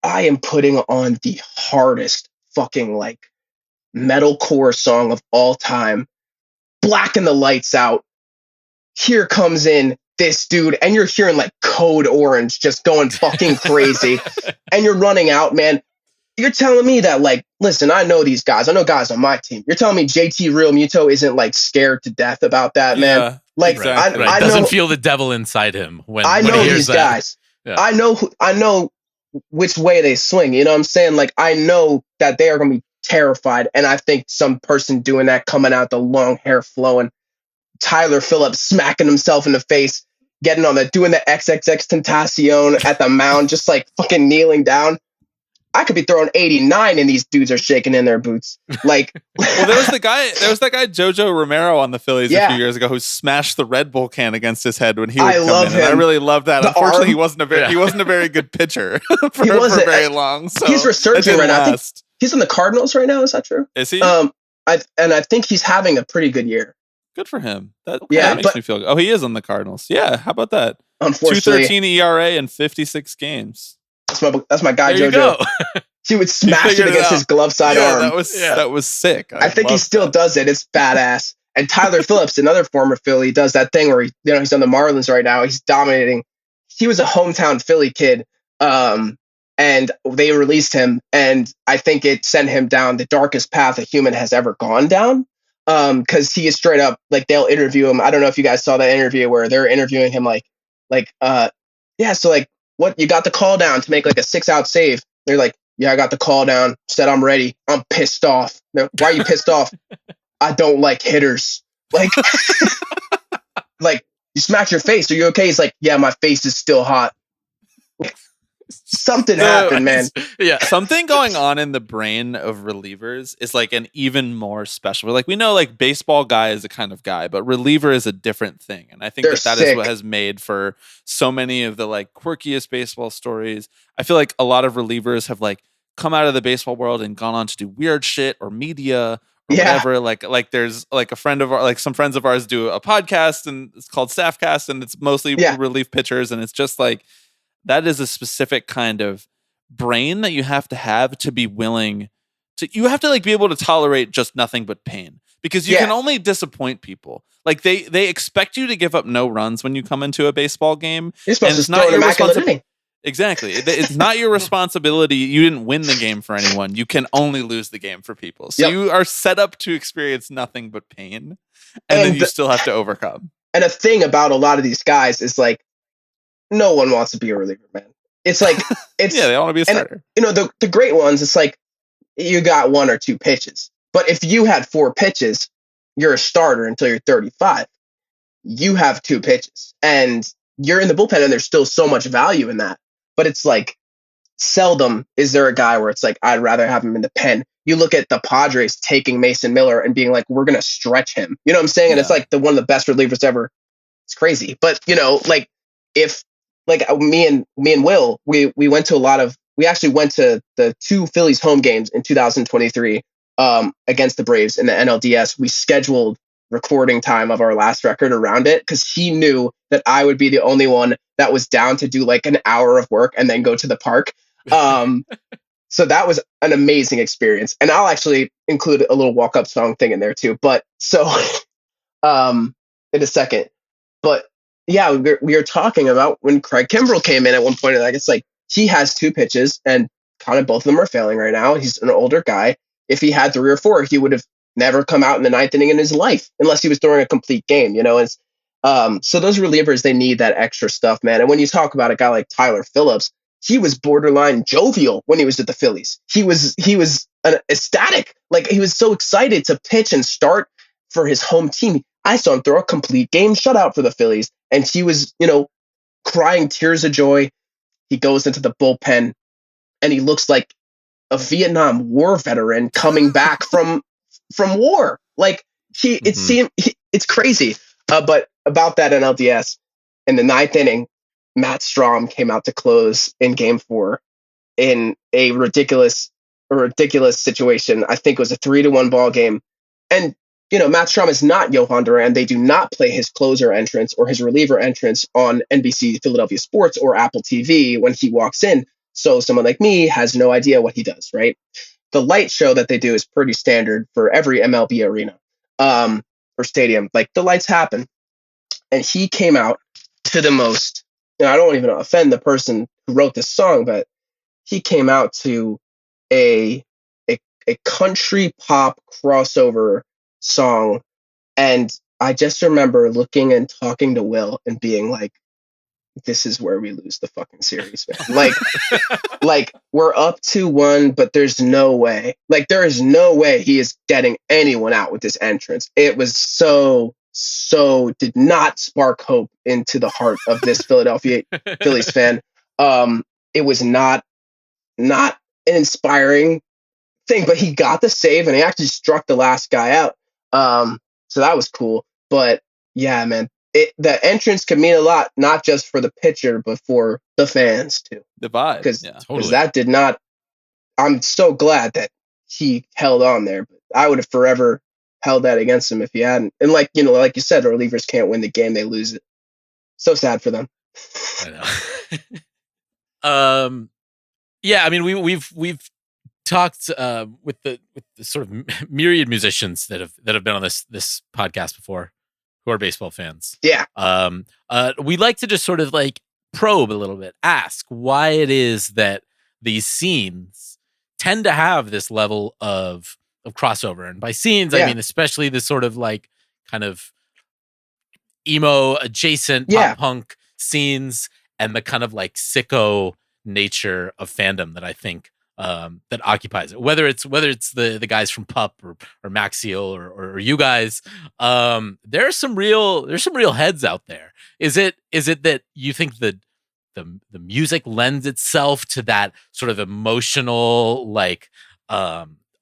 I am putting on the hardest fucking like metalcore song of all time. Blacking the lights out. Here comes in this dude, and you're hearing like Code Orange just going fucking crazy, and you're running out, man. You're telling me that, like, listen, I know these guys. I know guys on my team. You're telling me JT Real Muto isn't like scared to death about that, man. Yeah, like, exactly. I doesn't know, feel the devil inside him when I know when he hears these that. guys. Yeah. I know which way they swing. You know what I'm saying? Like, I know that they are going to be terrified, and I think some person doing that, coming out, the long hair flowing, Tyler Phillips smacking himself in the face, getting on doing the XXX Tentacion at the mound, just like fucking kneeling down. I could be throwing 89 and these dudes are shaking in their boots. Like, well, there was that guy Jojo Romero on the Phillies a few years ago who smashed the Red Bull can against his head when he would come in. And I really loved that. Unfortunately, he wasn't a very good pitcher for very long. So he's resurging right now. I think he's in the Cardinals right now. Is that true? Is he? I think he's having a pretty good year. Good for him. That makes me feel good. Oh, he is on the Cardinals. Yeah, how about that? Unfortunately, 2.13 ERA in 56 games. That's my guy, there JoJo. He would smash it against his glove side arm. That was sick. I think he still does it. It's badass. And Tyler Phillips, another former Philly, does that thing where he's on the Marlins right now. He's dominating. He was a hometown Philly kid, and they released him, and I think it sent him down the darkest path a human has ever gone down. Because he is straight up, like, they'll interview him. I don't know if you guys saw that interview where they're interviewing him so like, what, you got the call down to make like a 6-out save? They're like, yeah, I got the call down, said I'm ready. I'm pissed off. Why are you pissed off? I don't like hitters. Like, like, you smacked your face. Are you okay? He's like, yeah, my face is still hot. Something happened, man. Yeah, something going on in the brain of relievers is like an even more special. Like, we know like baseball guy is a kind of guy, but reliever is a different thing. And I think that is what has made for so many of the like quirkiest baseball stories. I feel like a lot of relievers have like come out of the baseball world and gone on to do weird shit or media or whatever. Like there's like some friends of ours do a podcast and it's called Staffcast and it's mostly relief pitchers, and it's just like, that is a specific kind of brain that you have to be willing to, you have to like be able to tolerate just nothing but pain, because you can only disappoint people. Like they expect you to give up no runs when you come into a baseball game. You're supposed to throw an immaculate inning. Exactly. It's not your responsibility. You didn't win the game for anyone. You can only lose the game for people. So you are set up to experience nothing but pain, and then you still have to overcome. And a thing about a lot of these guys is like, no one wants to be a reliever, man. It's like, they want to be a starter. And, the great ones, it's like you got 1 or 2 pitches. But if you had 4 pitches, you're a starter until you're 35. You have 2 pitches and you're in the bullpen, and there's still so much value in that. But it's like, seldom is there a guy where it's like, I'd rather have him in the pen. You look at the Padres taking Mason Miller and being like, we're going to stretch him. You know what I'm saying? And it's like one of the best relievers ever. It's crazy. But, like, if, like, me and Will, we went to we actually went to the 2 Phillies home games in 2023 against the Braves in the NLDS. We scheduled recording time of our last record around it because he knew that I would be the only one that was down to do like an hour of work and then go to the park. So that was an amazing experience. And I'll actually include a little walk-up song thing in there too. But so in a second. But yeah, we were talking about when Craig Kimbrell came in at one point, and like, it's like he has 2 pitches and kind of both of them are failing right now. He's an older guy. If he had 3 or 4, he would have never come out in the 9th inning in his life unless he was throwing a complete game, And so those relievers, they need that extra stuff, man. And when you talk about a guy like Tyler Phillips, he was borderline jovial when he was at the Phillies. He was ecstatic. Like, he was so excited to pitch and start for his home team. I saw him throw a complete game shutout for the Phillies, and he was, crying tears of joy. He goes into the bullpen, and he looks like a Vietnam War veteran coming back from war. Like, it's crazy. But about that NLDS, in the 9th inning, Matt Strom came out to close in Game 4 in a ridiculous situation. I think it was a 3-1 ball game, and Matt Strom is not Johan Duran. They do not play his closer entrance or his reliever entrance on NBC Philadelphia Sports or Apple TV when he walks in. So someone like me has no idea what he does, right? The light show that they do is pretty standard for every MLB arena or stadium. Like, the lights happen. And he came out to the most, I don't even offend the person who wrote this song, but he came out to a country pop crossover song, and I just remember looking and talking to Will and being like, this is where we lose the fucking series, man. Like we're up 2-1, but there's no way. Like, there is no way he is getting anyone out with this entrance. It was so did not spark hope into the heart of this Philadelphia Phillies fan. It was not an inspiring thing. But he got the save and he actually struck the last guy out. So that was cool. But yeah, man, the entrance can mean a lot, not just for the pitcher, but for the fans too. The vibe, because Totally. that did not. I'm so glad that he held on there. But I would have forever held that against him if he hadn't. And like you said, relievers can't win the game; they lose it. So sad for them. I know. Yeah, I mean, we've talked with the sort of myriad musicians that have been on this podcast before, who are baseball fans. Yeah. We like to just sort of like probe a little bit, ask why it is that these scenes tend to have this level of crossover. And by scenes, I mean especially this sort of like kind of emo adjacent pop punk scenes and the kind of like sicko nature of fandom that I think that occupies it. Whether it's the guys from PUP or Maxiel or you guys, there's some real heads out there. Is it that you think the music lends itself to that sort of emotional like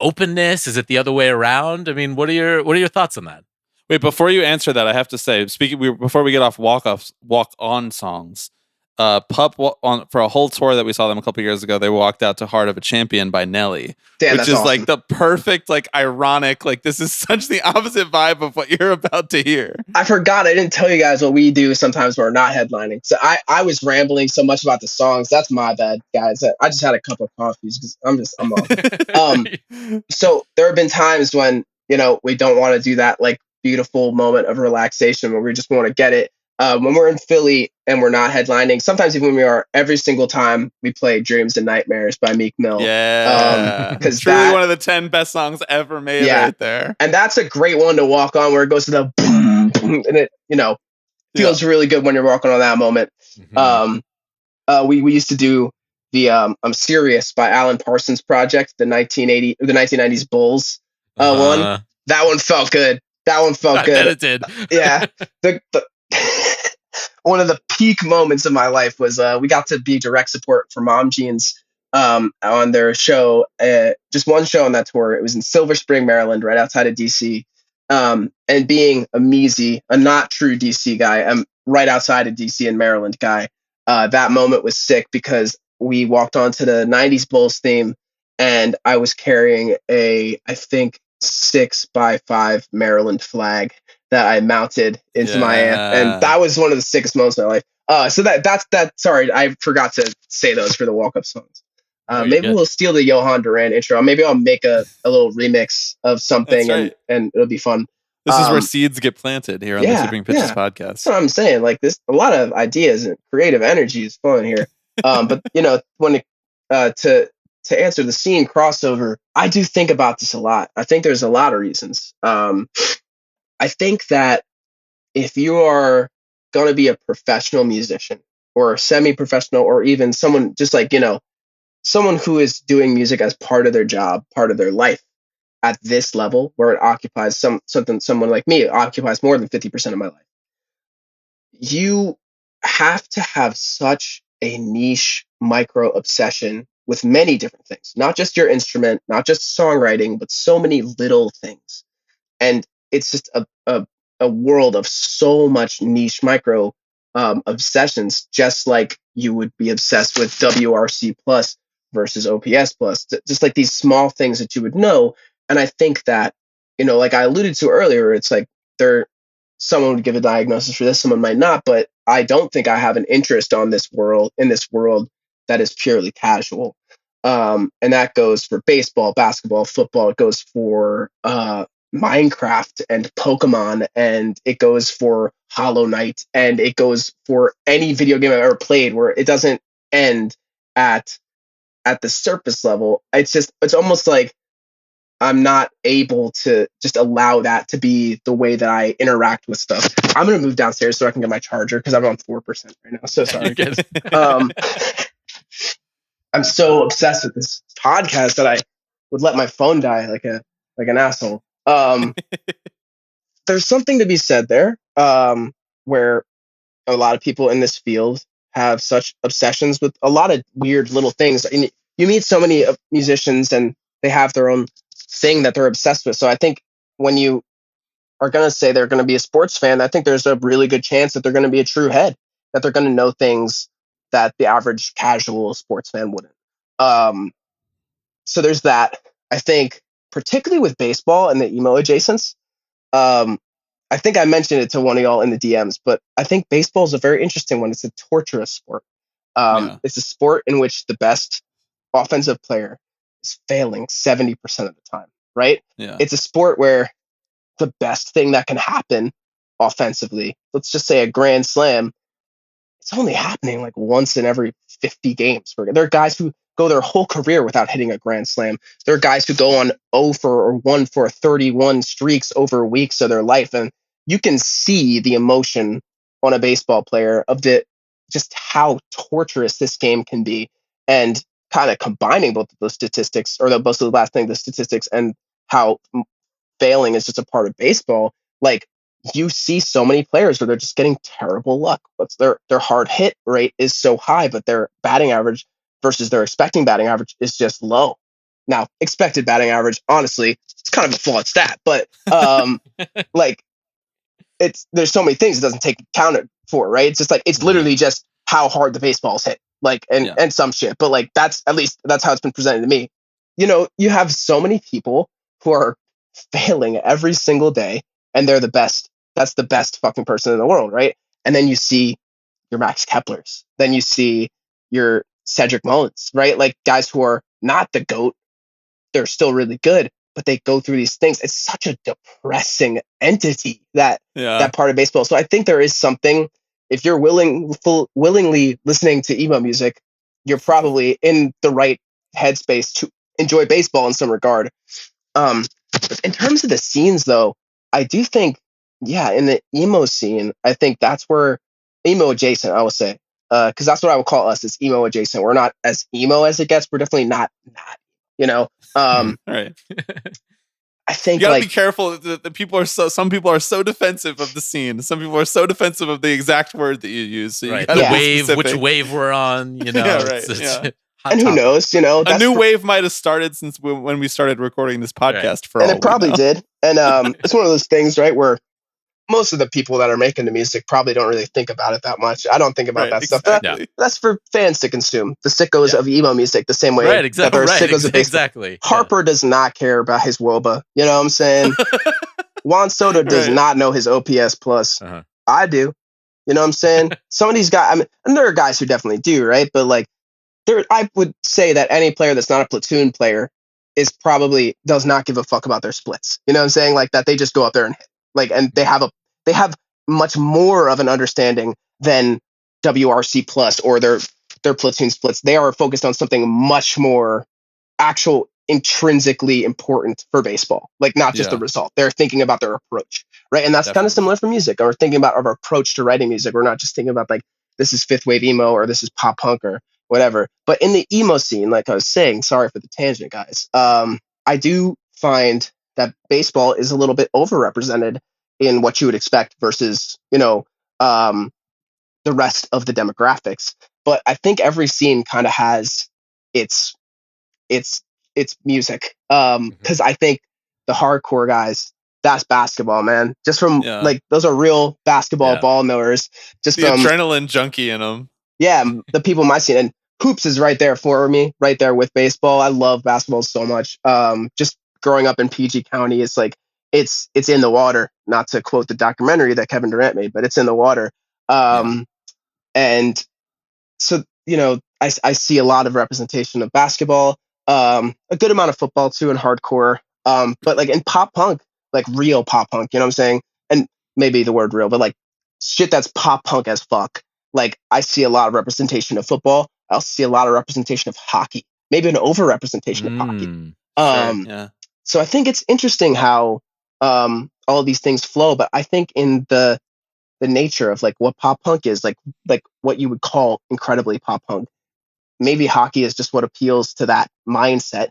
openness? Is it the other way around? I mean, what are your thoughts on that? Wait, before you answer that, I have to say, before we get off walk-on songs, PUP for a whole tour that we saw them a couple years ago, they walked out to "Heart of a Champion" by Nelly, which is awesome. Like the perfect, like ironic, like this is such the opposite vibe of what you're about to hear. I forgot, I didn't tell you guys what we do sometimes when we're not headlining. So I was rambling so much about the songs. That's my bad, guys. I just had a couple of coffees because I'm off. So there have been times when we don't want to do that like beautiful moment of relaxation where we just want to get it. When we're in Philly and we're not headlining, sometimes even when we are, every single time we play "Dreams and Nightmares" by Meek Mill. Yeah, because truly one of the 10 best songs ever made, right there. And that's a great one to walk on, where it goes to the boom, boom, and it feels really good when you're walking on that moment. Mm-hmm. We used to do the "I'm Serious" by Alan Parsons Project, the 1990s Bulls one. That one felt good. I bet it did. Yeah. The one of the peak moments of my life was we got to be direct support for Mom Jeans on their show, just one show on that tour. It was in Silver Spring, Maryland, right outside of DC. And being a Measy, a not true DC guy, I'm right outside of DC in Maryland guy. That moment was sick because we walked onto the 90s Bulls theme and I was carrying I think 6x5 Maryland flag that I mounted into my amp, and that was one of the sickest moments of my life. So that's that. Sorry, I forgot to say those for the walk-up songs. Maybe we'll steal the Johan Duran intro. Maybe I'll make a little remix of something, and it'll be fun. This is where seeds get planted here on the Shipping Pitches podcast. That's what I'm saying. Like this, a lot of ideas and creative energy is flowing here. But when to answer the scene crossover, I do think about this a lot. I think there's a lot of reasons. I think that if you are going to be a professional musician or a semi-professional, or even someone just like, someone who is doing music as part of their job, part of their life at this level where it occupies someone like me, it occupies more than 50% of my life. You have to have such a niche micro obsession with many different things, not just your instrument, not just songwriting, but so many little things. And it's just a world of so much niche micro obsessions, just like you would be obsessed with WRC plus versus OPS plus, just like these small things that you would know. And I think that, like I alluded to earlier, it's like someone would give a diagnosis for this, someone might not, but I don't think I have an interest in this world that is purely casual. And that goes for baseball, basketball, football. It goes for Minecraft and Pokemon, and it goes for Hollow Knight, and it goes for any video game I've ever played where it doesn't end at the surface level. It's almost like I'm not able to just allow that to be the way that I interact with stuff. I'm going to move downstairs so I can get my charger because I'm on 4% right now. So sorry. I'm so obsessed with this podcast that I would let my phone die like an asshole. There's something to be said there, where a lot of people in this field have such obsessions with a lot of weird little things. And you meet so many musicians and they have their own thing that they're obsessed with. So I think when you are going to say they're going to be a sports fan, I think there's a really good chance that they're going to be a true head, that they're going to know things that the average casual sports fan wouldn't. So there's that. I think particularly with baseball and the emo adjacents, I think I mentioned it to one of y'all in the DMs, but I think baseball is a very interesting one. It's a torturous sport. It's a sport in which the best offensive player is failing 70% of the time, right? Yeah. It's a sport where the best thing that can happen offensively, let's just say a grand slam, it's only happening like once in every 50 games. There are guys who go their whole career without hitting a grand slam. There are guys who go on 0 for or 1 for 31 streaks over weeks of their life. And you can see the emotion on a baseball player of just how torturous this game can be. And kind of combining both of those statistics, or both of the last thing, the statistics and how failing is just a part of baseball. Like, you see so many players where they're just getting terrible luck. Their hard hit rate is so high, but their batting average versus their expecting batting average is just low. Now, expected batting average, honestly, it's kind of a flawed stat, but like, there's so many things it doesn't take counted for, right? It's just like, it's literally just how hard the baseball's hit, like, and some shit. But like, that's how it's been presented to me. You know, you have so many people who are failing every single day, and they're the best. That's the best fucking person in the world, right? And then you see your Max Keplers. Then you see your Cedric Mullins, right? Like, guys who are not the GOAT, they're still really good, but they go through these things. It's such a depressing entity, that part of baseball. So I think there is something, if you're willingly listening to emo music, you're probably in the right headspace to enjoy baseball in some regard. In terms of the scenes, though, I do think, in the emo scene, I think that's where emo adjacent, I will say, because that's what I would call us, is emo adjacent. We're not as emo as it gets. We're definitely not, Right. I think you gotta like, be careful. Some people are so defensive of the scene. Some people are so defensive of the exact word that you use. So you gotta be specific. Which wave we're on, and who knows, a new wave might have started since when we started recording this podcast. And it probably did. And it's one of those things, right, where most of the people that are making the music probably don't really think about it that much. I don't think about that stuff. That's for fans to consume. The sickos of emo music, the same way that there are sickos of baseball. Harper does not care about his WOBA. You know what I'm saying? Juan Soto does not know his OPS plus. I do. You know what I'm saying? Some of these guys, I mean, and there are guys who definitely do, right? But like, I would say that any player that's not a platoon player does not give a fuck about their splits. You know what I'm saying? Like, that they just go up there and hit. Like, and they have much more of an understanding than WRC plus or their platoon splits. They are focused on something much more actual, intrinsically important for baseball. Like, not just the result. They're thinking about their approach, right? And that's kind of similar for music. Or thinking about our approach to writing music. We're not just thinking about like, this is fifth wave emo or this is pop punk or whatever. But in the emo scene, like I was saying, sorry for the tangent, guys. I do find that baseball is a little bit overrepresented in what you would expect versus, the rest of the demographics. But I think every scene kind of has its music. Because I think the hardcore guys, that's basketball, man. Just from like, those are real basketball ball knowers. Just the from adrenaline junkie in them. Yeah, the people in my scene. And hoops is right there for me, right there with baseball. I love basketball so much. Just growing up in PG County, it's like it's in the water. Not to quote the documentary that Kevin Durant made, but it's in the water. And so I see a lot of representation of basketball, a good amount of football too, and hardcore. But like in pop punk, like real pop punk, you know what I'm saying? And maybe the word real, but like shit that's pop punk as fuck. Like, I see a lot of representation of football. I also see a lot of representation of hockey, maybe an over-representation of hockey. So I think it's interesting how all of these things flow, but I think in the nature of like what pop punk is, like what you would call incredibly pop punk, maybe hockey is just what appeals to that mindset.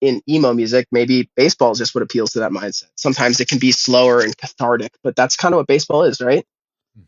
In emo music, maybe baseball is just what appeals to that mindset. Sometimes it can be slower and cathartic, but that's kind of what baseball is, right?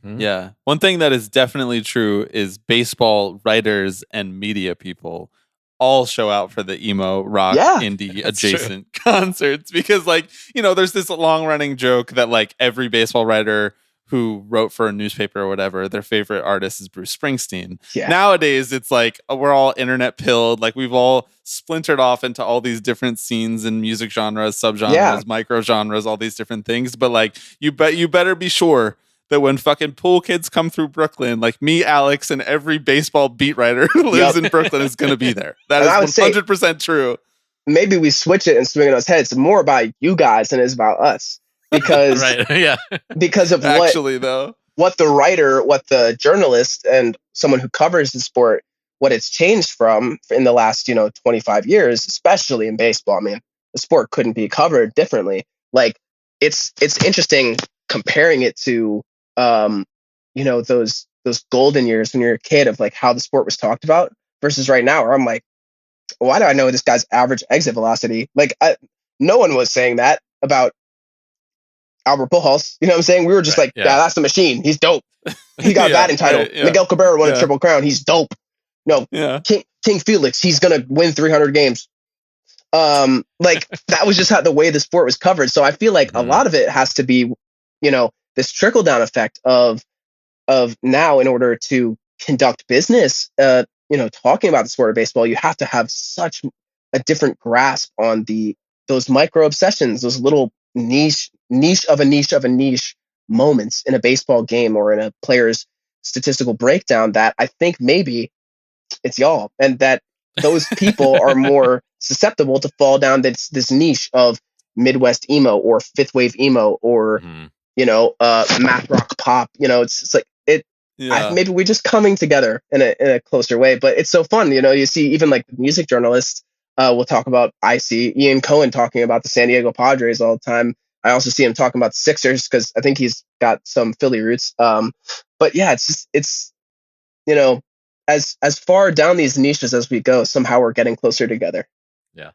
Yeah. One thing that is definitely true is baseball writers and media people all show out for the emo rock indie adjacent concerts because like, you know, there's this long running joke that like every baseball writer who wrote for a newspaper or whatever, their favorite artist is Bruce Springsteen. Yeah. Nowadays, it's like we're all internet pilled. Like we've all splintered off into all these different scenes and music genres, subgenres, micro genres, all these different things. But like, you better be sure that when fucking pool kids come through Brooklyn, like me, Alex, and every baseball beat writer who lives in Brooklyn is going to be there. That is 100% true. Maybe we switch it and swing it on its head. It's more about you guys than it's about us. Because because of what the writer, what the journalist, and someone who covers the sport, what it's changed from in the last 25 years, especially in baseball. I mean, the sport couldn't be covered differently. Like it's interesting comparing it to those golden years when you're a kid of like how the sport was talked about versus right now, where I'm like, why do I know this guy's average exit velocity? Like no one was saying that about Albert Pujols, you know what I'm saying? We were just that's the machine. He's dope. He got a batting title. Miguel Cabrera won a Triple Crown. He's dope. King Felix, he's gonna win 300 games. Like that was just how the way the sport was covered. So I feel like a lot of it has to be, this trickle down effect of now, in order to conduct business, talking about the sport of baseball, you have to have such a different grasp on those micro obsessions, those little niche of a niche moments in a baseball game or in a player's statistical breakdown, that I think maybe it's y'all, and that those people are more susceptible to fall down this niche of Midwest emo or fifth wave emo or math rock pop. It's like it. Maybe we're just coming together in a closer way. But it's so fun. You see even like the music journalists. We'll talk about. I see Ian Cohen talking about the San Diego Padres all the time. I also see him talking about the Sixers because I think he's got some Philly roots. But yeah, it's as far down these niches as we go, somehow we're getting closer together. Yeah.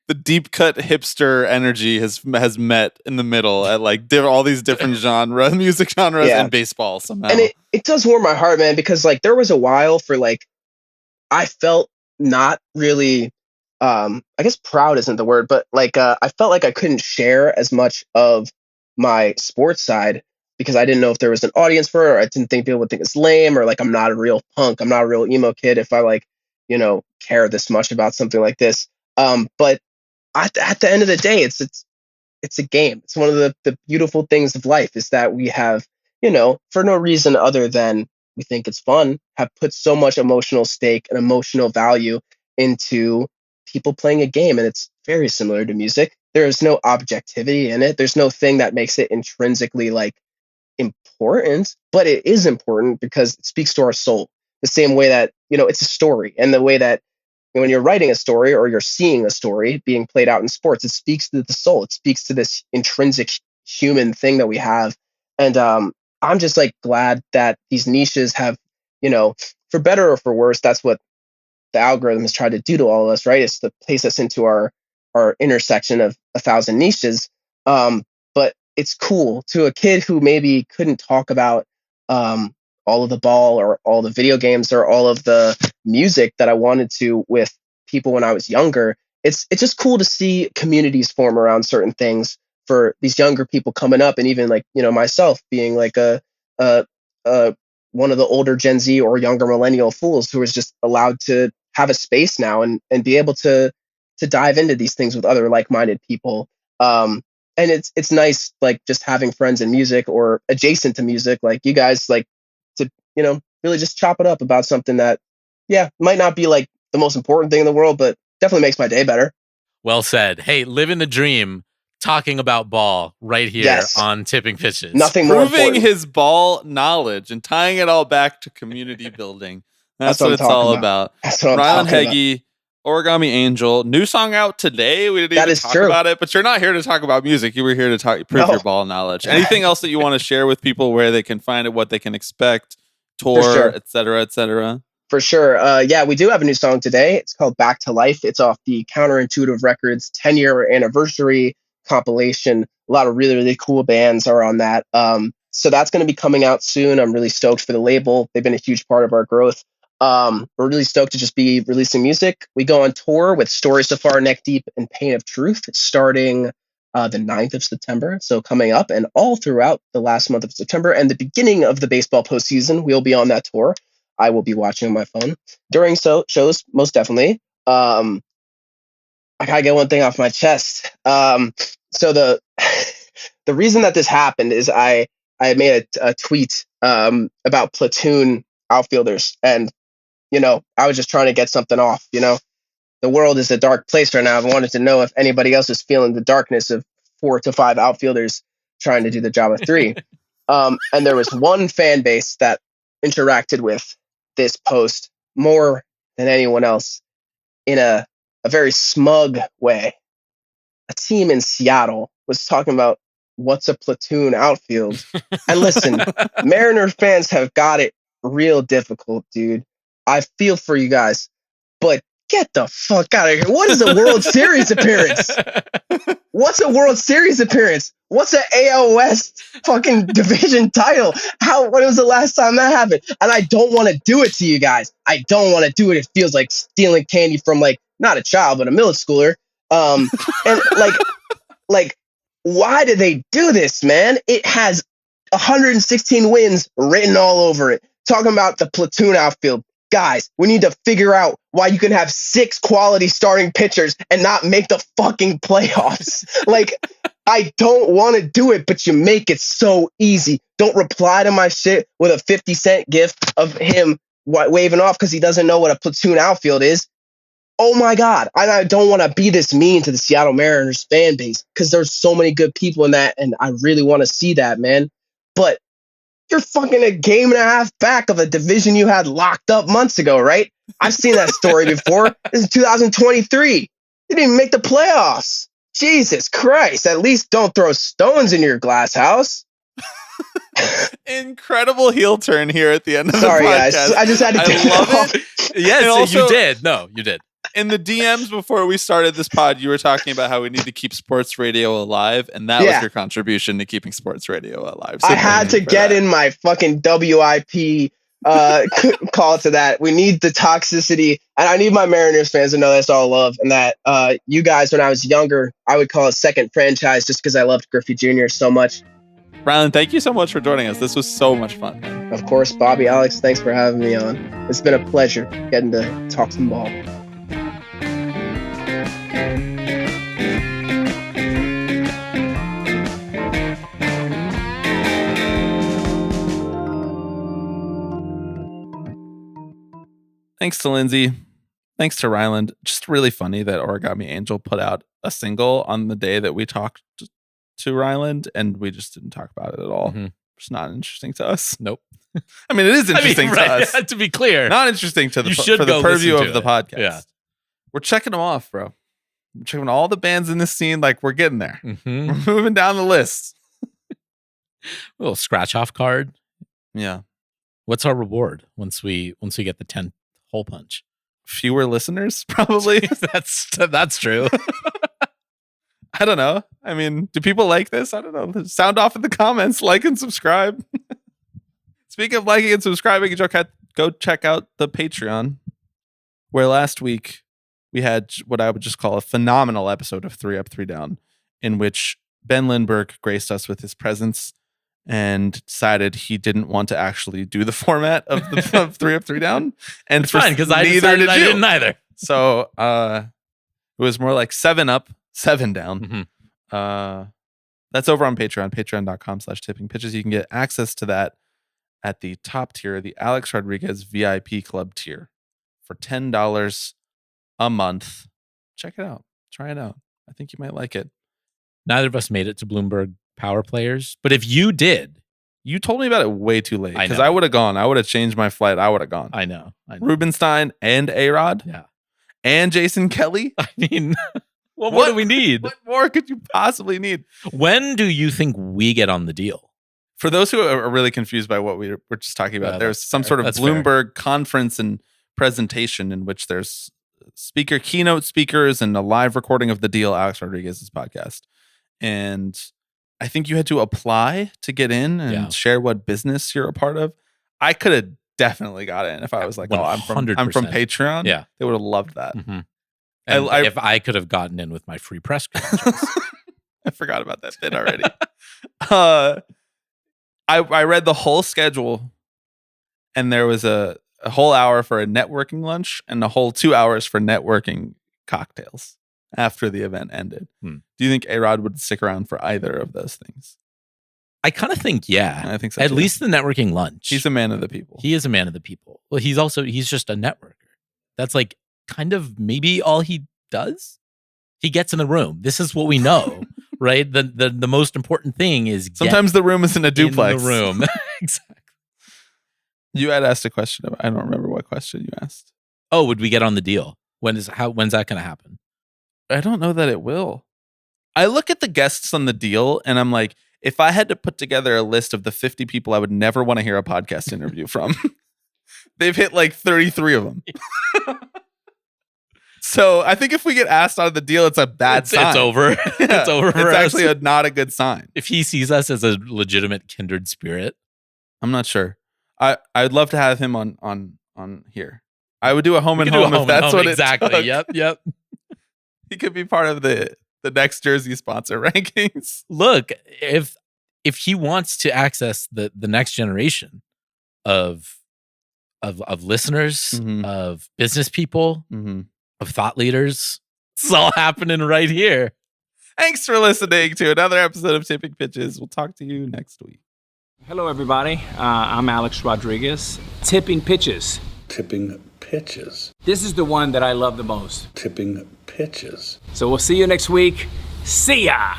The deep cut hipster energy has met in the middle at like all these different music genres and baseball somehow. And it does warm my heart, man, because like there was a while for like I felt not really I guess proud isn't the word, but like I felt like I couldn't share as much of my sports side because I didn't know if there was an audience for it, or I didn't think people would think it's lame, or like I'm not a real punk, I'm not a real emo kid if I like care this much about something like this. But at the end of the day, it's a game. It's one of the beautiful things of life is that we have, for no reason other than we think it's fun, have put so much emotional stake and emotional value into people playing a game. And it's very similar to music. There is no objectivity in it. There's no thing that makes it intrinsically like important, but it is important because it speaks to our soul the same way that, it's a story, and the way that when you're writing a story or you're seeing a story being played out in sports, it speaks to the soul. It speaks to this intrinsic human thing that we have. And I'm just like glad that these niches have, for better or for worse, that's what the algorithm has tried to do to all of us, right? It's to place us into our intersection of 1,000 niches. But it's cool to a kid who maybe couldn't talk about all of the ball or all the video games or all of the music that I wanted to with people when I was younger. It's just cool to see communities form around certain things for these younger people coming up, and even like myself being like a one of the older Gen Z or younger millennial fools who is just allowed to have a space now and be able to dive into these things with other like-minded people. And it's nice, like just having friends in music or adjacent to music, like you guys, like to, really just chop it up about something that, might not be like the most important thing in the world, but definitely makes my day better. Well said. Hey, living the dream, talking about ball right here on Tipping Pitches. Nothing more Proving his ball knowledge and tying it all back to community building. That's what it's all about. Ryland Heagy, Origami Angel, new song out today. We didn't even talk about it, but you're not here to talk about music. You were here to prove your ball knowledge. Anything else that you want to share with people, where they can find it, what they can expect, tour, et cetera, et cetera? For sure. We do have a new song today. It's called Back to Life. It's off the Counterintuitive Records 10-year anniversary compilation. A lot of really, really cool bands are on that. So that's going to be coming out soon. I'm really stoked for the label. They've been a huge part of our growth. We're really stoked to just be releasing music. We go on tour with Story So Far, Neck Deep, and Pain of Truth starting the 9th of September. So coming up, and all throughout the last month of September and the beginning of the baseball postseason, we'll be on that tour. I will be watching on my phone during shows, most definitely. I gotta get one thing off my chest. So the the reason that this happened is I made a tweet about platoon outfielders, and I was just trying to get something off. The world is a dark place right now. I wanted to know if anybody else is feeling the darkness of 4 to 5 outfielders trying to do the job of 3. And there was one fan base that interacted with this post more than anyone else in a very smug way. A team in Seattle was talking about what's a platoon outfield. And listen, Mariner fans have got it real difficult, dude. I feel for you guys, but get the fuck out of here. What is a World Series appearance? What's a World Series appearance? What's an AL West fucking division title? When was the last time that happened? And I don't want to do it to you guys. I don't want to do it. It feels like stealing candy from not a child, but a middle schooler. And why do they do this, man? It has 116 wins written all over it. Talking about the platoon outfield. Guys, we need to figure out why you can have 6 quality starting pitchers and not make the fucking playoffs. I don't want to do it, but you make it so easy. Don't reply to my shit with a 50-cent gif of him waving off because he doesn't know what a platoon outfield is. Oh my God. I don't want to be this mean to the Seattle Mariners fan base because there's so many good people in that, and I really want to see that, man. But you're fucking a game and a half back of a division you had locked up months ago, right? I've seen that story before. This is 2023. They didn't even make the playoffs. Jesus Christ. At least don't throw stones in your glass house. Incredible heel turn here at the end of Sorry, the podcast. Guys. I just had to I love it. Yes, also, you did. No, you did. In the DMs before we started this pod, you were talking about how we need to keep sports radio alive, and that was your contribution to keeping sports radio alive. So I had to get in my fucking WIP call to that. We need the toxicity, and I need my Mariners fans to know that's all love, and that you guys, when I was younger, I would call it second franchise just because I loved Griffey Jr. so much. Ryland, thank you so much for joining us. This was so much fun. Of course, Bobby, Alex, thanks for having me on. It's been a pleasure getting to talk some ball. Thanks to Lindsay. Thanks to Ryland. Just really funny that Origami Angel put out a single on the day that we talked to Ryland, and we just didn't talk about it at all. Mm-hmm. It's not interesting to us. Nope. I mean, it is interesting to us. To be clear. Not interesting to for the purview of the podcast. Yeah. We're checking them off, bro. We're checking all the bands in this scene. We're getting there. Mm-hmm. We're moving down the list. A little scratch off card. Yeah. What's our reward once we get the 10th hole punch? Fewer listeners, probably. That's true. I don't know. I mean, do people like this? I don't know. Sound off in the comments. Like and subscribe. Speaking of liking and subscribing, go check out the Patreon, where last week we had what I would just call a phenomenal episode of 3 Up, 3 Down, in which Ben Lindbergh graced us with his presence and decided he didn't want to actually do the format of 3 Up, 3 Down. And it's fine, because I didn't either. So it was more like 7 Up, 7 Down. Mm-hmm. That's over on Patreon, patreon.com/tippingpitches. You can get access to that at the top tier, the Alex Rodriguez VIP Club tier, for $10 a month. Check it out. Try it out. I think you might like it. Neither of us made it to Bloomberg Power Players, but if you did, you told me about it way too late, because I would have gone. I would have changed my flight. I would have gone. I know. Rubenstein and A-Rod. Yeah. And Jason Kelly. I mean, what more do we need? What more could you possibly need? When do you think we get on the deal? For those who are really confused by what we were just talking about, there's some sort of Bloomberg conference and presentation in which there's keynote speakers and a live recording of the deal, Alex Rodriguez's podcast. And I think you had to apply to get in and share what business you're a part of. I could have definitely got in if I was like, 100%. I'm from Patreon. Yeah. They would have loved that. Mm-hmm. And if I could have gotten in with my free press credentials. I forgot about that bit already. I read the whole schedule, and there was a whole hour for a networking lunch and a whole 2 hours for networking cocktails after the event ended. Do you think A-Rod would stick around for either of those things? I kind of think, yeah. I think so. At least the networking lunch. He's a man of the people. He is a man of the people. Well, he's just a networker. That's like kind of maybe all he does. He gets in the room. This is what we know, right? The most important thing is sometimes the room isn't a duplex. In the room. Exactly. You had asked a question. I don't remember what question you asked. Oh, would we get on the deal? When's that going to happen? I don't know that it will. I look at the guests on the deal and I'm like, if I had to put together a list of the 50 people I would never want to hear a podcast interview from, they've hit like 33 of them. So I think if we get asked out of the deal, it's a bad sign. It's over. Yeah, it's over for it's us. actually not a good sign. If he sees us as a legitimate kindred spirit. I'm not sure. I'd love to have him on here. I would do a home and home if that's what exactly. it took. Yep. He could be part of the next jersey sponsor rankings. Look, if he wants to access the next generation of listeners, of business people, of thought leaders, it's all happening right here. Thanks for listening to another episode of Tipping Pitches. We'll talk to you next week. Hello, everybody. I'm Alex Rodriguez. Tipping Pitches. Tipping Pitches. This is the one that I love the most. Tipping Pitches. So we'll see you next week. See ya!